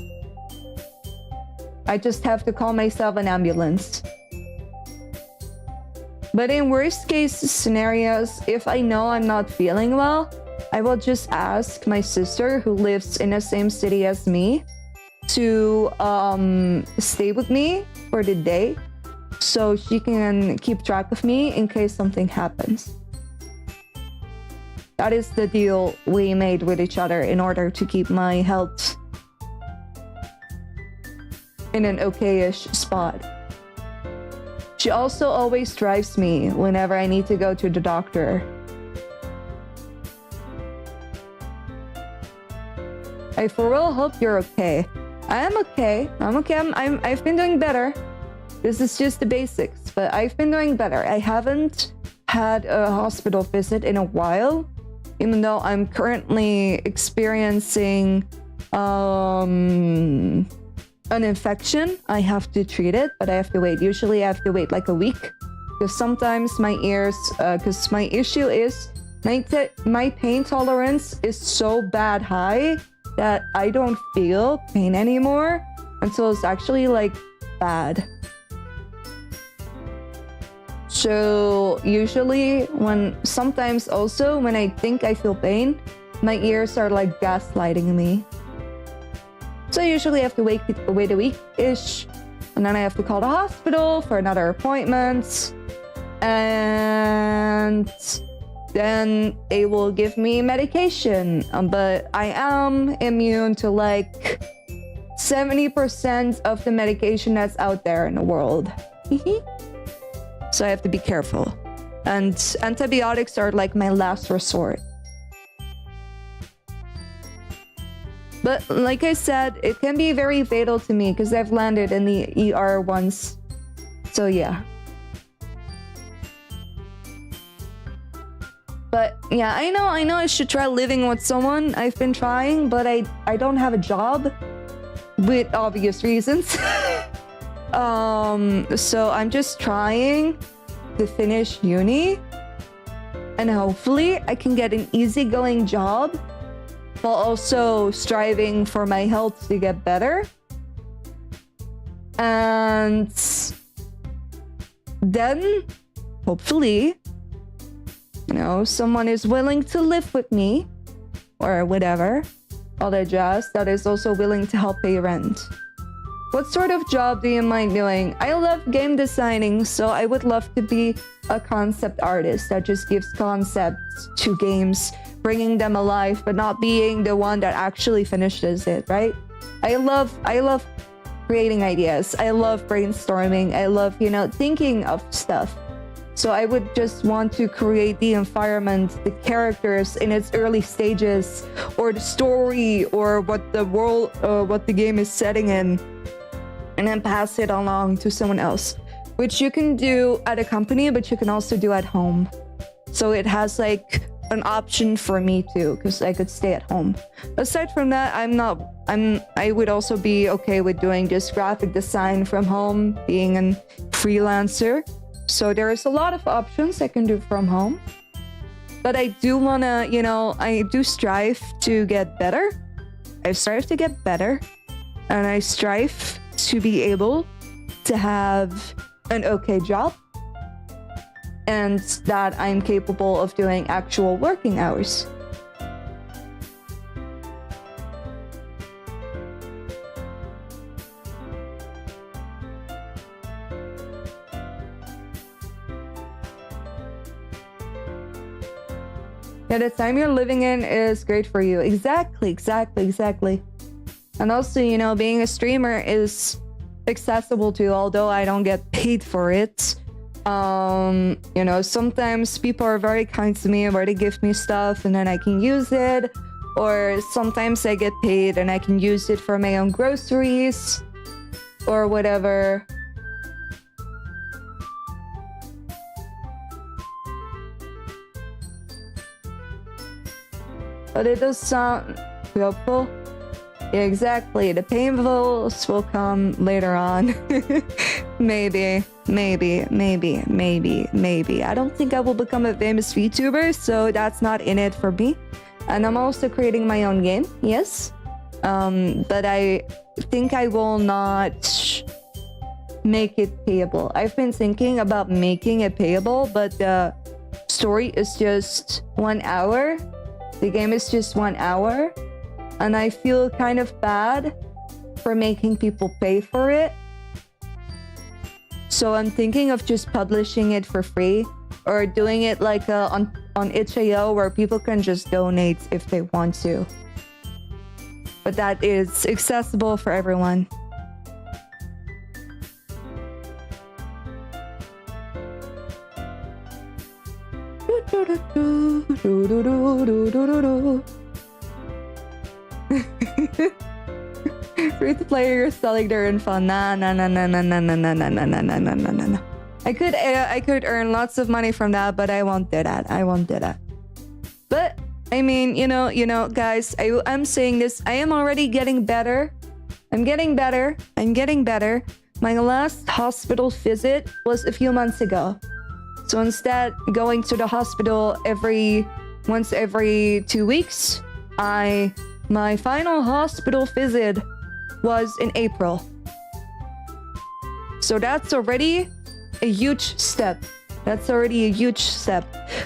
I just have to call myself an ambulance. But in worst case scenarios, if I know I'm not feeling well, I will just ask my sister, who lives in the same city as me, to stay with me for the day so she can keep track of me in case something happens. That is the deal we made with each other in order to keep my health in an okay-ish spot. She also always drives me whenever I need to go to the doctor. I for real hope you're okay. I am okay. I'm okay. I've been doing better. This is just the basics, but I've been doing better. I haven't had a hospital visit in a while, even though I'm currently experiencing an infection. I have to treat it, but I have to wait. Usually I have to wait like a week, because sometimes my ears, because my issue is my pain tolerance is so bad high that I don't feel pain anymore until it's actually like bad. So usually sometimes also when I think I feel pain, my ears are like gaslighting me. So I usually have to wait a week-ish, and then I have to call the hospital for another appointment, and then they will give me medication. But I am immune to like 70% of the medication that's out there in the world. So I have to be careful. And antibiotics are like my last resort. But like I said, it can be very fatal to me because I've landed in the ER once. So yeah. But yeah, I know I should try living with someone. I've been trying, but I don't have a job. With obvious reasons. So I'm just trying to finish uni. And hopefully I can get an easygoing job while also striving for my health to get better. And then, hopefully, someone is willing to live with me or whatever, all that jazz, that is also willing to help pay rent. What sort of job do you mind doing? I love game designing, so I would love to be a concept artist that just gives concepts to games, bringing them alive, but not being the one that actually finishes it, right? I love creating ideas. I love brainstorming. I love, thinking of stuff. So I would just want to create the environment, the characters in its early stages, or the story, or what the world, what the game is setting in, and then pass it along to someone else, which you can do at a company, but you can also do at home. So it has like an option for me too, because I could stay at home. Aside from that, I would also be okay with doing just graphic design from home, being a freelancer. So there's a lot of options I can do from home. But I do wanna, I do strive to get better. I strive to get better. And I strive to be able to have an okay job. And that I'm capable of doing actual working hours. Yeah, the time you're living in is great for you. Exactly. And also, being a streamer is accessible too, although I don't get paid for it. Sometimes people are very kind to me where they give me stuff and then I can use it. Or sometimes I get paid and I can use it for my own groceries or whatever. But it does sound helpful. Yeah, exactly. The painfuls will come later on. Maybe. I don't think I will become a famous VTuber, so that's not in it for me. And I'm also creating my own game, yes. But I think I will not make it payable. I've been thinking about making it payable, but the story is just 1 hour. The game is just 1 hour. And I feel kind of bad for making people pay for it. So I'm thinking of just publishing it for free or doing it like on itch.io where people can just donate if they want to. But that is accessible for everyone. Free to players selling their info. Nah. I could earn lots of money from that, but I won't do that. But I mean, you know, guys, I'm saying this. I am already getting better. I'm getting better. My last hospital visit was a few months ago. So instead going to the hospital once every 2 weeks, my final hospital visit was in April. So that's already a huge step.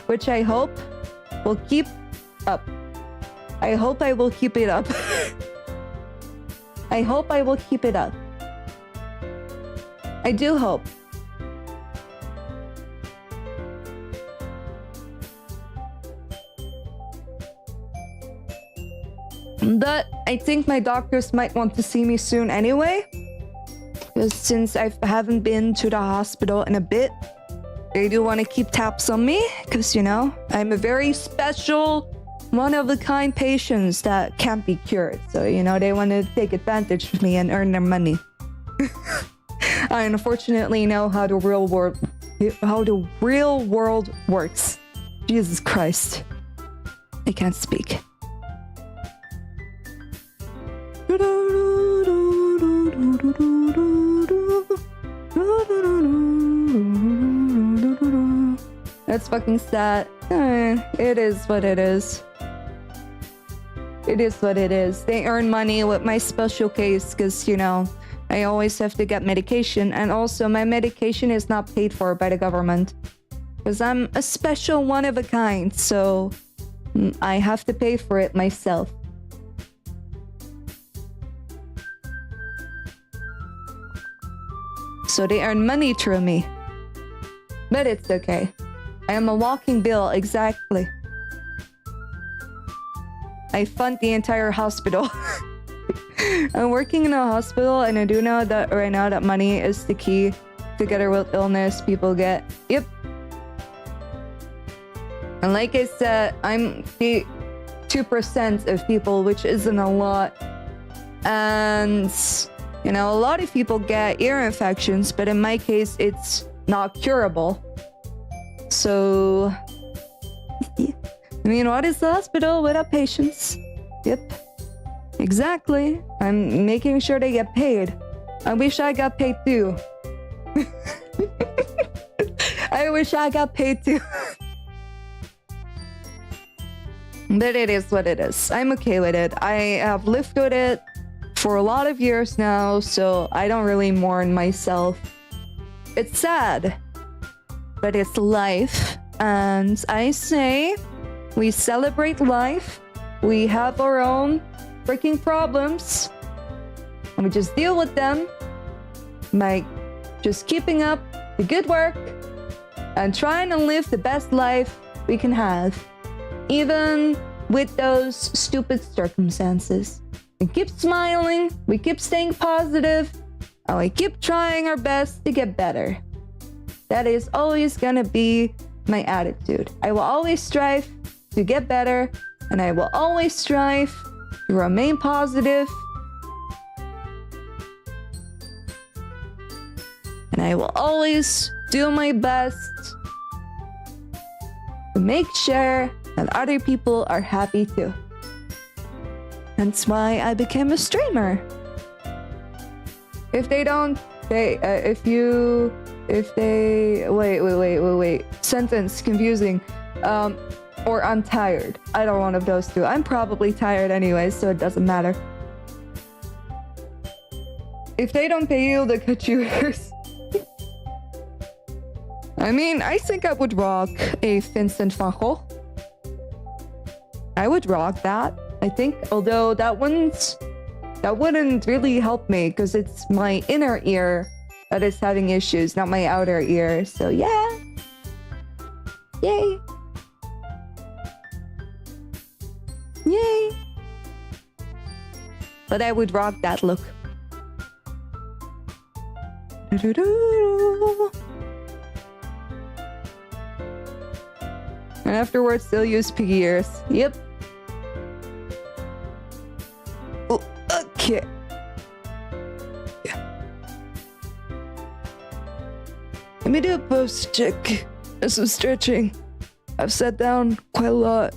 Which I hope will keep up. I hope I will keep it up. I do hope. But I think my doctors might want to see me soon anyway. Because since I haven't been to the hospital in a bit, they do want to keep tabs on me. Because, you know, I'm a very special, one-of-a-kind patient that can't be cured. So, you know, they want to take advantage of me and earn their money. I unfortunately know how the real world works. Jesus Christ. I can't speak. That's fucking sad. It is what it is. They earn money with my special case because, you know, I always have to get medication, and also my medication is not paid for by the government because I'm a special one of a kind, so I have to pay for it myself. So they earn money through me. But it's okay. I am a walking bill, exactly. I fund the entire hospital. I'm working in a hospital, and I do know that right now that money is the key. Together with illness, people get. Yep. And like I said, I'm the 2% of people, which isn't a lot. And, you know, a lot of people get ear infections, but in my case, it's not curable. So, I mean, what is the hospital without patients? Yep. Exactly. I'm making sure they get paid. I wish I got paid too. I wish I got paid too. But it is what it is. I'm okay with it. I have lived with it for a lot of years now, so I don't really mourn myself. It's sad, but it's life. And I say we celebrate life. We have our own freaking problems, and we just deal with them by just keeping up the good work and trying to live the best life we can have, even with those stupid circumstances. We keep smiling, we keep staying positive, and we keep trying our best to get better. That is always gonna be my attitude. I will always strive to get better, and I will always strive to remain positive, and I will always do my best to make sure that other people are happy too. That's why I became a streamer. If they don't, wait, sentence confusing. Or I'm tired. I don't want one of those two. I'm probably tired anyway, so it doesn't matter. If they don't pay you, they'll cut you ears. I mean, I think I would rock a Vincent van Gogh. I would rock that, I think. Although that wouldn't really help me, because it's my inner ear that is having issues, not my outer ear. So yeah. Yay. Yay! But I would rock that look. And afterwards, they'll use piggy ears. Yep. Oh, okay. Let me do a post check and some stretching. I've sat down quite a lot.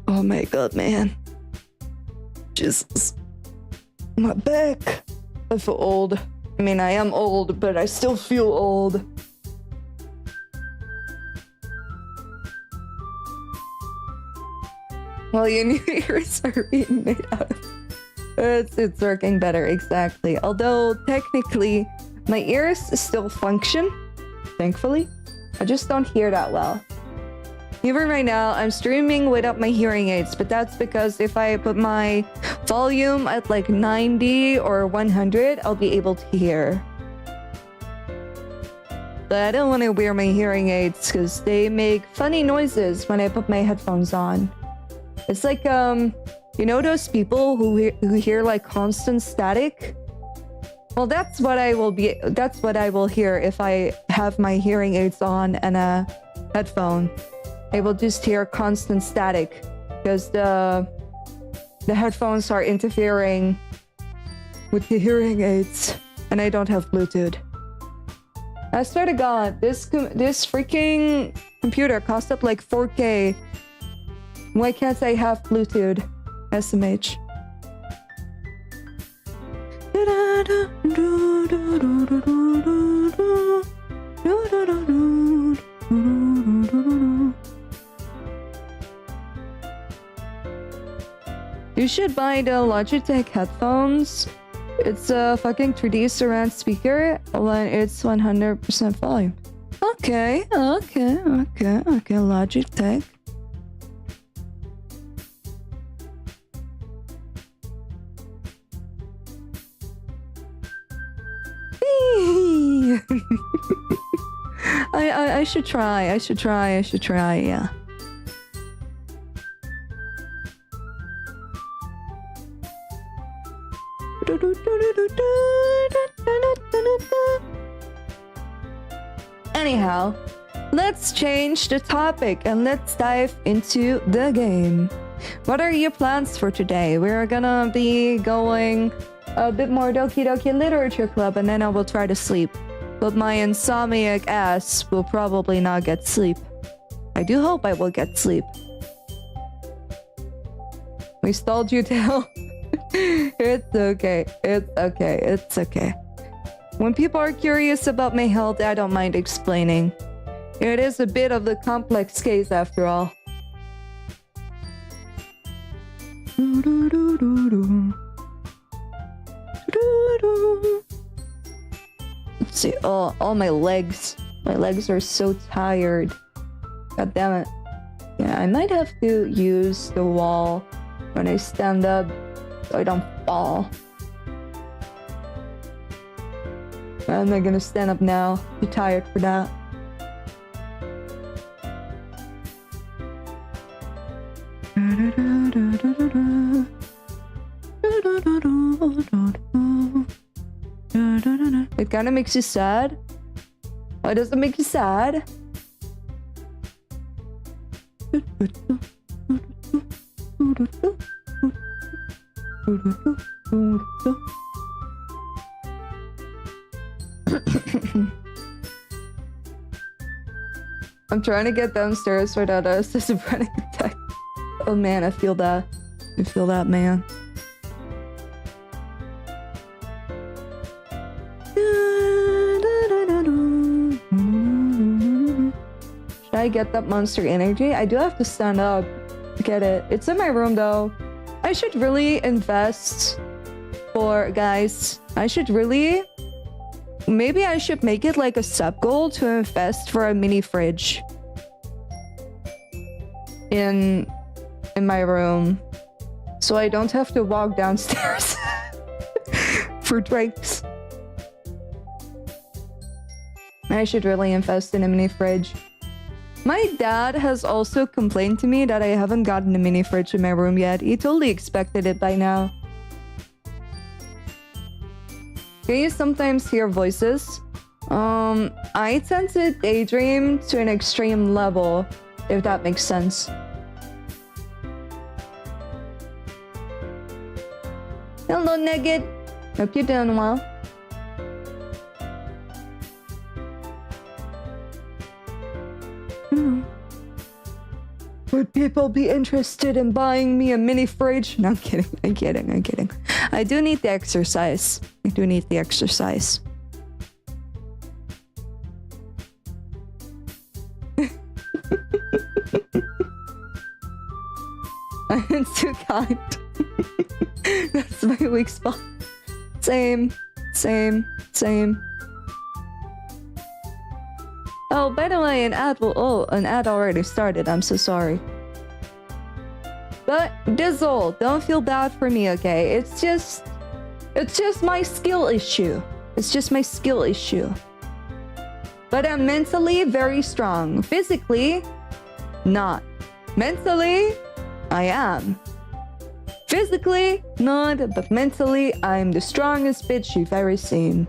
Oh my god, man. Jesus. My back. I feel old. I mean, I am old, but I still feel old. Well, your new ears are being made out of. It's working better, exactly. Although, technically, my ears still function, thankfully. I just don't hear that well. Even right now, I'm streaming without my hearing aids, but that's because if I put my volume at like 90 or 100, I'll be able to hear. But I don't want to wear my hearing aids because they make funny noises when I put my headphones on. It's like, you know those people who hear like constant static? Well, that's what I will hear if I have my hearing aids on and a headphone. I will just hear constant static because the headphones are interfering with the hearing aids and I don't have Bluetooth. I swear to God, this freaking computer cost up like 4K. Why can't I have Bluetooth? SMH. You should buy the Logitech headphones. It's a fucking 3D surround speaker when it's 100% volume. Okay, Logitech. I should try, yeah. Anyhow, let's change the topic and let's dive into the game. What are your plans for today? We're gonna be going a bit more Doki Doki Literature Club and then I will try to sleep. But my insomniac ass will probably not get sleep. I do hope I will get sleep. We stalled you down. It's okay. When people are curious about my health, I don't mind explaining. It is a bit of the complex case after all. Let's see. Oh, all my legs. My legs are so tired. God damn it. Yeah, I might have to use the wall when I stand up so I don't fall. I'm not gonna stand up now. Too tired for that. It kind of makes you sad. Why does it make you sad? I'm trying to get downstairs without a schizophrenic attack. Oh man, I feel that. I feel that, man. Should I get that monster energy? I do have to stand up to get it. It's in my room though. I should really invest for guys. Maybe I should make it like a sub goal to invest for a mini fridge in my room, so I don't have to walk downstairs for drinks. I should really invest in a mini fridge. My dad has also complained to me that I haven't gotten a mini fridge in my room yet. He totally expected it by now. Can you sometimes hear voices? I tend to daydream to an extreme level, if that makes sense. Hello, Nugget. Hope you're doing well. Would people be interested in buying me a mini fridge? No, I'm kidding. I'm kidding. I do need the exercise. I'm too kind. That's my weak spot. Same. Oh, by the way, an ad already started. I'm so sorry. But Dizzle, don't feel bad for me, okay? It's just my skill issue. But I'm mentally very strong. Physically, not. Mentally, I am. Physically, not, but mentally, I'm the strongest bitch you've ever seen.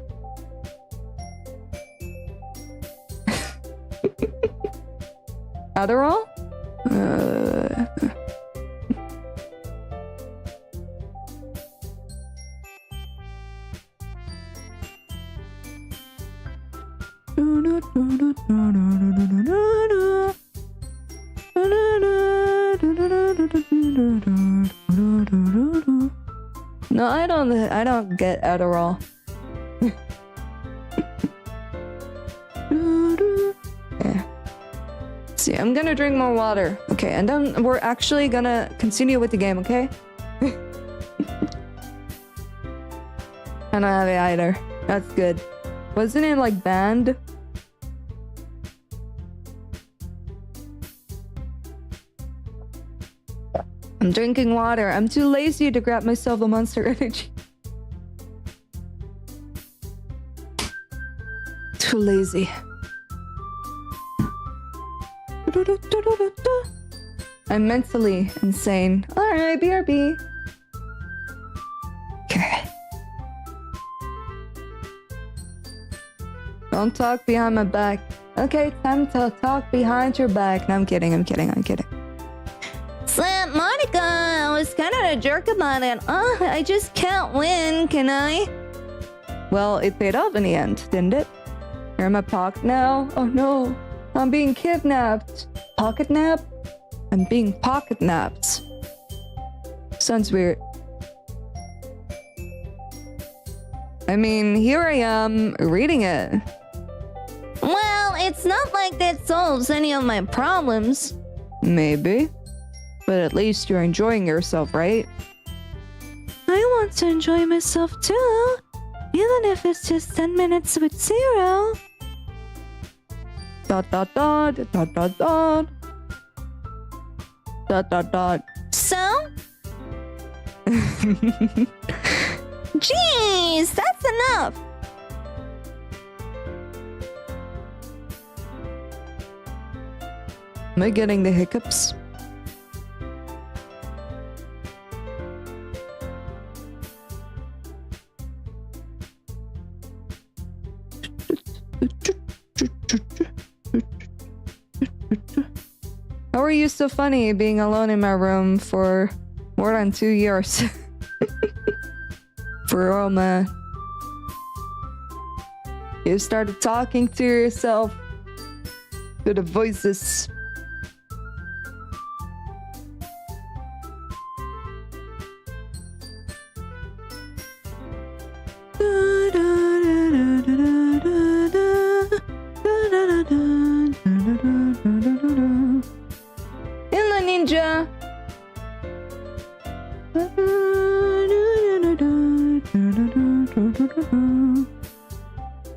Adderall? No, I don't get Adderall. Yeah. See, I'm gonna drink more water. Okay, and then we're actually gonna continue with the game, okay? I don't have it either. That's good. Wasn't it like banned? I'm drinking water. I'm too lazy to grab myself a Monster Energy. Too lazy. I'm mentally insane. Alright, BRB. Okay. Don't talk behind my back. Okay, time to talk behind your back. No, I'm kidding. Slap Monica, I was kind of a jerk about it. I just can't win, can I? Well, it paid off in the end, didn't it? You're in my pocket now. Oh no, I'm being kidnapped. Pocket nap? I'm being pocket napped. Sounds weird. I mean, here I am, reading it. Well, it's not like that solves any of my problems. Maybe. But at least you're enjoying yourself, right? I want to enjoy myself too. Even if it's just 10 minutes with Zero. ... So? Jeez, that's enough. Am I getting the hiccups? How are you so funny being alone in my room for more than 2 years? For real, man. You started talking to yourself, to the voices. Ninja.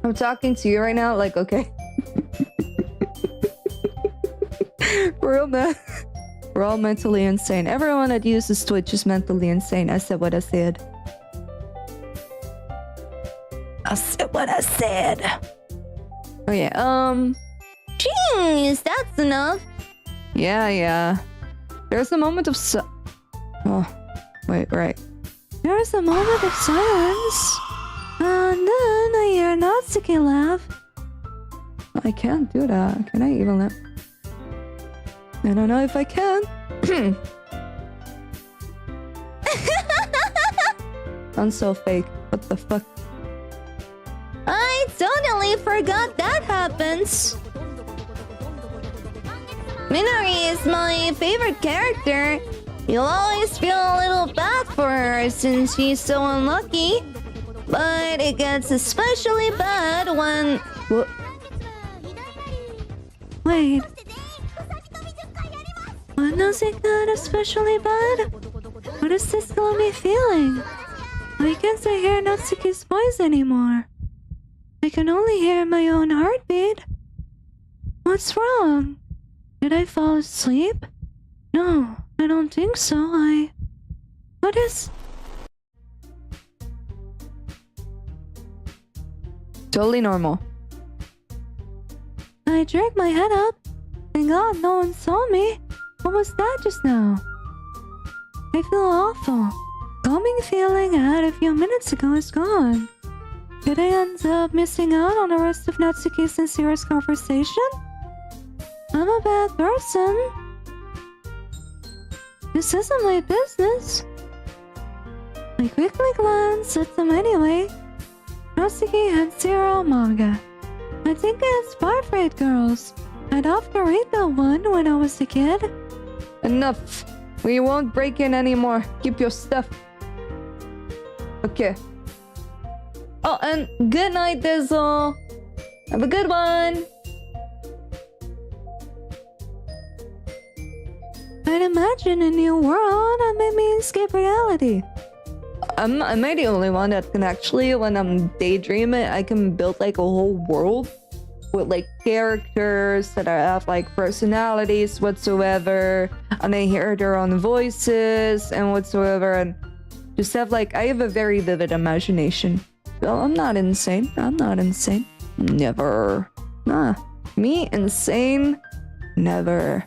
I'm talking to you right now, like, okay. For real, man. We're all mentally insane. Everyone that uses Twitch is mentally insane. I said what I said. Oh yeah, Jeez, that's enough. Yeah. There's a moment of oh, wait, right. There's a moment of silence. And then I hear Natsuki laugh. I can't do that. Can I even laugh? I don't know if I can. I'm so fake. What the fuck? I totally forgot that happens. Minori is my favorite character. You'll always feel a little bad for her since she's so unlucky. But it gets especially bad when... What? Wait. When does it get especially bad? What is this got me feeling? Why can't I hear Natsuki's voice anymore? I can only hear my own heartbeat. What's wrong? Did I fall asleep? No, I don't think so. What is... Totally normal. I jerked my head up. Thank God no one saw me. What was that just now? I feel awful. Calming feeling I had a few minutes ago is gone. Did I end up missing out on the rest of Natsuki's and Sierra's conversation? I'm a bad person. This isn't my business. I quickly glanced at them anyway. Natsuki had zero manga. I think it's 5-rate girls. I'd often read that one when I was a kid. Enough. We won't break in anymore. Keep your stuff. Okay. Oh, and good night, Dizzle. Have a good one. I'd imagine a new world that made me escape reality. Am I the only one that can actually, when I'm daydreaming, I can build like a whole world with like characters that have like personalities whatsoever, and I hear their own voices and whatsoever, and just have like, I have a very vivid imagination. Well, I'm not insane. I'm not insane. Never. Nah. Me insane? Never.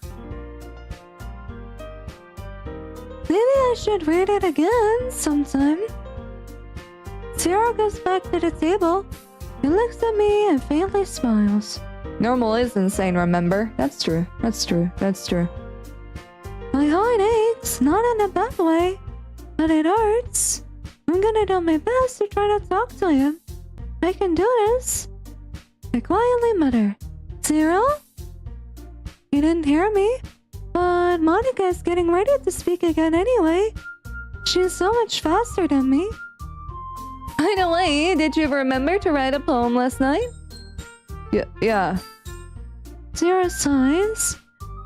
Maybe I should read it again sometime. Sierra goes back to the table. He looks at me and faintly smiles. Normal is insane, remember? That's true. That's true. That's true. My heart aches, not in a bad way, but it hurts. I'm gonna do my best to try to talk to him. I can do this. I quietly mutter, Zero? He didn't hear me, but Monica is getting ready to speak again anyway. She's so much faster than me. By the way, did you remember to write a poem last night? Yeah. Zero sighs.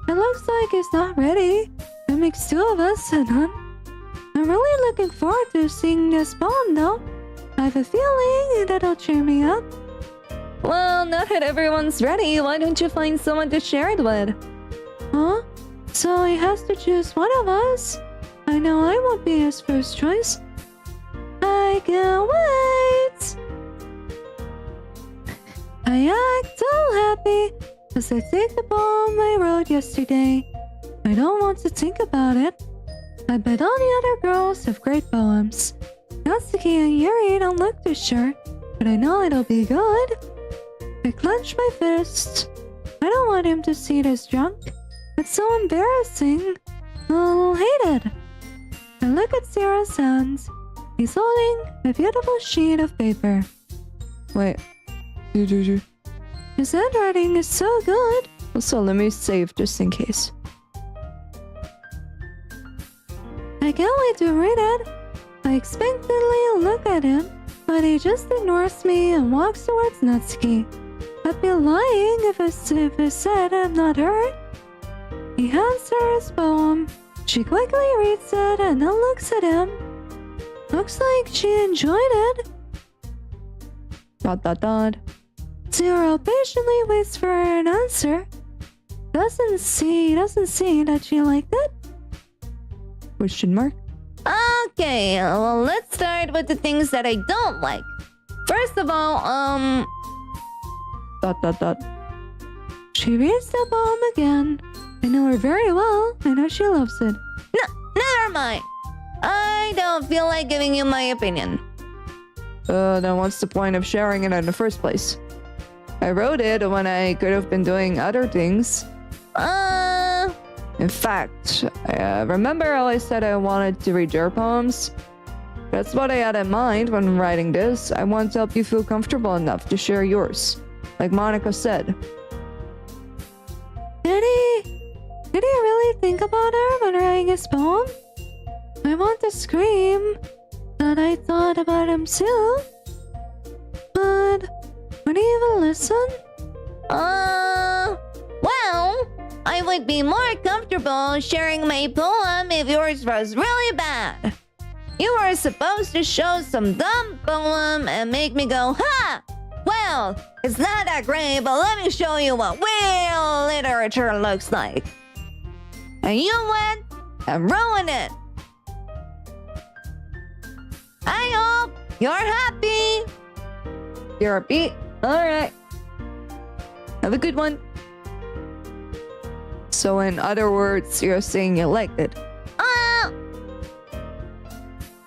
It looks like he's not ready. It makes two of us, and I'm really looking forward to seeing this poem though. I have a feeling that'll cheer me up. Well, now that everyone's ready, why don't you find someone to share it with? Huh? So he has to choose one of us? I know I won't be his first choice. I can't wait! I act all happy as I take the poem I wrote yesterday. I don't want to think about it. I bet all the other girls have great poems. Natsuki and Yuri don't look too sure, but I know it'll be good. I clench my fists. I don't want him to see this drunk. It's so embarrassing. I'll hate it. I look at Sarah's hands. He's holding a beautiful sheet of paper. Wait. His handwriting is so good. So let me save just in case. I can't wait to read it. I expectantly look at him, but he just ignores me and walks towards Natsuki. I'd be lying if I said I'm not hurt. He hands her his poem. She quickly reads it and then looks at him. Looks like she enjoyed it. ... Zero patiently waits for an answer. Doesn't see that she liked it. Question mark? Okay, well, let's start with the things that I don't like. First of all, ... She reads the poem again. I know her very well. I know she loves it. No, never mind. I don't feel like giving you my opinion. Then what's the point of sharing it in the first place? I wrote it when I could have been doing other things. In fact, remember how I said I wanted to read your poems? That's what I had in mind when writing this. I want to help you feel comfortable enough to share yours. Like Monica said. Did he? Did he really think about her when writing his poem? I want to scream that I thought about him too. But would he even listen? Well, I would be more comfortable sharing my poem if yours was really bad. You were supposed to show some dumb poem and make me go, ha! Well, it's not that great, but let me show you what real literature looks like. And you went and ruined it. I hope you're happy. You're a beat. Alright. Have a good one. So in other words, you're saying you liked it.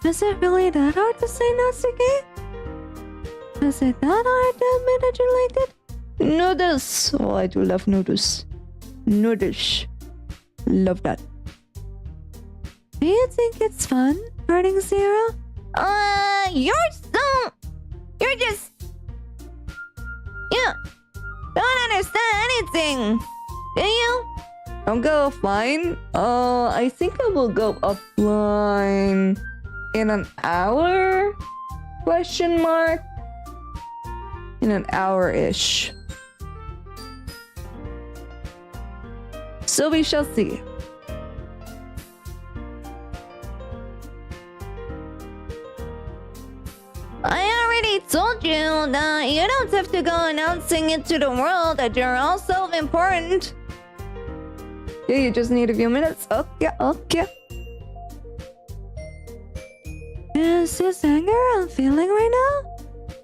Is it really that hard to say Natsuki? Is it that hard to admit that you liked it? Noodles. Oh, I do love noodles. Noodles. Love that. Do you think it's fun, writing Zero? You're just... You don't understand anything, do you? I'll go offline. I think I will go offline in an hour? Question mark? In an hour-ish. So we shall see. I already told you that you don't have to go announcing it to the world that you're all self-important. Yeah, you just need a few minutes. Okay, okay. Is this anger I'm feeling right now?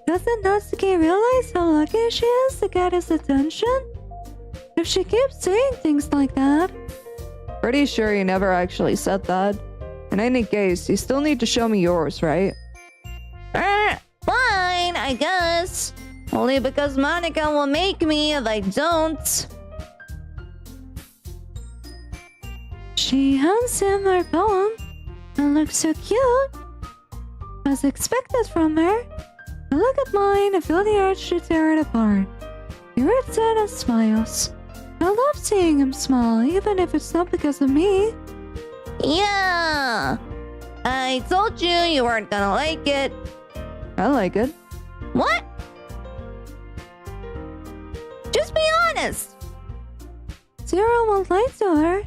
Doesn't Natsuki realize how lucky she is to get his attention? If she keeps saying things like that... Pretty sure you never actually said that. In any case, you still need to show me yours, right? Fine, I guess. Only because Monica will make me if I don't. She hands him her poem and looks so cute. As expected from her, I look at mine and feel the urge to tear it apart. He reads it and smiles. I love seeing him smile, even if it's not because of me. Yeah. I told you you weren't gonna like it. I like it. What? Just be honest. Zero won't lie to her.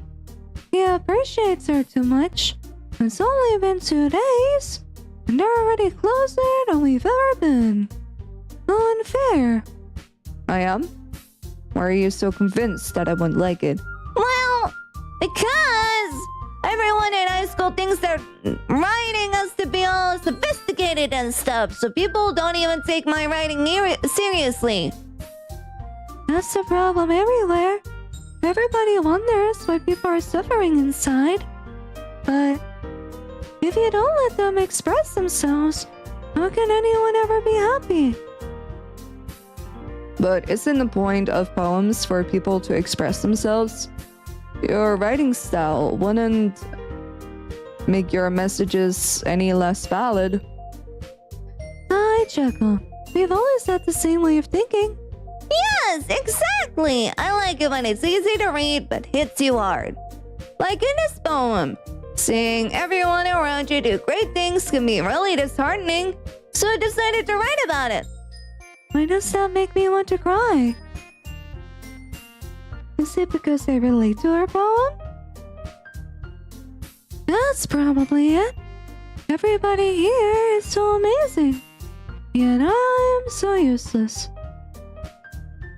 He appreciates her too much. It's only been 2 days, and they're already closer than we've ever been. How unfair. I am? Why are you so convinced that I wouldn't like it? Well, because everyone in high school thinks they're writing us to be all sophisticated and stuff, so people don't even take my writing seriously. That's the problem everywhere. Everybody wonders why people are suffering inside. But if you don't let them express themselves, how can anyone ever be happy? But isn't the point of poems for people to express themselves? Your writing style wouldn't make your messages any less valid. I chuckle. We've always had the same way of thinking. Yes, exactly. I like it when it's easy to read but hits you hard. Like in this poem, seeing everyone around you do great things can be really disheartening, so I decided to write about it. Why does that make me want to cry? Is it because I relate to her poem? That's probably it. Everybody here is so amazing. Yet I am so useless.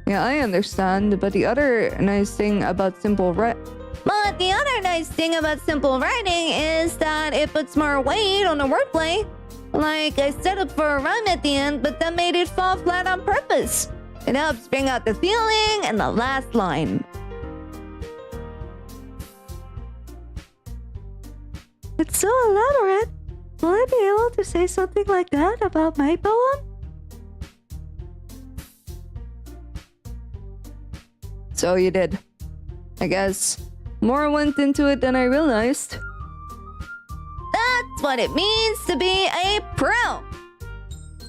Yeah, I understand, but the other nice thing about simple But the other nice thing about simple writing is that it puts more weight on the wordplay. Like, I set up for a rhyme at the end, but then made it fall flat on purpose. It helps bring out the feeling in the last line. It's so elaborate. Will I be able to say something like that about my poem? So you did. I guess more went into it than I realized. That's what it means to be a pro.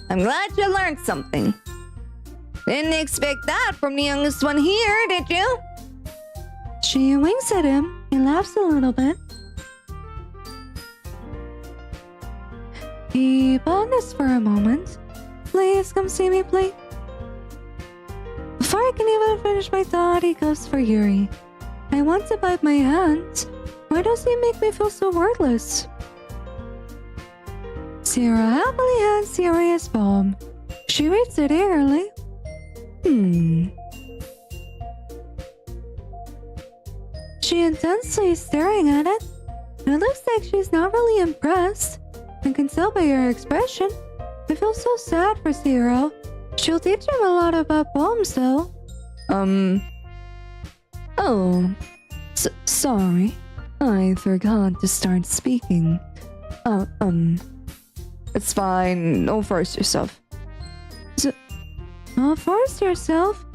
I'm glad you learned something. Didn't expect that from the youngest one here, did you? She winks at him. He laughs a little bit. He ponders for a moment. Please come see me, please. Before I can even finish my thought, he goes for Yuri. I want to bite my hand. Why does he make me feel so wordless? Sarah happily hands Yuri his poem. She reads it eagerly. She intensely staring at it. It looks like she's not really impressed. I can tell by her expression. I feel so sad for Zero. She'll teach him a lot about poems, though. Oh. Sorry. I forgot to start speaking. It's fine. Don't force yourself. Don't force yourself.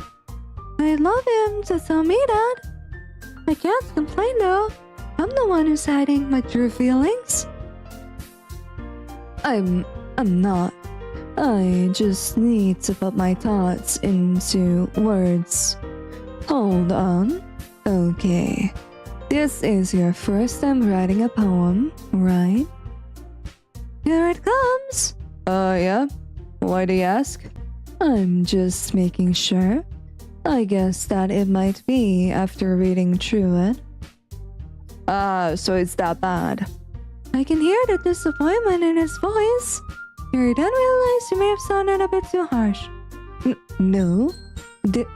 I'd love him to tell me that. I can't complain, though. I'm the one who's hiding my true feelings. I'm not. I just need to put my thoughts into words. Hold on. Okay. This is your first time writing a poem, right? Here it comes. Yeah? Why do you ask? I'm just making sure. I guess that it might be after reading through it. So it's that bad. I can hear the disappointment in his voice. Yuri then realized he may have sounded a bit too harsh. No? Did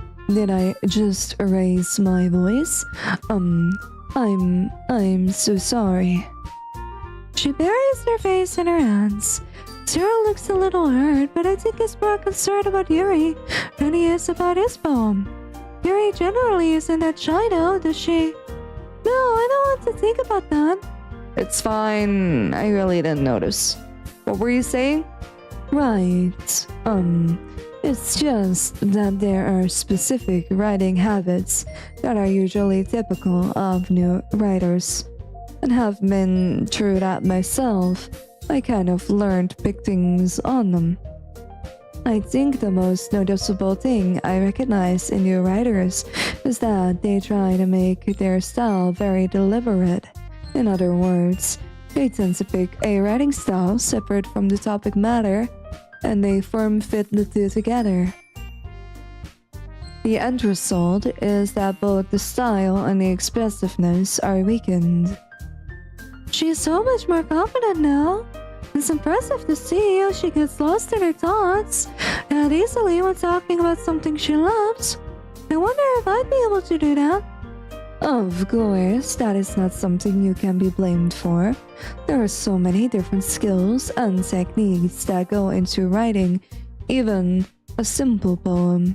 I just raise my voice? I'm so sorry. She buries her face in her hands. Zero looks a little hurt, but I think he's more concerned about Yuri than he is about his poem. Yuri generally isn't that shy though, does she? No, I don't want to think about that. It's fine. I really didn't notice. What were you saying? Right. It's just that there are specific writing habits that are usually typical of new writers. And have been through that myself. I kind of learned pick things on them. I think the most noticeable thing I recognize in new writers is that they try to make their style very deliberate. In other words, they tend to pick a writing style separate from the topic matter, and they form-fit the two together. The end result is that both the style and the expressiveness are weakened. She's so much more confident now. It's impressive to see how she gets lost in her thoughts that easily when talking about something she loves. I wonder if I'd be able to do that. Of course, that is not something you can be blamed for. There are so many different skills and techniques that go into writing even a simple poem.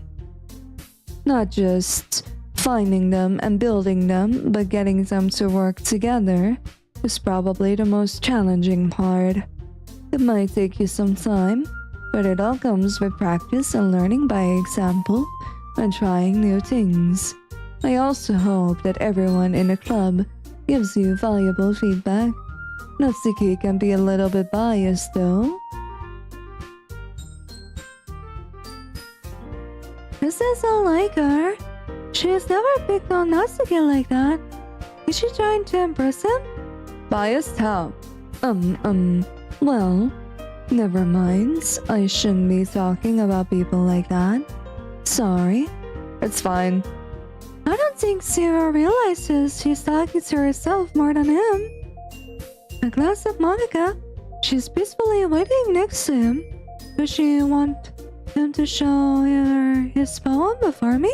Not just finding them and building them, but getting them to work together is probably the most challenging part. It might take you some time, but it all comes with practice and learning by example and trying new things. I also hope that everyone in the club gives you valuable feedback. Natsuki can be a little bit biased though. This is all like her. She has never picked on Natsuki like that. Is she trying to impress him? Biased how? Well, never mind. I shouldn't be talking about people like that. Sorry. It's fine. I don't think Zero realizes she's talking to herself more than him. A glass of Monica. She's peacefully waiting next to him. Does she want him to show her his poem before me?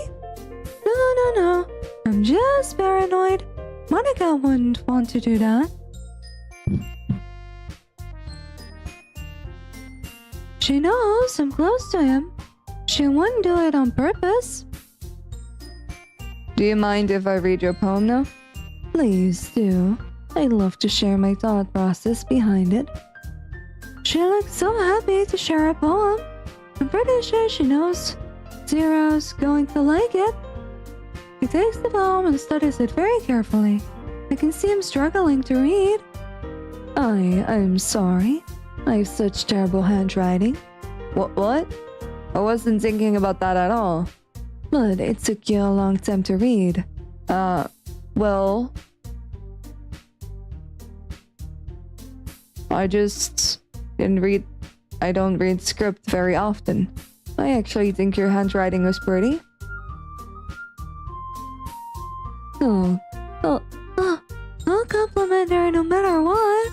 No. I'm just paranoid. Monica wouldn't want to do that. She knows I'm close to him. She wouldn't do it on purpose. Do you mind if I read your poem now? Please do. I'd love to share my thought process behind it. She looks so happy to share a poem. I'm pretty sure she knows Zero's going to like it. He takes the poem and studies it very carefully. I can see him struggling to read. I'm sorry. I have such terrible handwriting. What? I wasn't thinking about that at all. But it took you a long time to read. Well, I just didn't read. I don't read script very often. I actually think your handwriting was pretty. Oh, I'll compliment her no matter what.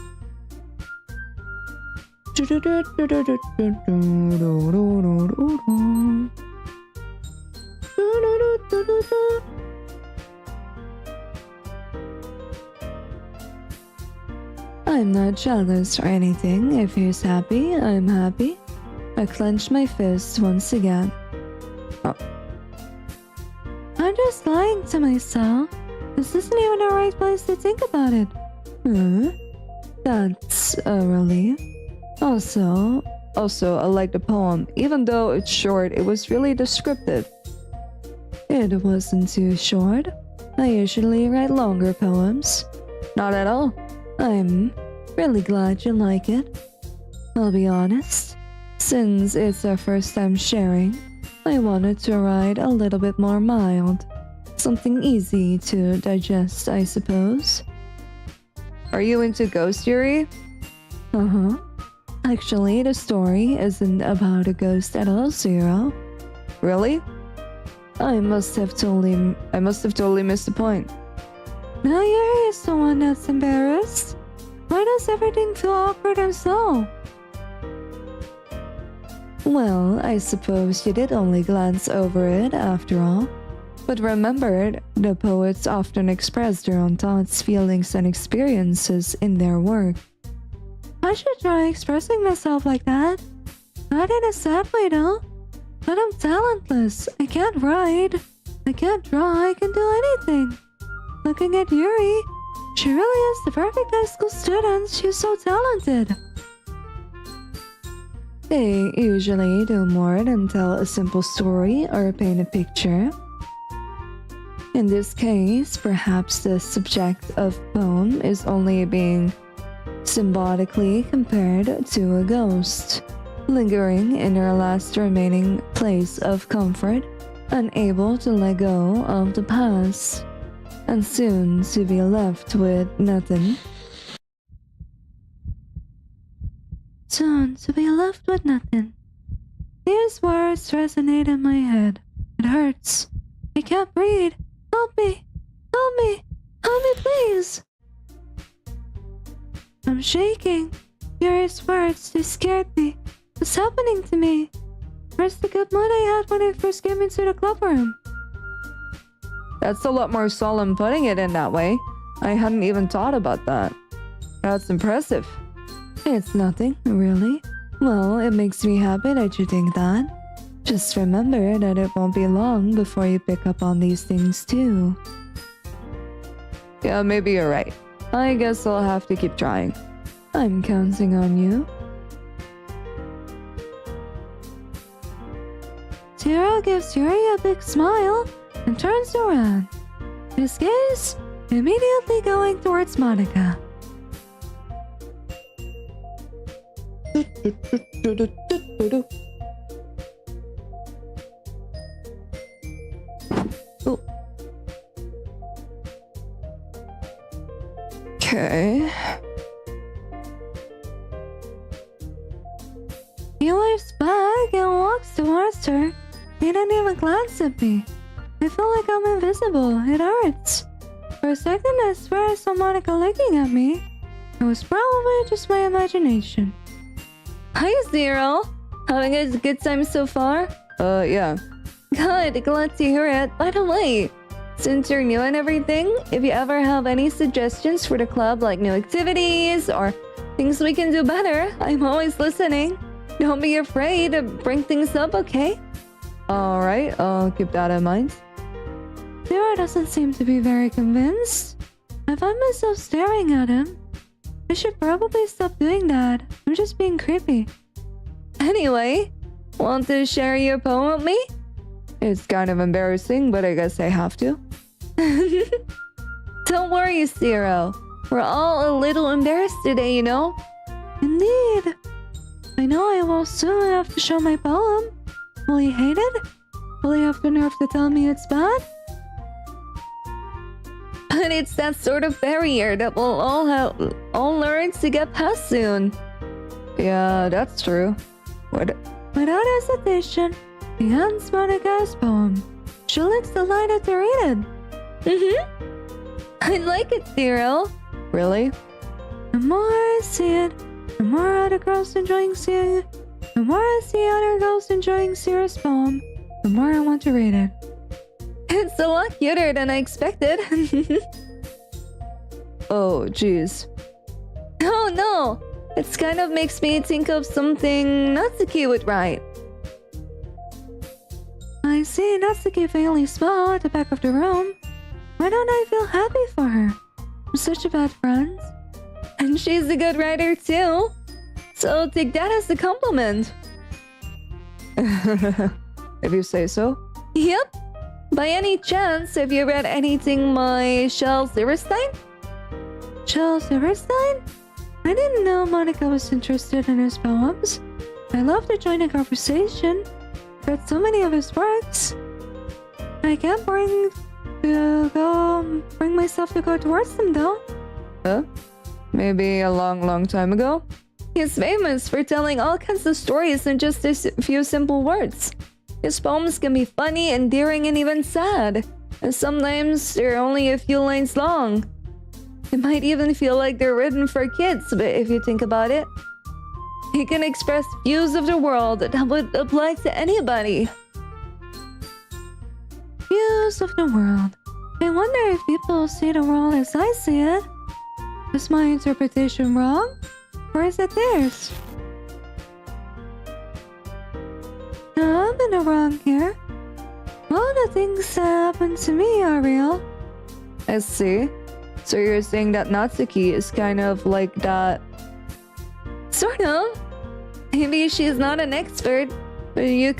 I'm not jealous or anything. If he's happy, I'm happy. I clenched my fist once again. I'm just lying to myself. This isn't even the right place to think about it. That's a relief. Also, I like the poem. Even though it's short, it was really descriptive. It wasn't too short. I usually write longer poems. Not at all. I'm really glad you like it. I'll be honest. Since it's our first time sharing, I wanted to write a little bit more mild. Something easy to digest, I suppose. Are you into ghost theory? Uh-huh. Actually, the story isn't about a ghost at all, Zero. Really? I must have totally missed the point. Now you're the one that's embarrassed. Why does everything feel awkward and slow? Well, I suppose you did only glance over it after all. But remember, the poets often express their own thoughts, feelings, and experiences in their work. I should try expressing myself like that. Not in a sad way though. But I'm talentless. I can't write. I can't draw. I can do anything. Looking at Yuri, she really is the perfect high school student. She's so talented. They usually do more than tell a simple story or paint a picture. In this case, perhaps the subject of poem is only being symbolically compared to a ghost, lingering in her last remaining place of comfort, unable to let go of the past, and soon to be left with nothing. Soon to be left with nothing. These words resonate in my head. It hurts. I can't breathe. Help me! Help me! Help me, please! I'm shaking. Yuri's words, they scared me. What's happening to me? Where's the good mood I had when I first came into the clubroom? That's a lot more solemn putting it in that way. I hadn't even thought about that. That's impressive. It's nothing, really. Well, it makes me happy that you think that. Just remember that it won't be long before you pick up on these things too. Yeah, maybe you're right. I guess I'll have to keep trying. I'm counting on you. Zero gives Yuri a big smile and turns around. His gaze immediately going towards Monica. Okay. He waves back and walks towards her. He didn't even glance at me. I feel like I'm invisible. It hurts. For a second, I swear I saw Monica looking at me. It was probably just my imagination. Hi, Zero. Having a good time so far? Yeah. Good, glad to hear it. By the way, since you're new and everything, if you ever have any suggestions for the club, like new activities or things we can do better, I'm always listening. Don't be afraid to bring things up, okay? Alright, I'll keep that in mind. Zero doesn't seem to be very convinced. I find myself staring at him. I should probably stop doing that. I'm just being creepy. Anyway, want to share your poem with me? It's kind of embarrassing, but I guess I have to. Don't worry, Zero. We're all a little embarrassed today, you know? Indeed. I know I will soon have to show my poem. Will he hate it? Will he have the nerve to tell me it's bad? But it's that sort of barrier that we'll all learn to get past soon. Yeah, that's true. Without hesitation, he hands Monika's poem. She looks delighted to read it. I like it, Cyril. Really? The more I see it, the more other girls enjoying seeing it. The more I see other girls enjoying Cyril's poem, the more I want to read it. It's a lot cuter than I expected. Oh, jeez. Oh no! It kind of makes me think of something Natsuki would write. I see Natsuki faintly smile at the back of the room. Why don't I feel happy for her? I'm such a bad friend. And she's a good writer too. So take that as a compliment. If you say so. Yep. By any chance, have you read anything by Shel Silverstein? Shel Silverstein? I didn't know Monica was interested in his poems. I love to join a conversation. I've read so many of his works. I can't bring myself to go towards them though. Huh? Maybe a long time ago? He's famous for telling all kinds of stories in just a few simple words. His poems can be funny, endearing, and even sad. And sometimes they're only a few lines long. It might even feel like they're written for kids, but if you think about it, he can express views of the world that would apply to anybody. Views of the world. I wonder if people see the world as I see it. Is my interpretation wrong? Or is it theirs? No, I'm in the wrong here. All the things that happen to me are real. I see. So you're saying that Natsuki is kind of like that? Sort of. Maybe she's not an expert, but you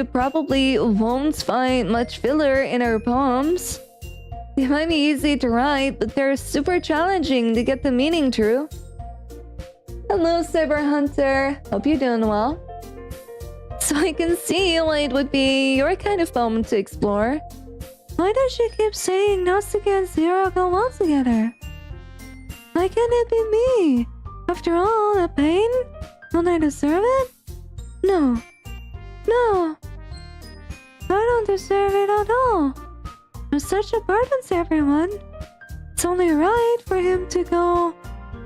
probably won't find much filler in her poems. They might be easy to write, but they're super challenging to get the meaning true. Hello, Cyber Hunter. Hope you're doing well. So I can see why it would be your kind of poem to explore. Why does she keep saying Natsuki and Zero go well together? Why can't it be me? After all the pain, don't I deserve it? No. No. I don't deserve it at all. I'm such a burden to everyone. It's only right for him to go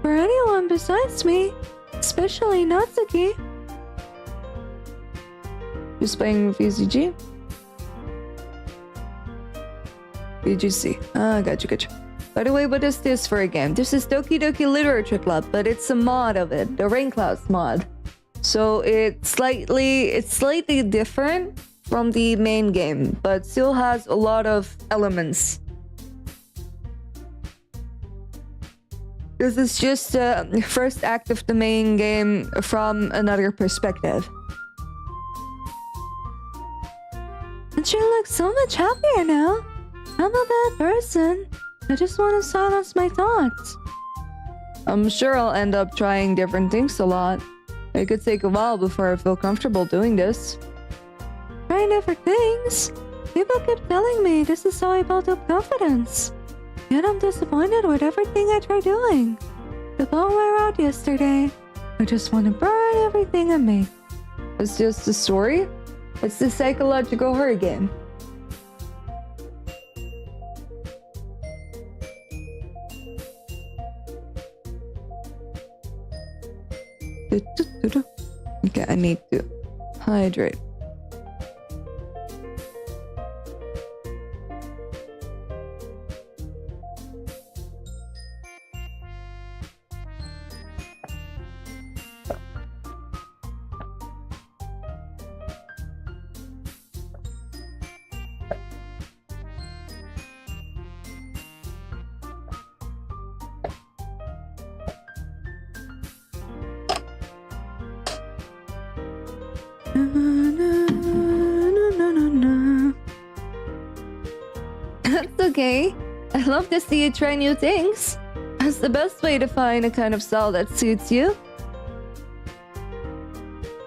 for anyone besides me, especially Natsuki. Who's playing VCG? VGC. Ah, gotcha. By the way, what is this for a game? This is Doki Doki Literature Club, but it's a mod of it, the Rainclouds mod. So it's slightly different from the main game, but still has a lot of elements. This is just the first act of the main game from another perspective. And she looks so much happier now. I'm a bad person. I just want to silence my thoughts. I'm sure I'll end up trying different things a lot. It could take a while before I feel comfortable doing this. Trying different things? People keep telling me this is how I build up confidence. Yet I'm disappointed with everything I try doing. The poem I wrote yesterday. I just want to burn everything I make. It's just a story? It's the psychological horror game. Okay, I need to hydrate. That's okay. I love to see you try new things. That's the best way to find a kind of style that suits you.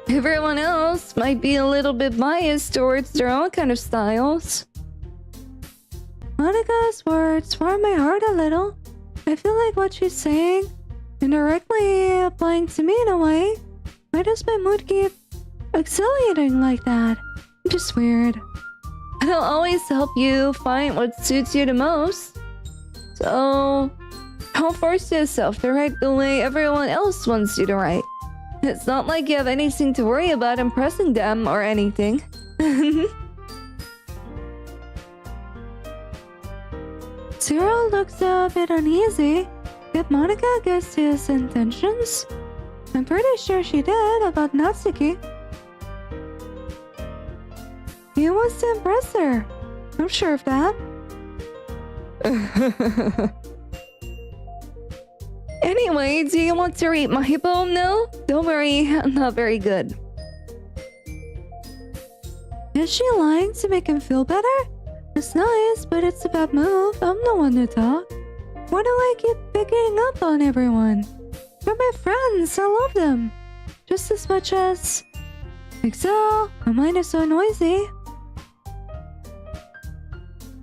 Everyone else might be a little bit biased towards their own kind of styles. Monica's words warm my heart a little. I feel like what she's saying, indirectly applying to me in a way. Why does my mood keep accelerating like that? I'm just weird. I'll always help you find what suits you the most. So, don't force yourself to write the way everyone else wants you to write. It's not like you have anything to worry about impressing them or anything. Cyril looks a bit uneasy. Did Monica guess his intentions? I'm pretty sure she did about Natsuki. He wants to impress her. I'm sure of that. Anyway, do you want to read my poem now? Don't worry, I'm not very good. Is she lying to make him feel better? It's nice, but it's a bad move. I'm the one to talk. Why do I keep picking up on everyone? They're my friends. I love them. Just as much as... Excel, my mind is so noisy.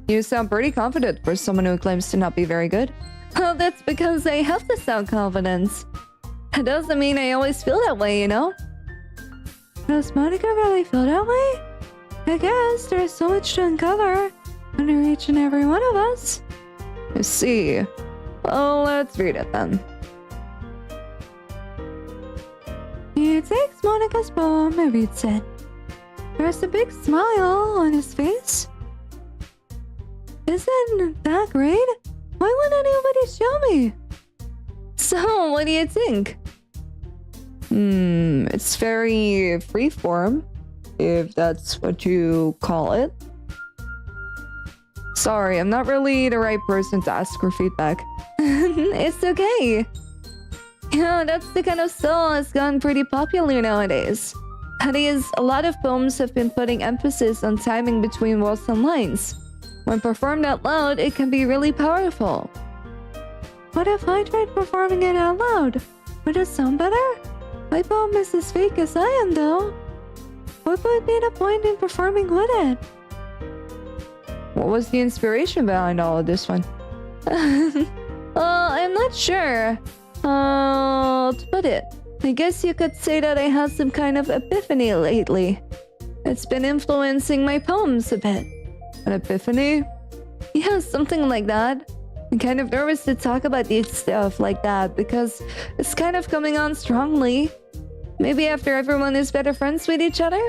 You sound pretty confident for someone who claims to not be very good. Well, that's because I have to sound confident. It doesn't mean I always feel that way, you know? Does Monica really feel that way? I guess there's so much to uncover under each and every one of us. I see. Well, let's read it then. He takes Monica's poem and reads it. There's a big smile on his face. Isn't that great? Why wouldn't anybody show me? So, what do you think? It's very freeform, if that's what you call it. Sorry, I'm not really the right person to ask for feedback. It's okay. Yeah, that's the kind of style that's gotten pretty popular nowadays. That is, a lot of poems have been putting emphasis on timing between words and lines. When performed out loud, it can be really powerful. What if I tried performing it out loud? Would it sound better? My poem is as fake as I am, though. What would be the point in performing with it? What was the inspiration behind all of this one? I'm not sure. To put it, I guess you could say that I had some kind of epiphany lately. It's been influencing my poems a bit. An epiphany? Yeah, something like that. I'm kind of nervous to talk about these stuff like that because it's kind of coming on strongly. Maybe after everyone is better friends with each other?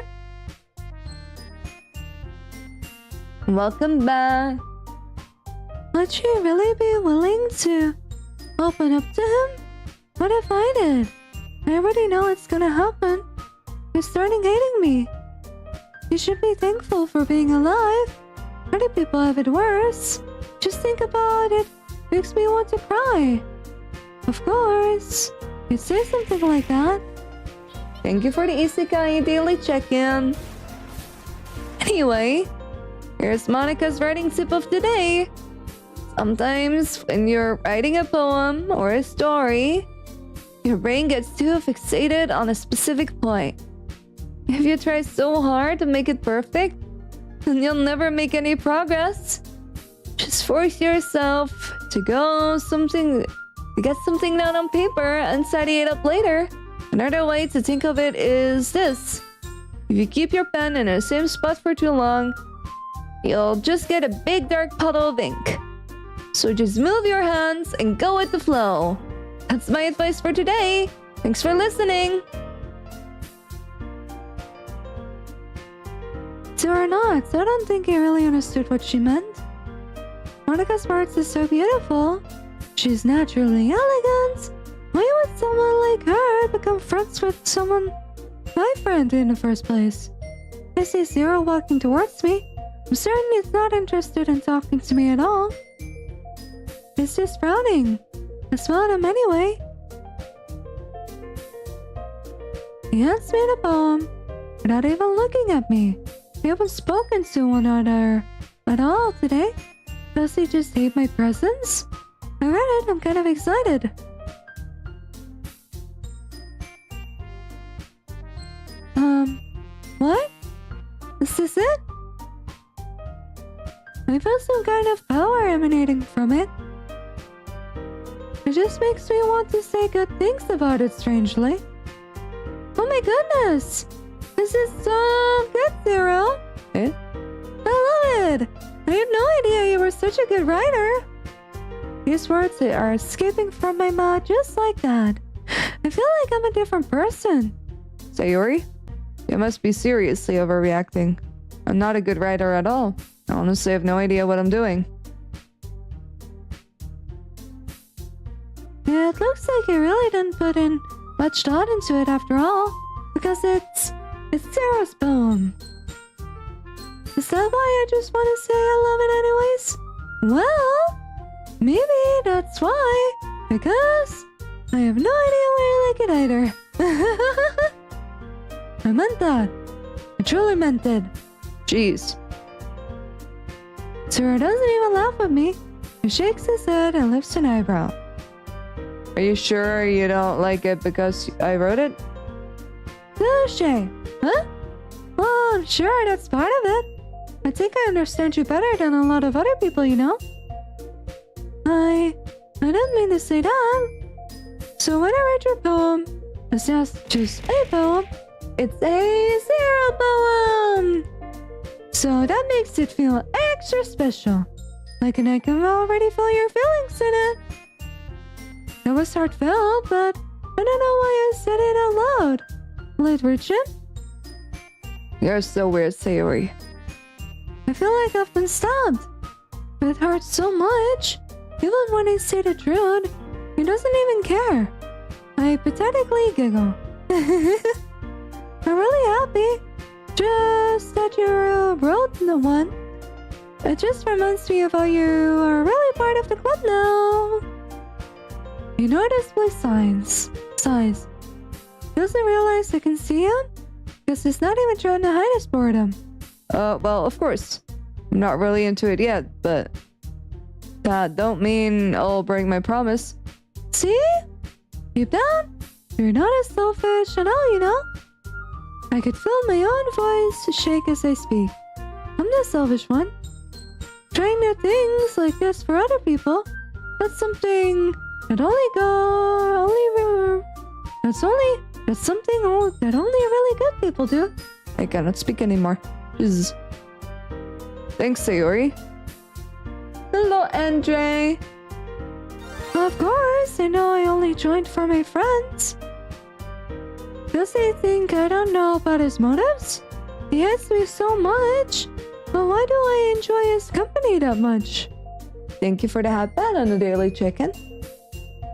Welcome back. Would she really be willing to open up to him? What if I did? I already know it's gonna happen. He's starting hating me. You should be thankful for being alive. Other people have it worse. Just think about it. Makes me want to cry. Of course. You'd say something like that. Thank you for the Isekai daily check-in. Anyway, here's Monica's writing tip of the day. Sometimes when you're writing a poem or a story, your brain gets too fixated on a specific point. If you try so hard to make it perfect, then you'll never make any progress. Just force yourself to get something down on paper and tidy it up later. Another way to think of it is this. If you keep your pen in the same spot for too long, you'll just get a big dark puddle of ink. So just move your hands and go with the flow. That's my advice for today. Thanks for listening. To her not, I don't think he really understood what she meant. Monica's words is so beautiful. She's naturally elegant. Why would someone like her become friends with someone my friend in the first place? I see Zero walking towards me. I'm certain he's not interested in talking to me at all. He's just frowning. I smell at him anyway. He hands me the poem without even looking at me. We haven't spoken to one another at all today. Does he just hate my presence? I read it, I'm kind of excited. What? Is this it? I feel some kind of power emanating from it. It just makes me want to say good things about it, strangely. Oh my goodness! This is so good, Zero! Eh? I love it! I had no idea you were such a good writer! These words are escaping from my mouth just like that. I feel like I'm a different person. Sayori, you must be seriously overreacting. I'm not a good writer at all. I honestly have no idea what I'm doing. It looks like you really didn't put in much thought into it after all, because it's Sarah's poem. Is that why I just want to say I love it anyways? Well, maybe that's why, because I have no idea why I like it either. I meant that. I truly meant it. Jeez. Sarah doesn't even laugh at me. He shakes his head and lifts an eyebrow. Are you sure you don't like it because I wrote it? Shay, huh? Well, I'm sure that's part of it. I think I understand you better than a lot of other people, you know? I didn't mean to say that. So when I read your poem, it's not just a poem, it's a Zero poem! So that makes it feel extra special. Like I can already feel your feelings in it. It was heartfelt, but I don't know why I said it out loud. Will it reach it? You're so weird, Sayori. I feel like I've been stabbed. It hurts so much. Even when I say the truth, he doesn't even care. I pathetically giggle. I'm really happy. Just that you wrote the one. It just reminds me of how you are really part of the club now. He noticeably sighs. Doesn't realize I can see him because he's not even trying to hide his boredom. Well, of course. I'm not really into it yet, but that don't mean I'll break my promise. See? Deep down, you're not as selfish at all, you know? I could feel my own voice shake as I speak. I'm the selfish one. Trying new things like this for other people, that's something that only really good people do. I cannot speak anymore. Jeez. Thanks, Sayori. Hello, Andre. Of course, I know I only joined for my friends. Does he think I don't know about his motives? He hates me so much, but why do I enjoy his company that much? Thank you for the hot bat on the daily chicken.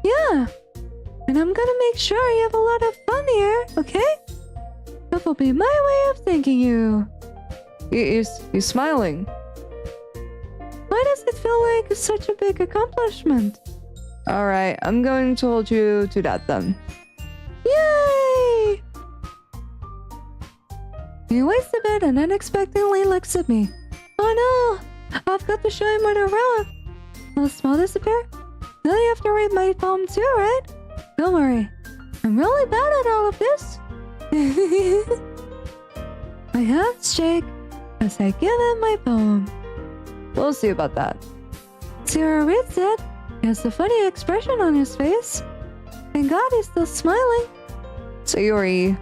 Yeah, and I'm gonna make sure you have a lot of fun here, okay? That will be my way of thanking you. He's smiling. Why does it feel like such a big accomplishment? Alright, I'm going to hold you to that then. Yay! He waits a bit and unexpectedly looks at me. Oh no! I've got to show him what I wrote. Will the smile disappear? Now you have to read my poem too, right? Don't worry. I'm really bad at all of this. My hands shake as I give him my poem. We'll see about that. Zero reads it. He has a funny expression on his face. Thank God he's still smiling. Sayori,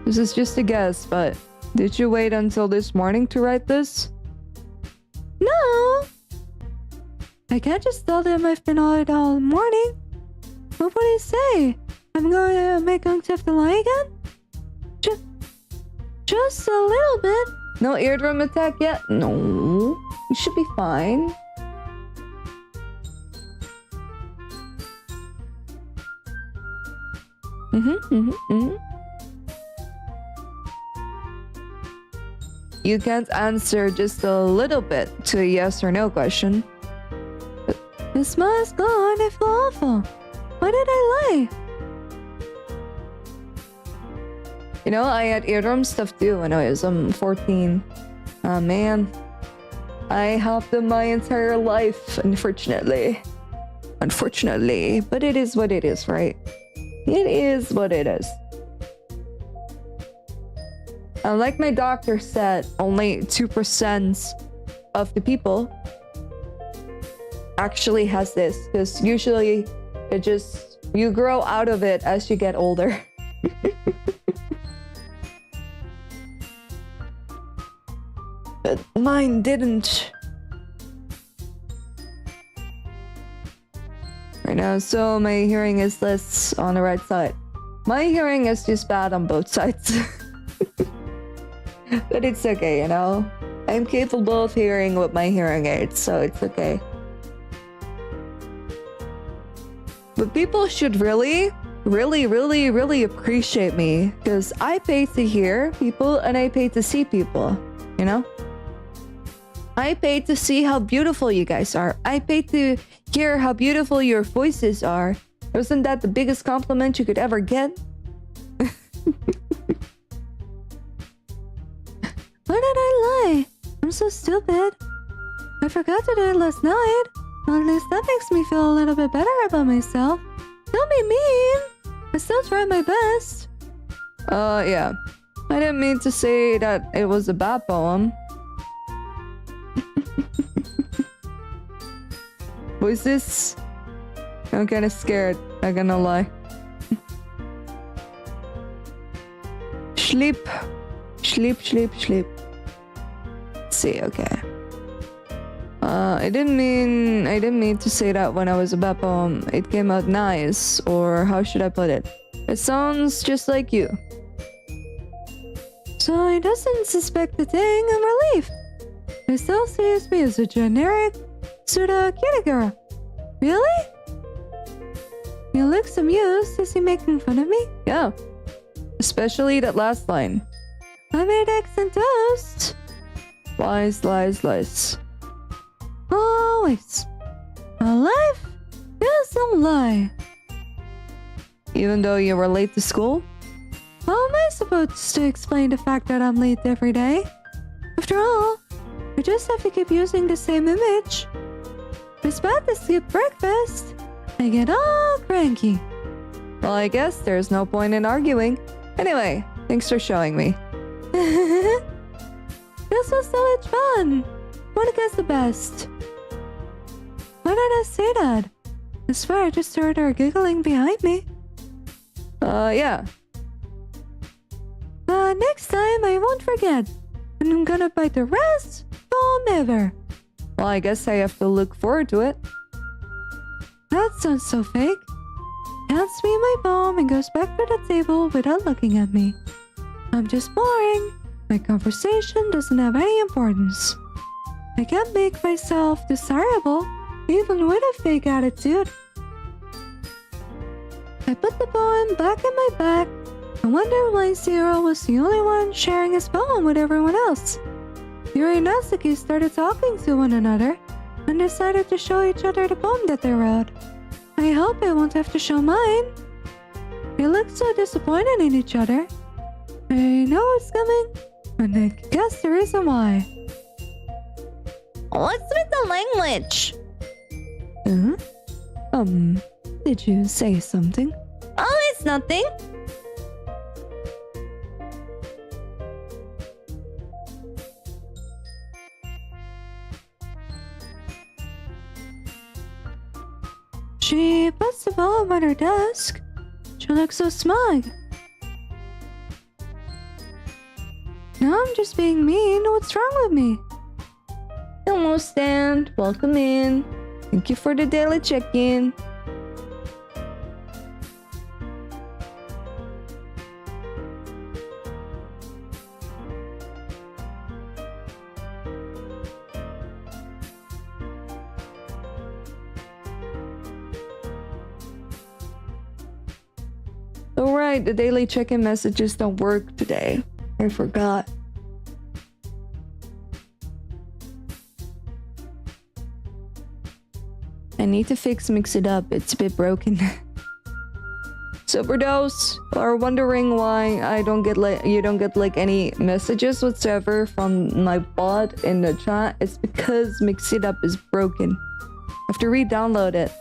this is just a guess, but did you wait until this morning to write this? No! I can't just tell them I've been on it all morning. What would he say? Am I going to have to lie again? Just a little bit. No eardrum attack yet? No. You should be fine. You can't answer just a little bit to a yes or no question. The smile is gone. I feel awful. Why did I lie? You know, I had eardrum stuff too when I was 14. Oh man. I have them my entire life, unfortunately. Unfortunately. But it is what it is, right? It is what it is. Like my doctor said, only 2% of the people actually has this, because usually it just, you grow out of it as you get older. But mine didn't. Right now, so my hearing is less on the right side. My hearing is just bad on both sides. But it's okay, you know? I'm capable of hearing with my hearing aids, so it's okay. But people should really appreciate me, because I pay to hear people and I pay to see people, you know? I pay to see how beautiful you guys are. I pay to hear how beautiful your voices are. Wasn't that the biggest compliment you could ever get? Why did I lie? I'm so stupid. I forgot to do it last night. Well, at least that makes me feel a little bit better about myself. Don't be mean. I still tried my best. Yeah. I didn't mean to say that it was a bad poem. Voices? I'm kinda scared, not gonna lie. Sleep. Sleep. Let's see, okay. I didn't mean to say that when I was a bad poem. It came out nice, or how should I put it? It sounds just like you. So he doesn't suspect a thing. I'm relieved. He still sees me as a generic pseudo-cutie girl. Really? He looks amused. Is he making fun of me? Yeah. Especially that last line. I made eggs and toast. Lies. Always. A life is a lie. Even though you were late to school? How am I supposed to explain the fact that I'm late every day? After all, I just have to keep using the same image. If it's bad to skip breakfast, I get all cranky. Well, I guess there's no point in arguing. Anyway, thanks for showing me. This was so much fun. Monica's the best. Why did I say that? I swear I just heard her giggling behind me. Yeah. Next time I won't forget. And I'm gonna bite the best poem ever. Well, I guess I have to look forward to it. That sounds so fake. Hands me my poem and goes back to the table without looking at me. I'm just boring. My conversation doesn't have any importance. I can't make myself desirable, even with a fake attitude. I put the poem back in my bag and wonder why Zero was the only one sharing his poem with everyone else. Yuri and Natsuki started talking to one another and decided to show each other the poem that they wrote. I hope I won't have to show mine. They look so disappointed in each other. I know it's coming, and I guess the reason why. What's with the language? Did you say something? Oh, it's nothing. She puts the poem on her desk. She looks so smug. Now I'm just being mean. What's wrong with me? Hello, Stan. Welcome in. Thank you for the daily check-in. Alright, the daily check-in messages don't work today. I forgot. I need to mix it up. It's a bit broken. So for those who are wondering why you don't get any messages whatsoever from my bot in the chat, it's because Mix It Up is broken. I have to re-download it.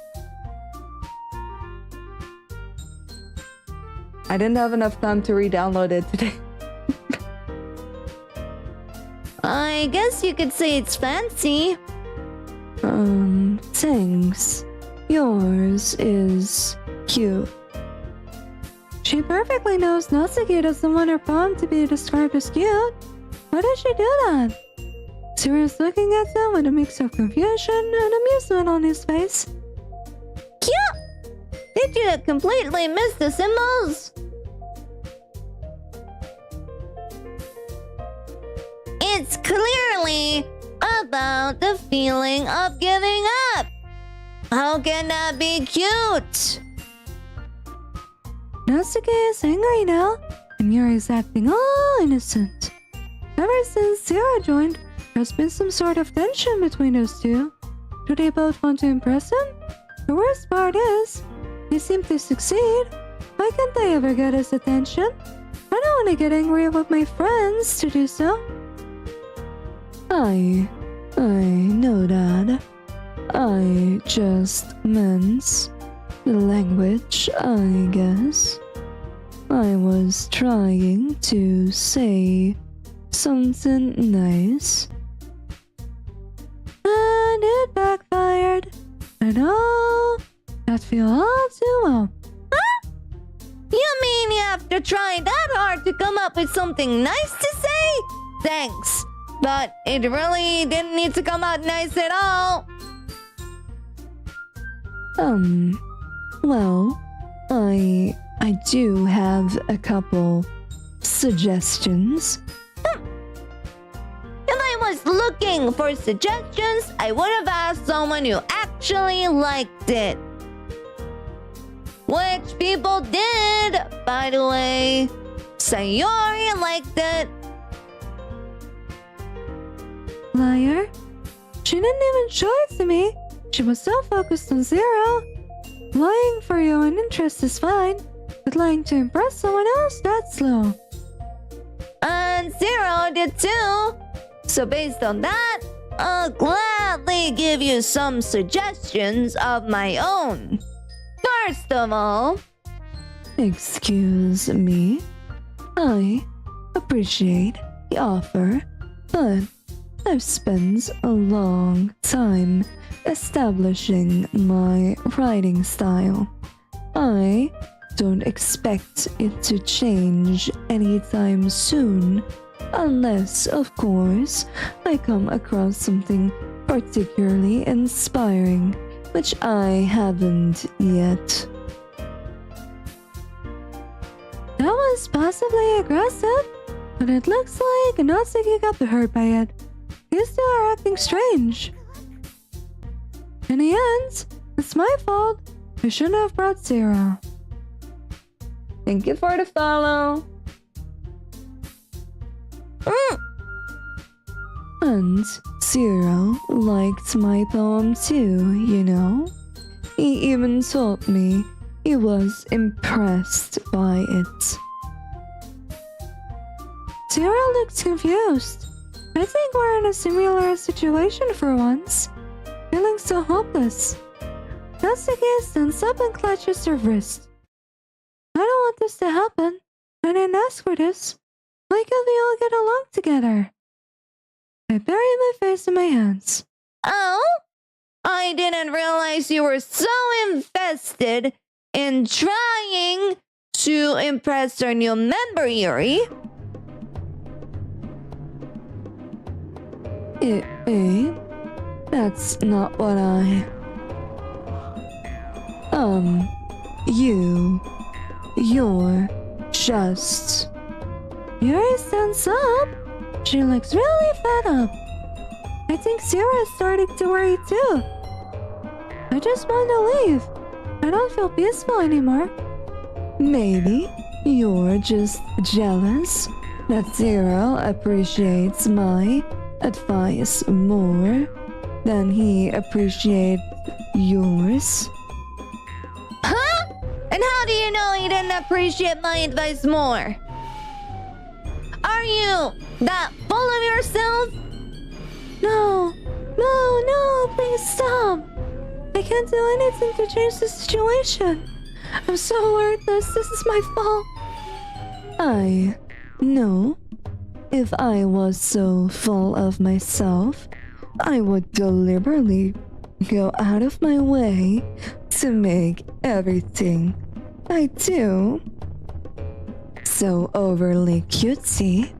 I didn't have enough time to re-download it today. I I guess you could say it's fancy. Thanks. Yours is cute. She perfectly knows Natsuki doesn't want her poem to be described as cute. Why did she do that? Sirius looking at them with a mix of confusion and amusement on his face. Cute! Did you completely miss the symbols? It's clearly about the feeling of giving up. How can that be cute? Natsuki is angry now, and Yuri is acting all innocent. Ever since Zero joined, there's been some sort of tension between those two. Do they both want to impress him? The worst part is, they seem to succeed. Why can't I ever get his attention? I don't want to get angry with my friends to do so. I know that. I just meant the language, I guess. I was trying to say something nice. And it backfired. I know. That feel all too well. Huh? You mean you have to try that hard to come up with something nice to say? Thanks. But it really didn't need to come out nice at all. Well, I do have a couple suggestions. If I was looking for suggestions, I would have asked someone who actually liked it. Which people did, by the way. Sayori liked it. Liar. She didn't even show it to me. She was so focused on Zero. Lying for your own interest is fine, but lying to impress someone else, that's low. And Zero did too. So based on that, I'll gladly give you some suggestions of my own. First of all, Excuse me. I appreciate the offer, but I've spent a long time establishing my writing style. I don't expect it to change anytime soon, unless, of course, I come across something particularly inspiring, which I haven't yet. That was possibly aggressive, but it looks like Natsuki got hurt by it. These two are acting strange. In the end, it's my fault. I shouldn't have brought Zero. Thank you for the follow. And Zero liked my poem too, you know? He even told me he was impressed by it. Zero looks confused. I think we're in a similar situation for once. Feeling so hopeless. Natsuki stands up and clutches her wrist. I don't want this to happen. I didn't ask for this. Why can't we all get along together? I bury my face in my hands. oh, I didn't realize you were so invested in trying to impress our new member, Yuri. That's not what I... You're just... Yuri stands up. She looks really fed up. I think Zero is starting to worry too. I just want to leave. I don't feel peaceful anymore. Maybe you're just jealous that Zero appreciates my advice more than he appreciates yours. Huh? And how do you know he didn't appreciate my advice more? Are you that full of yourself? No, please stop. I can't do anything to change the situation. I'm so worthless. This is my fault. I know. If I was so full of myself, I would deliberately go out of my way to make everything I do so overly cutesy.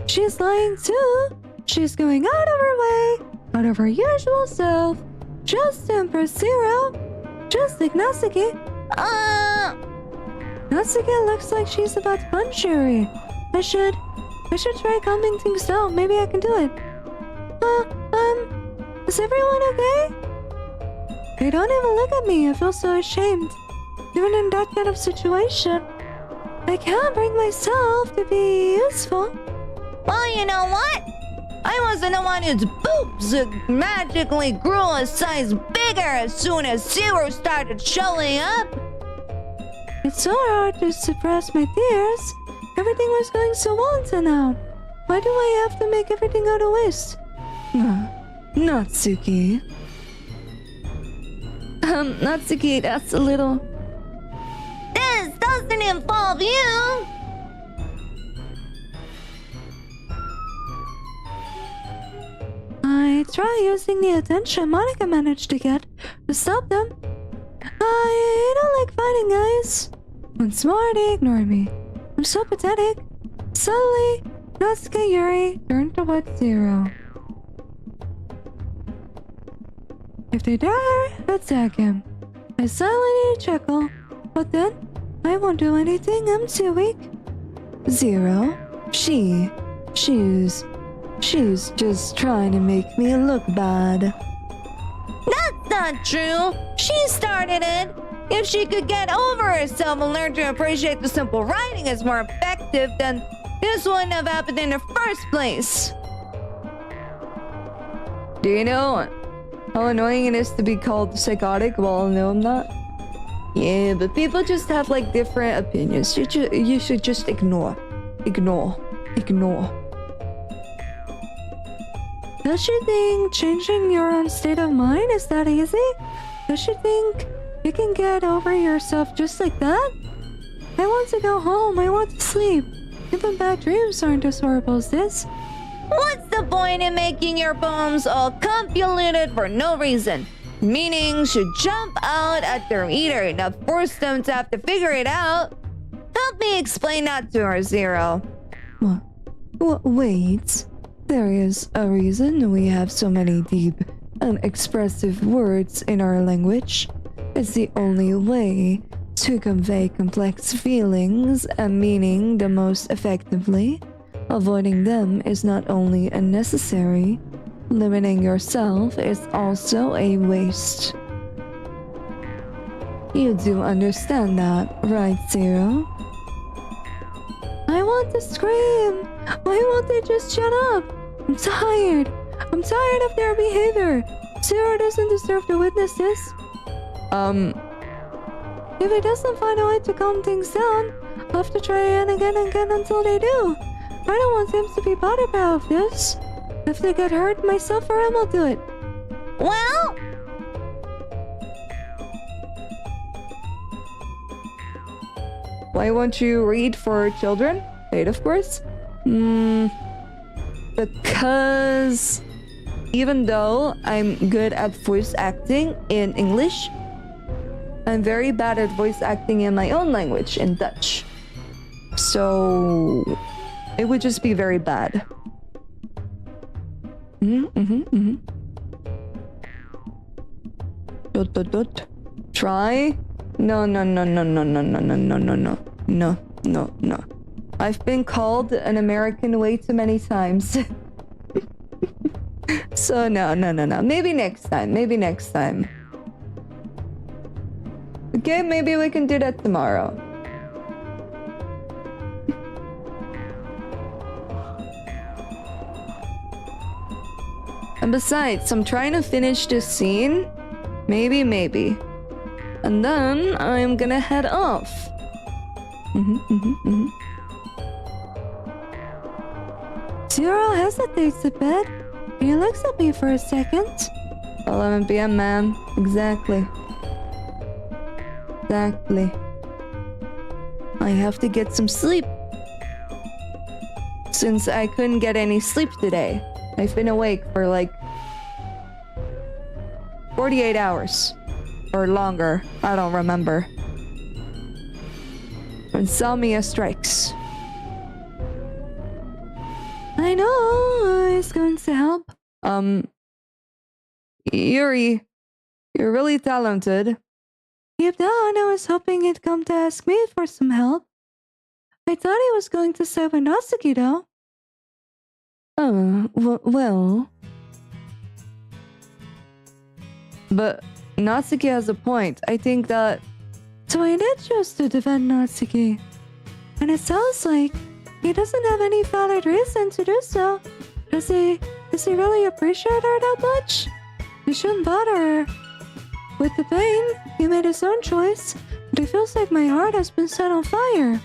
She's lying too. She's going out of her way, out of her usual self, just to impress Zero. Just like Natsuki. Natsuki looks like she's about to punch Yuri. I should try calming things down. Maybe I can do it. Is everyone okay? They don't even look at me. I feel so ashamed. Even in that kind of situation, I can't bring myself to be useful. Well, you know what? I wasn't the one whose boobs magically grew a size bigger as soon as Zero started showing up. It's so hard to suppress my tears. Everything was going so well until now. Why do I have to make everything go to waste? Natsuki. Natsuki, that's a little... This doesn't involve you. I try using the attention Monica managed to get to stop them. I don't like fighting, guys. Once more, they ignore me. I'm so pathetic. Suddenly, Natsuki Yuri turned towards Zero. If they dare attack him, I silently chuckle, but then I won't do anything. I'm too weak. Zero. She's just trying to make me look bad. That's not true. She started it. If she could get over herself and learn to appreciate the simple writing as more effective, then this wouldn't have happened in the first place. Do you know how annoying it is to be called psychotic? Well, no, I'm not. Yeah, but people just have like different opinions. You should just ignore. Does she think changing your own state of mind is that easy? Does she think you can get over yourself just like that? I want to go home. I want to sleep. Even bad dreams aren't as horrible as this. What's the point in making your poems all convoluted for no reason? Meaning should jump out at their reader, not force them to have to figure it out. Help me explain that to her, Zero. What? Wait. There is a reason we have so many deep and expressive words in our language. It's the only way to convey complex feelings and meaning the most effectively. Avoiding them is not only unnecessary, limiting yourself is also a waste. You do understand that, right, Zero? I want to scream. Why won't they just shut up? I'm tired. I'm tired of their behavior. Zero doesn't deserve to witness this. If he doesn't find a way to calm things down, I'll have to try again and again until they do. I don't want him to be bothered by all of this. If they get hurt, myself or him will do it. Well, why won't you read for children? Wait, of course. Because even though I'm good at voice acting in English, I'm very bad at voice acting in my own language, in Dutch. So it would just be very bad. Try? No. I've been called an American way too many times. So no. Maybe next time. Okay, maybe we can do that tomorrow. And besides, I'm trying to finish this scene. Maybe. And then I'm gonna head off. Zero hesitates a bit. He looks at me for a second. 11 p.m., man. Exactly. I have to get some sleep. since I couldn't get any sleep today. I've been awake for like 48 hours. Or longer, I don't remember. Insomnia strikes. I know it's going to help. Yuri, you're really talented. Deep down, I was hoping he'd come to ask me for some help. I thought he was going to side with Natsuki, though. Well. But Natsuki has a point. I think that. So I did choose to defend Natsuki. And it sounds like he doesn't have any valid reason to do so. Does he really appreciate her that much? He shouldn't bother her. With the pain, he made his own choice, but it feels like my heart has been set on fire.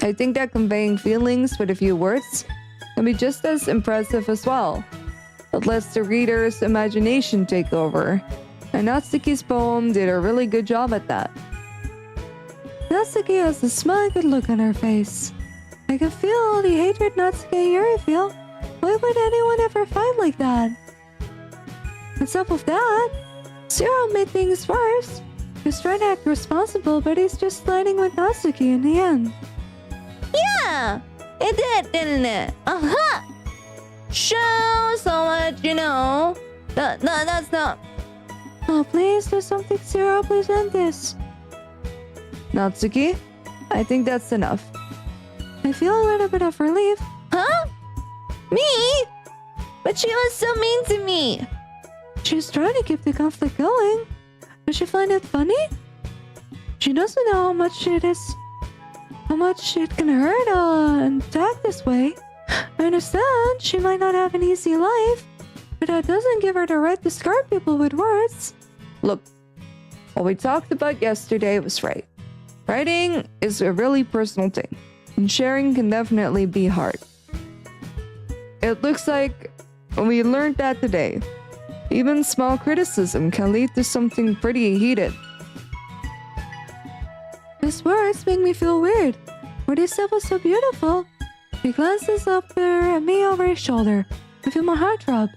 I think that conveying feelings with a few words can be just as impressive as well. It lets the reader's imagination take over, and Natsuki's poem did a really good job at that. Natsuki has a smug good look on her face. I can feel the hatred Natsuki and Yuri feel. Why would anyone ever fight like that? On top of that, Zero made things worse. He's trying to act responsible, but he's just siding with Natsuki in the end. Yeah, it did, didn't it? Uh-huh. Show so much, you know. No, that's not. Oh, please do something, Zero. Please end this. Natsuki, I think that's enough. I feel a little bit of relief. Huh? Me? But she was so mean to me. She's trying to keep the conflict going. Does she find it funny? She doesn't know how much it can hurt and act this way. I understand she might not have an easy life, but that doesn't give her the right to scar people with words. Look, what we talked about yesterday was right. Writing is a really personal thing, and sharing can definitely be hard. It looks like we learned that today. Even small criticism can lead to something pretty heated. His words make me feel weird. What he said was so beautiful. He glances up there at me over his shoulder. I feel my heart drop.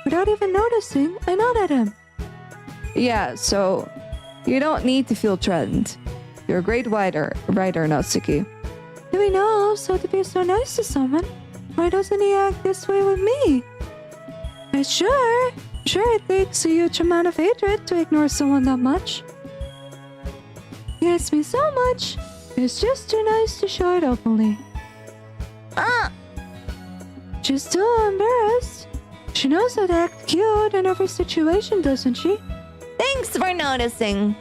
Without even noticing, I nod at him. Yeah, so you don't need to feel threatened. You're a great writer, Natsuki. If he knows how to be so nice to someone, why doesn't he act this way with me? But sure it takes a huge amount of hatred to ignore someone that much. He hates me so much, it's just too nice to show it openly. She's too embarrassed. She knows how to act cute in every situation, doesn't she? Thanks for noticing.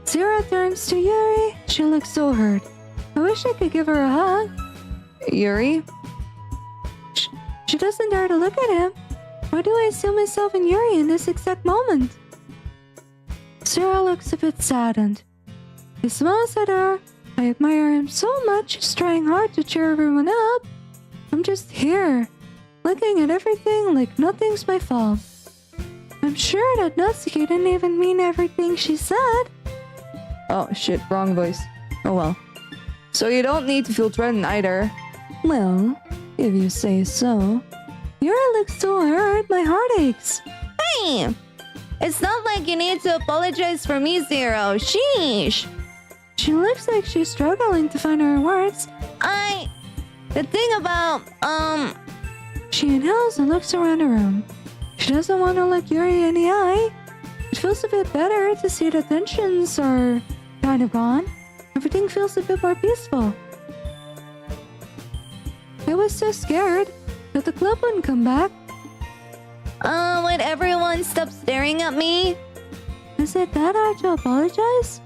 Zero turns to Yuri. She looks so hurt. I wish I could give her a hug. Yuri? She doesn't dare to look at him. Why do I see myself in Yuri in this exact moment? Zero looks a bit saddened. He smiles at her. I admire him so much. He's trying hard to cheer everyone up. I'm just here, looking at everything like nothing's my fault. I'm sure that Natsuki didn't even mean everything she said. Oh shit, wrong voice. Oh well. So you don't need to feel threatened either. Well, if you say so. Yuri looks so hurt, my heart aches. Hey! It's not like you need to apologize for me, Zero. Sheesh! She looks like she's struggling to find her words. The thing about, She inhales and looks around the room. She doesn't want to look Yuri in the eye. It feels a bit better to see the tensions are kind of gone. Everything feels a bit more peaceful. I was so scared that the club wouldn't come back. would everyone stop staring at me? Is it that hard to apologize?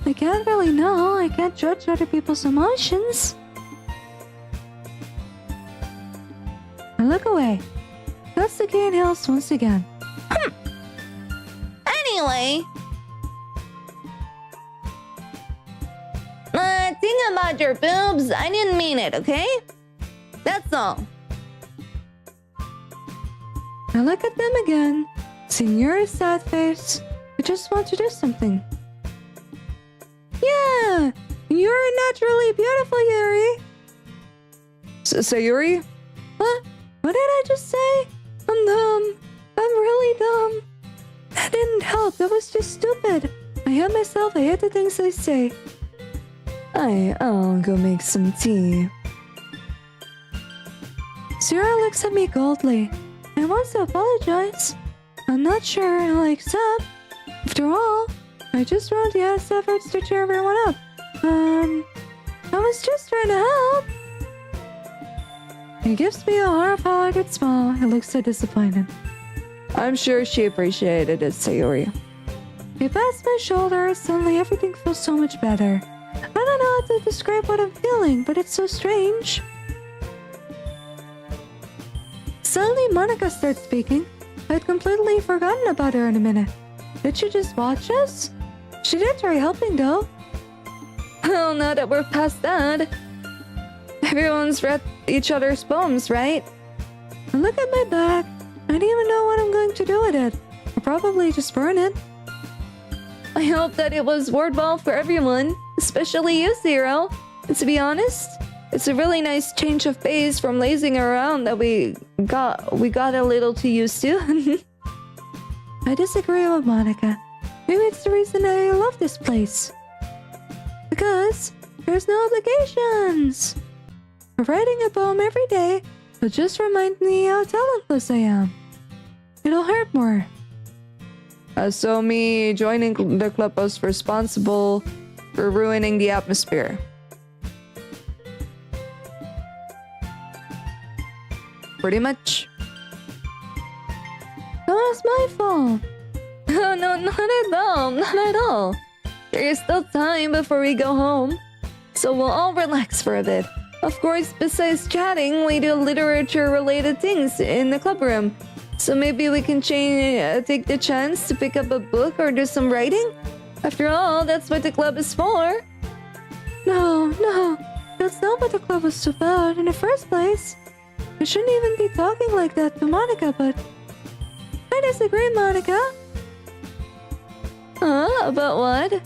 I can't really know. I can't judge other people's emotions. I look away. Natsuki inhales once again. Anyway, thing about your boobs, I didn't mean it, okay? That's all. I look at them again, seeing your sad face. I just want to do something. Yeah, you You're naturally beautiful, Yuri. Sayuri? What? What did I just say? I'm dumb. I'm really dumb. That didn't help. That was just stupid. I hate myself. I hate the things I say. I'll go make some tea. Sarah looks at me coldly. I want to apologize. I'm not sure I'll accept. After all, I just wrote the ass efforts to cheer everyone up. I was just trying to help. He gives me a horrified smile. He looks so disappointed. I'm sure she appreciated it, Sayuri. He pats my shoulder. Suddenly everything feels so much better. I don't know how to describe what I'm feeling, but it's so strange. Suddenly Monica starts speaking. I'd completely forgotten about her in a minute. Did she just watch us? She did try helping though. Well, now that we're past that, everyone's read each other's poems, right? And look at my back. I don't even know what I'm going to do with it. I'll probably just burn it. I hope that it was worthwhile for everyone, especially you, Zero. And to be honest, it's a really nice change of pace from lazing around that we got a little too used to. I disagree with Monica. Maybe it's the reason I love this place. Because there's no obligations. Writing a poem every day will just remind me how talentless I am. It'll hurt more. So me joining the club was responsible for ruining the atmosphere. Pretty much. That was my fault. No, not at all. Not at all. There is still time before we go home. So we'll all relax for a bit. Of course, besides chatting, we do literature-related things in the club room. So maybe we can take the chance to pick up a book or do some writing? After all, that's what the club is for. No. That's not what the club was about in the first place. We shouldn't even be talking like that to Monica, but... I disagree, Monica. About what?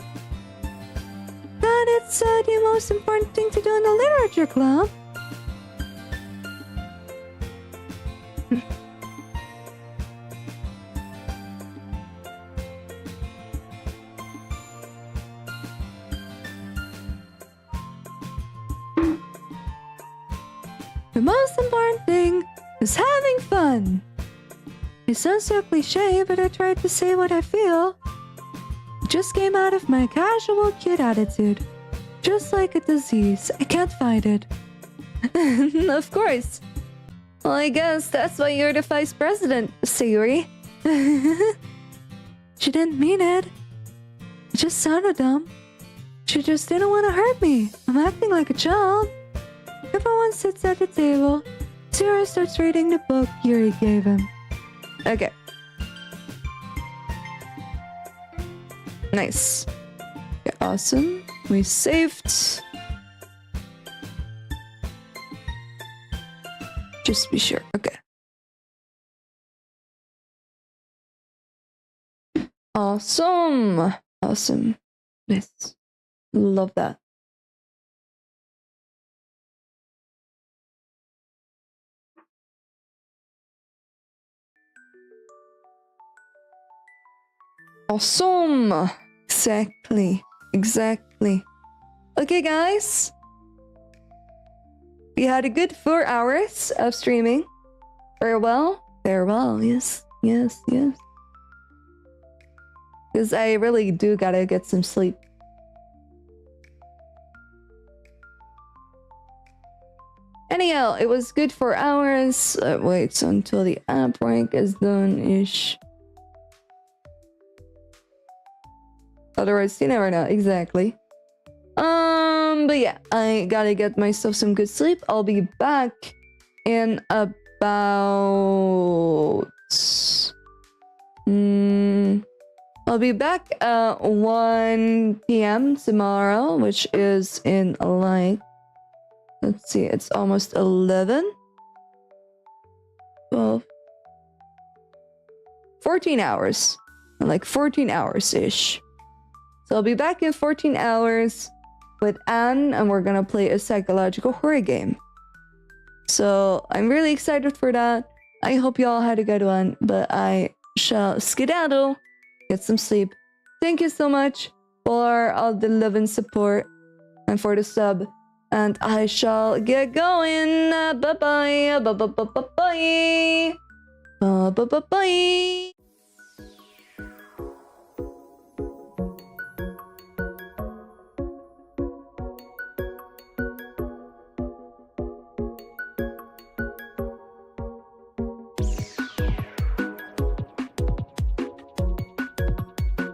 That it's the most important thing to do in the literature club. The most important thing is having fun. It sounds so cliche, but I tried to say what I feel. It just came out of my casual, cute attitude. Just like a disease, I can't fight it. Of course. Well, I guess that's why you're the vice president, Sayuri. She didn't mean it. It just sounded dumb. She just didn't want to hurt me. I'm acting like a child. Everyone sits at the table. Zero starts reading the book Yuri gave him. Okay. Nice. Okay, awesome. We saved. Just be sure. Okay. Awesome. Awesome. Nice. Love that. Awesome. Exactly. Okay, guys. We had a good 4 hours of streaming. Farewell. Yes. Because I really do gotta get some sleep. Anyhow, it was good 4 hours. Wait until the app rank is done-ish. Otherwise, you never know. Exactly. But yeah, I gotta get myself some good sleep. I'll be back in about... I'll be back at 1 p.m. tomorrow, which is in like... Let's see, it's almost 11. 12. 14 hours. Like 14 hours-ish. So I'll be back in 14 hours. with Anne, and we're gonna play a psychological horror game. So I'm really excited for that. I hope you all had a good one, but I shall skedaddle, get some sleep. Thank you so much for all the love and support and for the sub. And I shall get going. Bye-bye. Bye-bye. Bye-bye. Bye-bye. Bye.